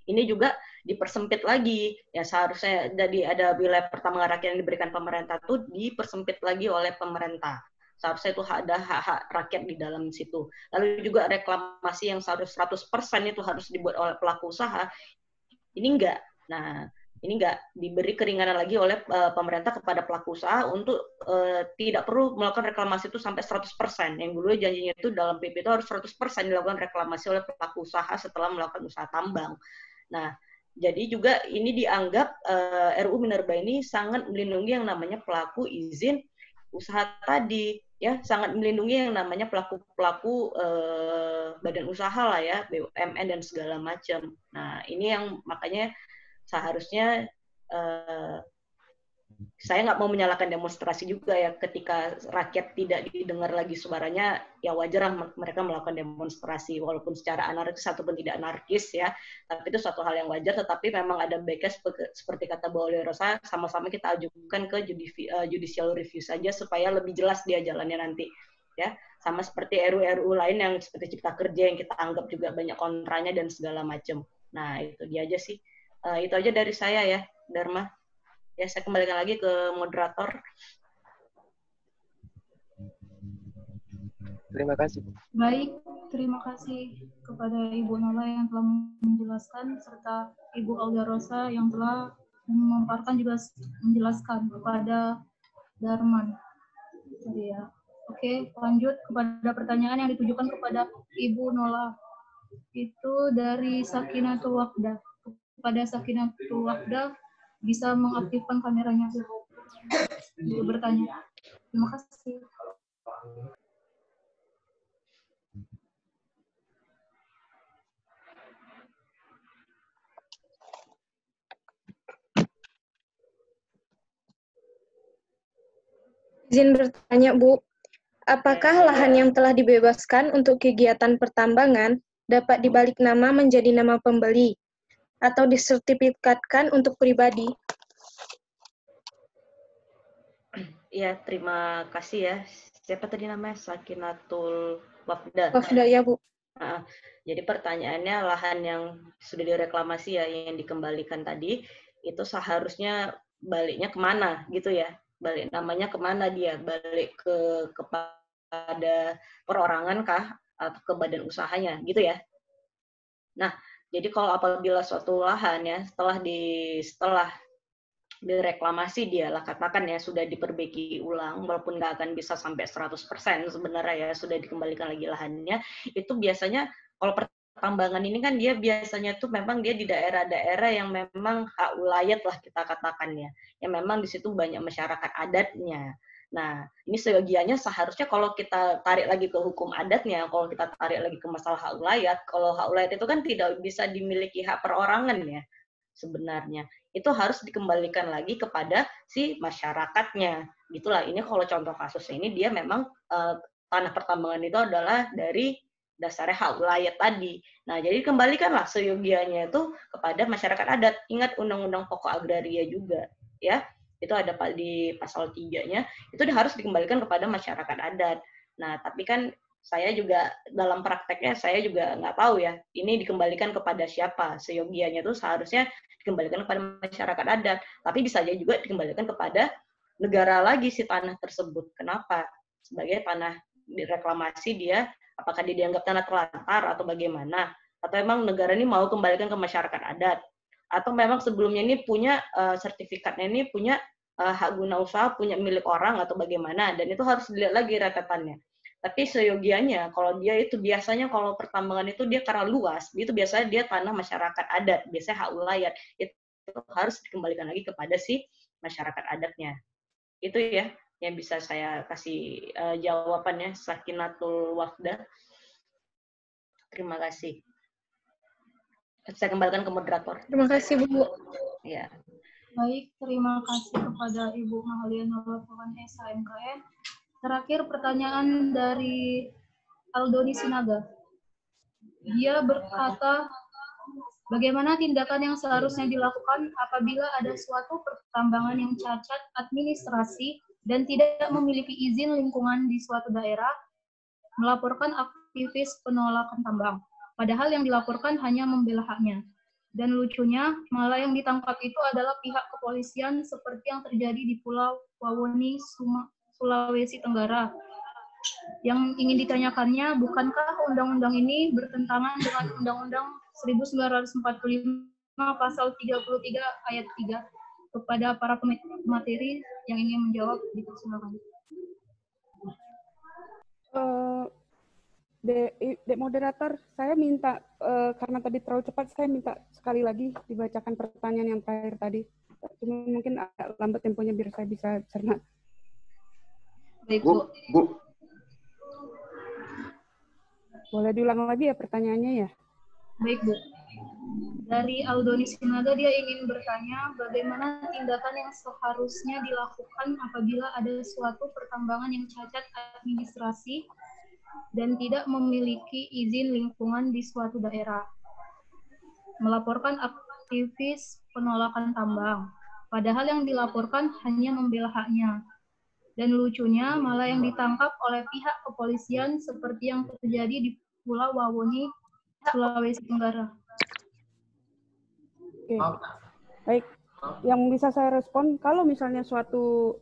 Ini juga dipersempit lagi. Ya seharusnya jadi ada wilayah pertambangan rakyat yang diberikan pemerintah itu dipersempit lagi oleh pemerintah. Seharusnya itu ada hak-hak rakyat di dalam situ. Lalu juga reklamasi yang seharusnya 100% itu harus dibuat oleh pelaku usaha. Ini enggak. Nah, ini enggak diberi keringanan lagi oleh pemerintah kepada pelaku usaha untuk tidak perlu melakukan reklamasi itu sampai 100%. Yang dulu janjinya itu dalam PP itu harus 100% dilakukan reklamasi oleh pelaku usaha setelah melakukan usaha tambang. Nah, jadi juga ini dianggap RUU Minerba ini sangat melindungi yang namanya pelaku izin usaha tadi, ya sangat melindungi yang namanya pelaku badan usaha lah ya, BUMN dan segala macam. Nah, ini yang makanya seharusnya saya nggak mau menyalahkan demonstrasi juga ya, ketika rakyat tidak didengar lagi suaranya, ya wajar mereka melakukan demonstrasi walaupun secara anarkis ataupun tidak anarkis ya, tapi itu suatu hal yang wajar. Tetapi memang ada baiknya seperti kata Bu Aulia Rosa, sama-sama kita ajukan ke judicial review saja supaya lebih jelas dia jalannya nanti ya, sama seperti RUU lain yang seperti Cipta Kerja yang kita anggap juga banyak kontranya dan segala macam. Nah itu dia aja sih, itu aja dari saya ya Dharma. Ya, saya kembalikan lagi ke moderator. Terima kasih. Baik, terima kasih kepada Ibu Nola yang telah menjelaskan, serta Ibu Aulia Rosa yang telah memaparkan juga menjelaskan kepada Darman. Ya. Oke, lanjut kepada pertanyaan yang ditujukan kepada Ibu Nola. Itu dari Sakinatul Waqdah. Kepada Sakinatul Waqdah, bisa mengaktifkan kameranya untuk bertanya. Terima kasih. Izin bertanya, Bu. Apakah lahan yang telah dibebaskan untuk kegiatan pertambangan dapat dibalik nama menjadi nama pembeli atau disertifikatkan untuk pribadi? Ya, terima kasih ya. siapa tadi namanya? Sakinatul Wafda. Wafda ya, Bu. Jadi pertanyaannya, lahan yang sudah direklamasi ya, yang dikembalikan tadi, itu seharusnya baliknya kemana gitu ya? Balik namanya kemana dia? Balik kepada perorangan kah? Atau ke badan usahanya gitu ya? Nah, jadi kalau apabila suatu lahan ya, setelah direklamasi dia lah, katakan ya sudah diperbaiki ulang, walaupun nggak akan bisa sampai 100% sebenarnya ya, sudah dikembalikan lagi lahannya, itu biasanya kalau pertambangan ini kan dia biasanya tuh memang dia di daerah-daerah yang memang hak wilayah lah kita katakan ya, yang memang di situ banyak masyarakat adatnya. Nah, ini seyogianya seharusnya kalau kita tarik lagi ke hukum adatnya, kalau kita tarik lagi ke masalah hak wilayah, kalau hak wilayah itu kan tidak bisa dimiliki hak perorangan ya, sebenarnya itu harus dikembalikan lagi kepada si masyarakatnya. Gitulah, ini kalau contoh kasusnya ini dia memang tanah pertambangan itu adalah dari dasarnya hak wilayah tadi. Nah, jadi kembalikanlah seyogianya itu kepada masyarakat adat. Ingat Undang-Undang Pokok Agraria juga, ya. Itu ada di pasal 3-nya, itu harus dikembalikan kepada masyarakat adat. Nah, tapi kan saya juga dalam prakteknya saya juga nggak tahu ya, ini dikembalikan kepada siapa. Seyogianya itu seharusnya dikembalikan kepada masyarakat adat, tapi bisa aja juga dikembalikan kepada negara lagi si tanah tersebut. Kenapa? Sebagai tanah direklamasi dia, apakah dia dianggap tanah terlantar atau bagaimana? Atau memang negara ini mau kembalikan ke masyarakat adat? Atau memang sebelumnya ini punya sertifikatnya ini punya hak guna usaha, punya milik orang atau bagaimana? Dan itu harus dilihat lagi rentetannya. Tapi seyogianya, kalau dia itu biasanya kalau pertambangan itu dia karena luas, itu biasanya dia tanah masyarakat adat, biasanya hak wilayah, itu harus dikembalikan lagi kepada si masyarakat adatnya. Itu ya yang bisa saya kasih jawabannya, Sakinatul Wafda. Terima kasih. Saya kembalikan ke moderator. Terima kasih, Bu. Ya. Baik, terima kasih kepada Ibu Mahaliana Lapangan SHMKN. Terakhir pertanyaan dari Aldoni Sinaga. Dia berkata, bagaimana tindakan yang seharusnya dilakukan apabila ada suatu pertambangan yang cacat administrasi dan tidak memiliki izin lingkungan di suatu daerah, melaporkan aktivis penolakan tambang. Padahal yang dilaporkan hanya membela haknya. Dan lucunya, malah yang ditangkap itu adalah pihak kepolisian seperti yang terjadi di Pulau Wawoni, Sulawesi Tenggara. Yang ingin ditanyakannya, bukankah undang-undang ini bertentangan dengan Undang-Undang 1945 pasal 33 ayat 3? Kepada para pemateri yang ingin menjawab, dipersilakan. Moderator, saya minta, karena tadi terlalu cepat, saya minta sekali lagi dibacakan pertanyaan yang terakhir tadi. Cuma mungkin agak lambat temponya biar saya bisa cerna. Baik, Bu. Boleh diulang lagi ya pertanyaannya ya? Baik, Bu. Dari Aldoni Sinaga, dia ingin bertanya bagaimana tindakan yang seharusnya dilakukan apabila ada suatu pertambangan yang cacat administrasi dan tidak memiliki izin lingkungan di suatu daerah. Melaporkan aktivis penolakan tambang. Padahal yang dilaporkan hanya membela haknya. Dan lucunya malah yang ditangkap oleh pihak kepolisian seperti yang terjadi di Pulau Wawoni, Sulawesi Tenggara. Oke, baik. Yang bisa saya respon, kalau misalnya suatu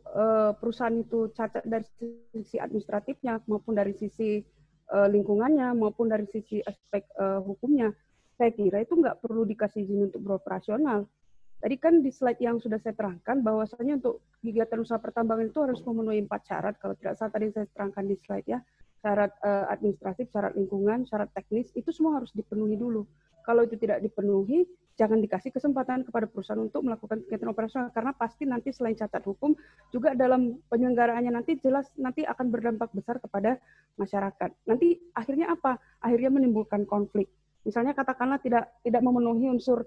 perusahaan itu cacat dari sisi administratifnya maupun dari sisi lingkungannya maupun dari sisi aspek hukumnya, saya kira itu nggak perlu dikasih izin untuk beroperasional. Tadi kan di slide yang sudah saya terangkan bahwasanya untuk kegiatan usaha pertambangan itu harus memenuhi 4 syarat. Kalau tidak salah tadi saya terangkan di slide ya, syarat administratif, syarat lingkungan, syarat teknis, itu semua harus dipenuhi dulu. Kalau itu tidak dipenuhi, jangan dikasih kesempatan kepada perusahaan untuk melakukan kegiatan operasional, karena pasti nanti selain cacat hukum, juga dalam penyelenggaraannya nanti jelas nanti akan berdampak besar kepada masyarakat. Nanti akhirnya apa? Akhirnya menimbulkan konflik. Misalnya katakanlah tidak memenuhi unsur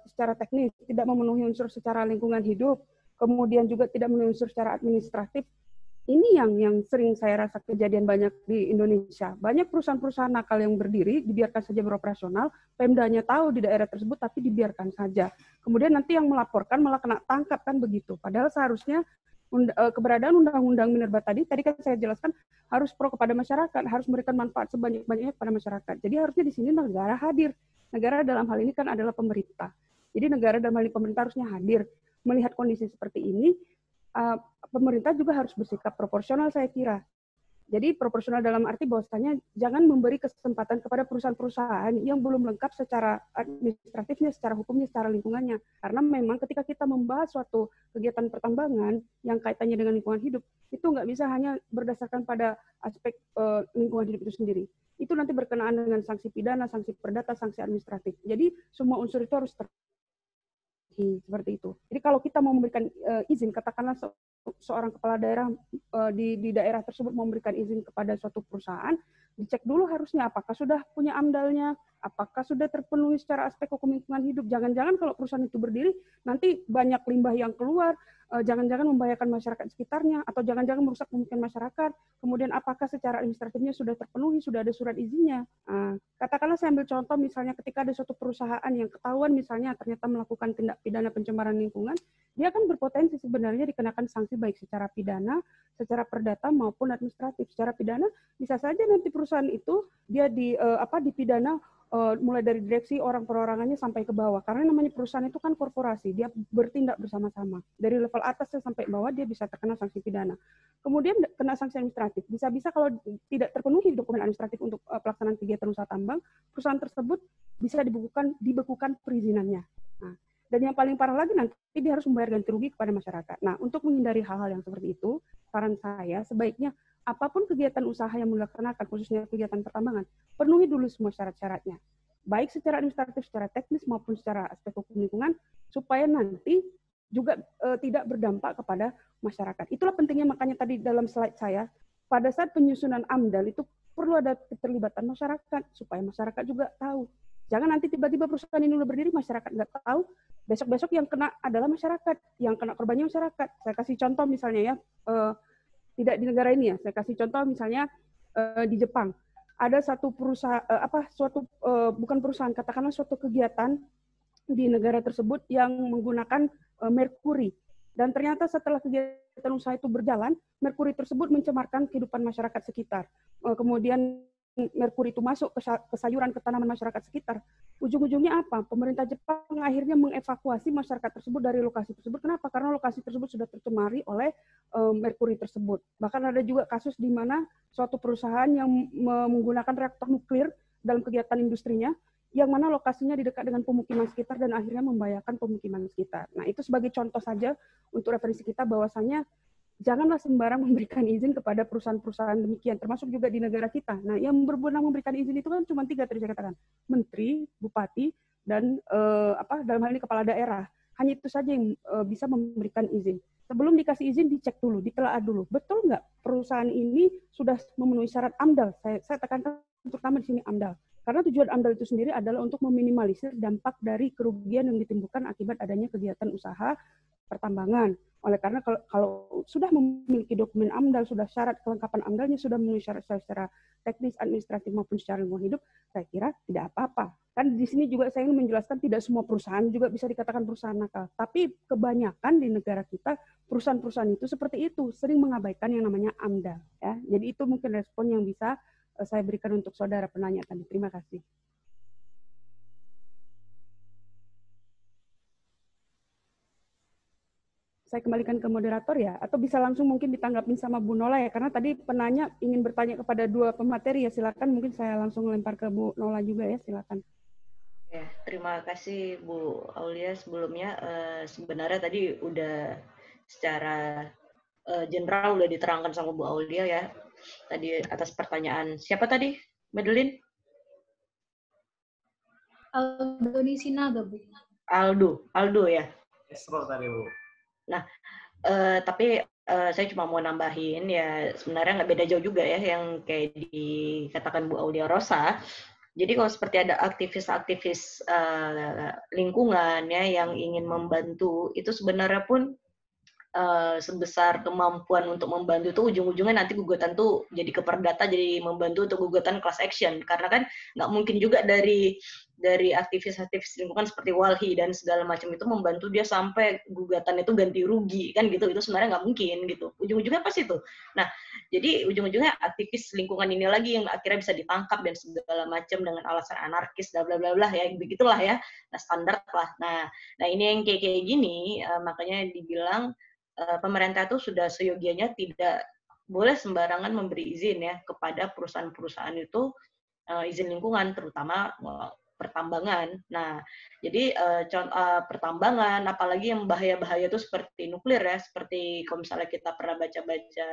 secara teknis, tidak memenuhi unsur secara lingkungan hidup, kemudian juga tidak memenuhi unsur secara administratif. Ini yang sering saya rasa kejadian banyak di Indonesia. Banyak perusahaan-perusahaan nakal yang berdiri, dibiarkan saja beroperasional, Pemdanya tahu di daerah tersebut, tapi dibiarkan saja. Kemudian nanti yang melaporkan malah kena tangkap, kan begitu. Padahal seharusnya keberadaan undang-undang Minerba tadi kan saya jelaskan harus pro kepada masyarakat, harus memberikan manfaat sebanyak-banyaknya kepada masyarakat. Jadi harusnya di sini negara hadir. Negara dalam hal ini kan adalah pemerintah. Jadi negara dalam hal ini pemerintah harusnya hadir. Melihat kondisi seperti ini, pemerintah juga harus bersikap proporsional saya kira. Jadi proporsional dalam arti bahwasanya jangan memberi kesempatan kepada perusahaan-perusahaan yang belum lengkap secara administratifnya, secara hukumnya, secara lingkungannya. Karena memang ketika kita membahas suatu kegiatan pertambangan yang kaitannya dengan lingkungan hidup, itu nggak bisa hanya berdasarkan pada aspek lingkungan hidup itu sendiri. Itu nanti berkenaan dengan sanksi pidana, sanksi perdata, sanksi administratif. Jadi semua unsur itu harus seperti itu. Jadi kalau kita mau memberikan izin, katakanlah seorang kepala daerah di daerah tersebut mau memberikan izin kepada suatu perusahaan, dicek dulu harusnya apakah sudah punya amdalnya, apakah sudah terpenuhi secara aspek hukum lingkungan hidup. Jangan-jangan kalau perusahaan itu berdiri, nanti banyak limbah yang keluar, jangan-jangan membahayakan masyarakat sekitarnya, atau jangan-jangan merusak pemukiman masyarakat. Kemudian apakah secara administratifnya sudah terpenuhi, sudah ada surat izinnya. Katakanlah saya ambil contoh misalnya ketika ada suatu perusahaan yang ketahuan misalnya ternyata melakukan tindak pidana pencemaran lingkungan, dia kan berpotensi sebenarnya dikenakan sanksi baik secara pidana, secara perdata maupun administratif. Secara pidana bisa saja nanti perusahaan itu dia dipidana mulai dari direksi, orang perorangannya sampai ke bawah. Karena namanya perusahaan itu kan korporasi, dia bertindak bersama-sama. Dari level atas sampai bawah dia bisa terkena sanksi pidana. Kemudian kena sanksi administratif. Bisa-bisa kalau tidak terpenuhi dokumen administratif untuk pelaksanaan kegiatan usaha tambang, perusahaan tersebut bisa dibekukan perizinannya. Nah, dan yang paling parah lagi nanti dia harus membayar ganti rugi kepada masyarakat. Nah, untuk menghindari hal-hal yang seperti itu, saran saya sebaiknya apapun kegiatan usaha yang dilaksanakan, khususnya kegiatan pertambangan, penuhi dulu semua syarat-syaratnya. Baik secara administratif, secara teknis, maupun secara aspek hukum lingkungan, supaya nanti juga tidak berdampak kepada masyarakat. Itulah pentingnya makanya tadi dalam slide saya, pada saat penyusunan AMDAL itu perlu ada keterlibatan masyarakat, supaya masyarakat juga tahu. Jangan nanti tiba-tiba perusahaan ini udah berdiri, masyarakat nggak tahu, besok-besok yang kena adalah masyarakat, yang kena korbannya masyarakat. Saya kasih contoh misalnya ya, tidak di negara ini ya, saya kasih contoh misalnya di Jepang. Ada satu perusahaan, bukan perusahaan, katakanlah suatu kegiatan di negara tersebut yang menggunakan merkuri. Dan ternyata setelah kegiatan usaha itu berjalan, merkuri tersebut mencemarkan kehidupan masyarakat sekitar. Kemudian merkuri itu masuk ke sayuran, ke tanaman masyarakat sekitar. Ujung-ujungnya apa? Pemerintah Jepang akhirnya mengevakuasi masyarakat tersebut dari lokasi tersebut. Kenapa? Karena lokasi tersebut sudah tercemari oleh merkuri tersebut. Bahkan ada juga kasus di mana suatu perusahaan yang menggunakan reaktor nuklir dalam kegiatan industrinya, yang mana lokasinya di dekat dengan pemukiman sekitar dan akhirnya membahayakan pemukiman sekitar. Nah, itu sebagai contoh saja untuk referensi kita bahwasanya janganlah sembarang memberikan izin kepada perusahaan-perusahaan demikian, termasuk juga di negara kita. Nah, yang berwenang memberikan izin itu kan cuma 3 tadi saya katakan, menteri, bupati, dan dalam hal ini kepala daerah. Hanya itu saja yang bisa memberikan izin. Sebelum dikasih izin, dicek dulu, ditelaah dulu. Betul nggak perusahaan ini sudah memenuhi syarat AMDAL? Saya tekankan terutama di sini AMDAL. Karena tujuan AMDAL itu sendiri adalah untuk meminimalisir dampak dari kerugian yang ditimbulkan akibat adanya kegiatan usaha pertambangan. Oleh karena kalau sudah memiliki dokumen AMDAL, sudah syarat kelengkapan AMDAL-nya sudah memenuhi syarat secara teknis, administratif maupun secara lingkungan hidup, saya kira tidak apa-apa. Kan di sini juga saya ingin menjelaskan tidak semua perusahaan juga bisa dikatakan perusahaan nakal. Tapi kebanyakan di negara kita perusahaan-perusahaan itu seperti itu, sering mengabaikan yang namanya AMDAL. Ya. Jadi itu mungkin respon yang bisa saya berikan untuk saudara penanya tadi. Terima kasih. Saya kembalikan ke moderator ya, atau bisa langsung mungkin ditanggapin sama Bu Nola ya, karena tadi penanya ingin bertanya kepada 2 pemateri ya, silakan mungkin saya langsung lempar ke Bu Nola juga ya, silakan. Ya, terima kasih Bu Aulia sebelumnya. Sebenarnya tadi udah secara general udah diterangkan sama Bu Aulia ya, tadi atas pertanyaan siapa tadi, Madeline? Aldo Nisinaga, Bu. Aldo ya. Esro tadi Bu. Nah, tapi saya cuma mau nambahin ya, sebenarnya nggak beda jauh juga ya yang kayak dikatakan Bu Aulia Rosa. Jadi kalau seperti ada aktivis-aktivis lingkungan ya yang ingin membantu, itu sebenarnya pun sebesar kemampuan untuk membantu itu ujung-ujungnya nanti gugatan tuh jadi ke perdata, jadi membantu untuk gugatan class action, karena kan nggak mungkin juga dari dari aktivis-aktivis lingkungan seperti Walhi dan segala macam itu membantu dia sampai gugatan itu ganti rugi kan gitu. Itu sebenarnya nggak mungkin gitu. Ujung-ujungnya pasti itu. Nah, jadi ujung-ujungnya aktivis lingkungan ini lagi yang akhirnya bisa ditangkap dan segala macam dengan alasan anarkis bla bla bla bla ya, begitulah ya. Nah, standar lah. Nah ini yang kayak gini makanya dibilang pemerintah itu sudah seyogianya tidak boleh sembarangan memberi izin ya kepada perusahaan-perusahaan itu izin lingkungan, terutama pertambangan. Nah, jadi pertambangan, apalagi yang bahaya-bahaya itu seperti nuklir ya, seperti kalau misalnya kita pernah baca-baca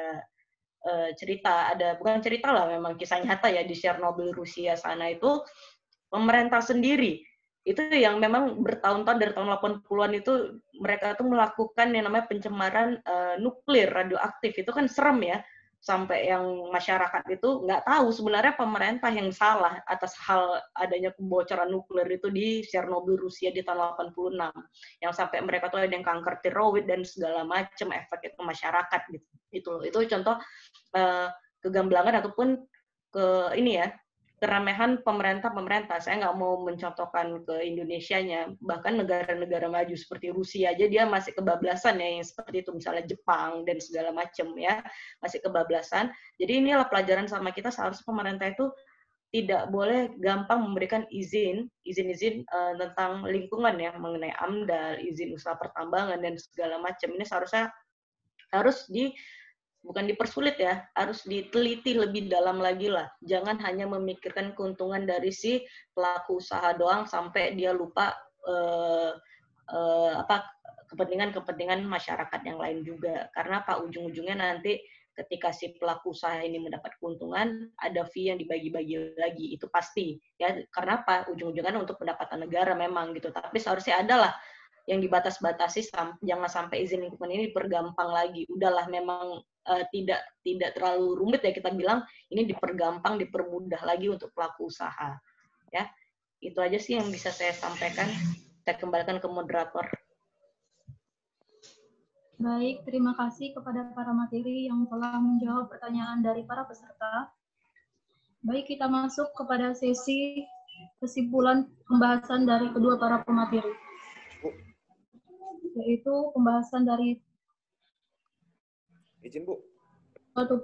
cerita, bukan cerita lah, memang kisah nyata ya, di Chernobyl Rusia sana itu pemerintah sendiri itu yang memang bertahun-tahun dari tahun 80-an itu mereka tuh melakukan yang namanya pencemaran nuklir radioaktif. Itu kan serem ya, sampai yang masyarakat itu nggak tahu sebenarnya pemerintah yang salah atas hal adanya kebocoran nuklir itu di Chernobyl Rusia di tahun 86, yang sampai mereka tuh ada yang kanker tiroid dan segala macam efek itu masyarakat gitu. Itu contoh kegamblangan ataupun keremehan pemerintah. Saya nggak mau mencontohkan ke Indonesianya, bahkan negara-negara maju seperti Rusia aja dia masih kebablasan ya, yang seperti itu, misalnya Jepang dan segala macam ya, masih kebablasan. Jadi inilah pelajaran sama kita, seharusnya pemerintah itu tidak boleh gampang memberikan izin tentang lingkungan ya, mengenai AMDAL, izin usaha pertambangan dan segala macam. Ini seharusnya bukan dipersulit ya, harus diteliti lebih dalam lagi lah. Jangan hanya memikirkan keuntungan dari si pelaku usaha doang sampai dia lupa kepentingan masyarakat yang lain juga. Karena ujung-ujungnya nanti ketika si pelaku usaha ini mendapat keuntungan, ada fee yang dibagi-bagi lagi, itu pasti ya. Karena ujung-ujungnya untuk pendapatan negara memang gitu. Tapi seharusnya adalah yang dibatas-batasi, jangan sampai izin lingkungan ini dipergampang lagi. Udahlah, memang tidak terlalu rumit ya, kita bilang ini dipergampang, dipermudah lagi untuk pelaku usaha. Ya, itu aja sih yang bisa saya sampaikan. Saya kembalikan ke moderator. Baik, terima kasih kepada para materi yang telah menjawab pertanyaan dari para peserta. Baik, kita masuk kepada sesi kesimpulan pembahasan dari kedua para pemateri, yaitu pembahasan dari izin Bu. Halo.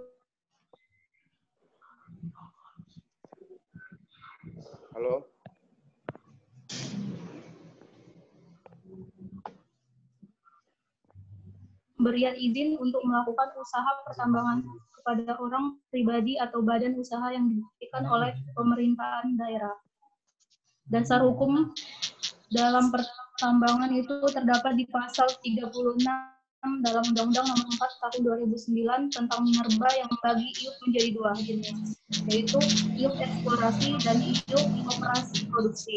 Pemberian izin untuk melakukan usaha pertambangan kepada orang pribadi atau badan usaha yang dibuktikan oleh pemerintahan daerah. Dasar hukum dalam pertambangan itu terdapat di pasal 36 dalam Undang-Undang Nomor 4 Tahun 2009 tentang minerba yang membagi IUP menjadi dua jenis, yaitu IUP eksplorasi dan IUP operasi produksi.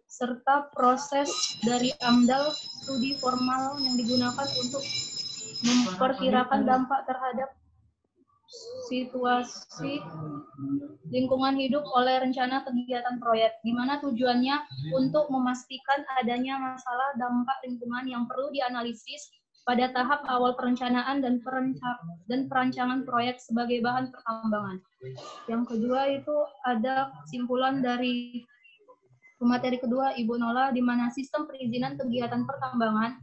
Serta proses dari AMDAL, studi formal yang digunakan untuk memperkirakan dampak terhadap situasi lingkungan hidup oleh rencana kegiatan proyek, di mana tujuannya untuk memastikan adanya masalah dampak lingkungan yang perlu dianalisis pada tahap awal perencanaan dan perancangan proyek sebagai bahan pertambangan. Yang kedua itu ada kesimpulan dari pemateri kedua Ibu Nola, di mana sistem perizinan kegiatan pertambangan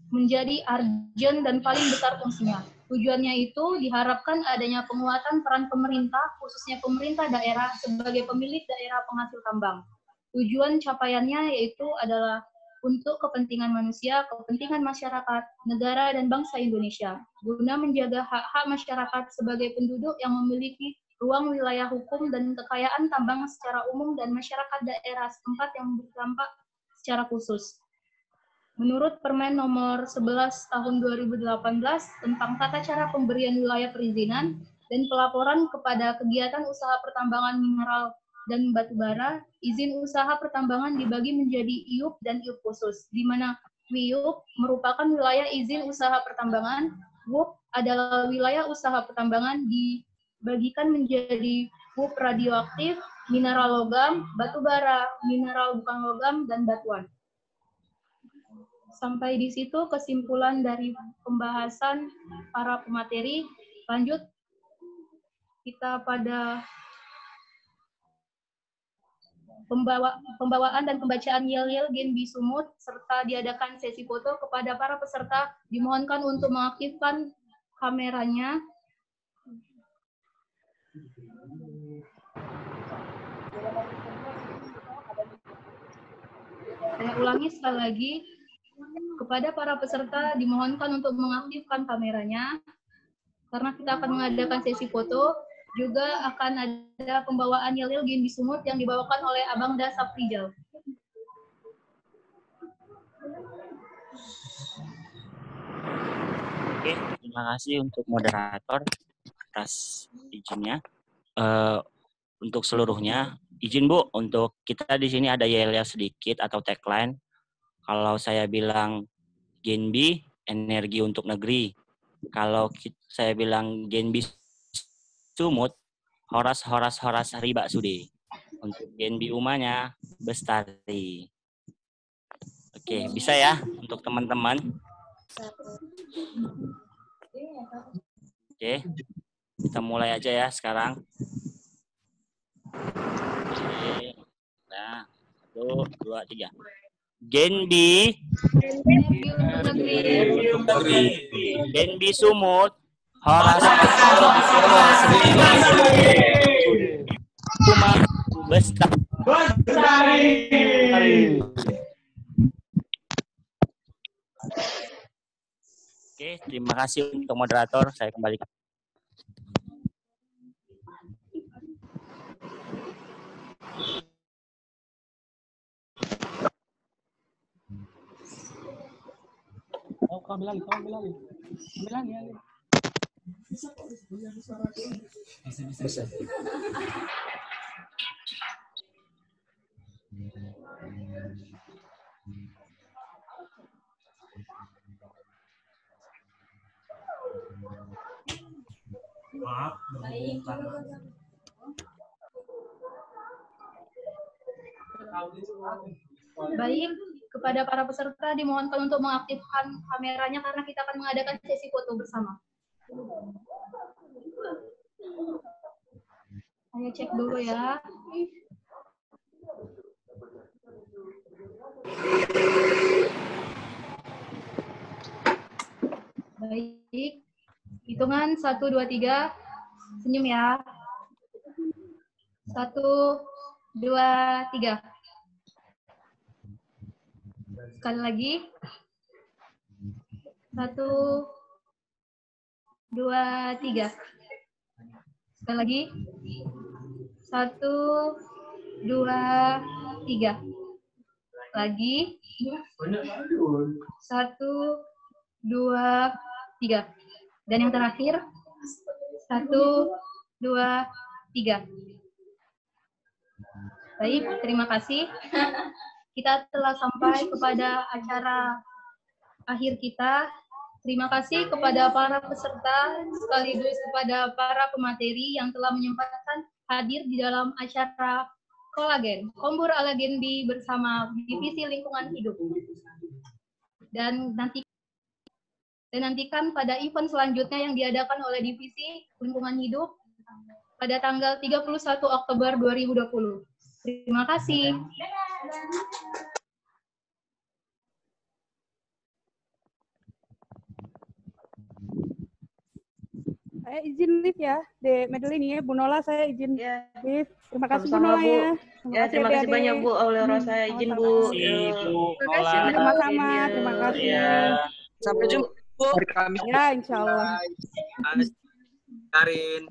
menjadi urgent dan paling besar fungsinya. Tujuannya itu diharapkan adanya penguatan peran pemerintah, khususnya pemerintah daerah sebagai pemilik daerah penghasil tambang. Tujuan capaiannya yaitu adalah untuk kepentingan manusia, kepentingan masyarakat, negara, dan bangsa Indonesia, guna menjaga hak-hak masyarakat sebagai penduduk yang memiliki ruang wilayah hukum dan kekayaan tambang secara umum dan masyarakat daerah setempat yang berdampak secara khusus. Menurut Permen Nomor 11 Tahun 2018 tentang tata cara pemberian wilayah perizinan dan pelaporan kepada kegiatan usaha pertambangan mineral dan batubara, izin usaha pertambangan dibagi menjadi IUP dan IUP khusus, di mana WIUP merupakan wilayah izin usaha pertambangan, WUP adalah wilayah usaha pertambangan dibagikan menjadi WUP radioaktif, mineral logam, batubara, mineral bukan logam, dan batuan. Sampai di situ kesimpulan dari pembahasan para pemateri. Lanjut, kita pada pembawaan dan pembacaan yel-yel Genbi Sumut serta diadakan sesi foto. Kepada para peserta dimohonkan untuk mengaktifkan kameranya. Saya ulangi sekali lagi, kepada para peserta dimohonkan untuk mengaktifkan kameranya karena kita akan mengadakan sesi foto. Juga akan ada pembawaan yel-yel Genbi Sumut yang dibawakan oleh Abang Da Saprijal. Oke, terima kasih untuk moderator atas izinnya. Untuk seluruhnya, izin Bu, untuk kita di sini ada yel-yel sedikit atau tagline. Kalau saya bilang Genbi, energi untuk negeri. Kalau saya bilang Genbi Sumut, horas riba sude. Untuk Genbi umanya, bestari. Oke, bisa ya untuk teman-teman. Oke, kita mulai aja ya sekarang. Oke. Nah, 1, 2, 3. Genbi Genbi Sumut, horas umat bestari. Oke, terima kasih untuk moderator. Saya kembalikan. Ambil alih. Bisa. Baik, kepada para peserta dimohonkan untuk mengaktifkan kameranya karena kita akan mengadakan sesi foto bersama. Saya cek dulu ya. Baik, hitungan 1, 2, 3, senyum ya. 1, 2, 3. Sekali lagi. 1, 2, 3. Sekali lagi. 1, 2, 3. Lagi. 1, 2, 3. Dan yang terakhir. 1, 2, 3. Baik, terima kasih. Kita telah sampai kepada acara akhir kita. Terima kasih kepada para peserta sekaligus kepada para pemateri yang telah menyempatkan hadir di dalam acara Kolagen, Kombur ala Genbi bersama Divisi Lingkungan Hidup. Dan nantikan pada event selanjutnya yang diadakan oleh Divisi Lingkungan Hidup pada tanggal 31 Oktober 2020. Terima kasih. Saya izin live ya, De Madeline ya, Bu Nola saya izin live. Terima kasih Bu Sama-sama, Nola Bu. ya. Terima kasih banyak Bu Aulera, saya izin Bu. Terima kasih sama-sama, terima kasih. Sampai jumpa Bu. Ya, insya Allah. Karin.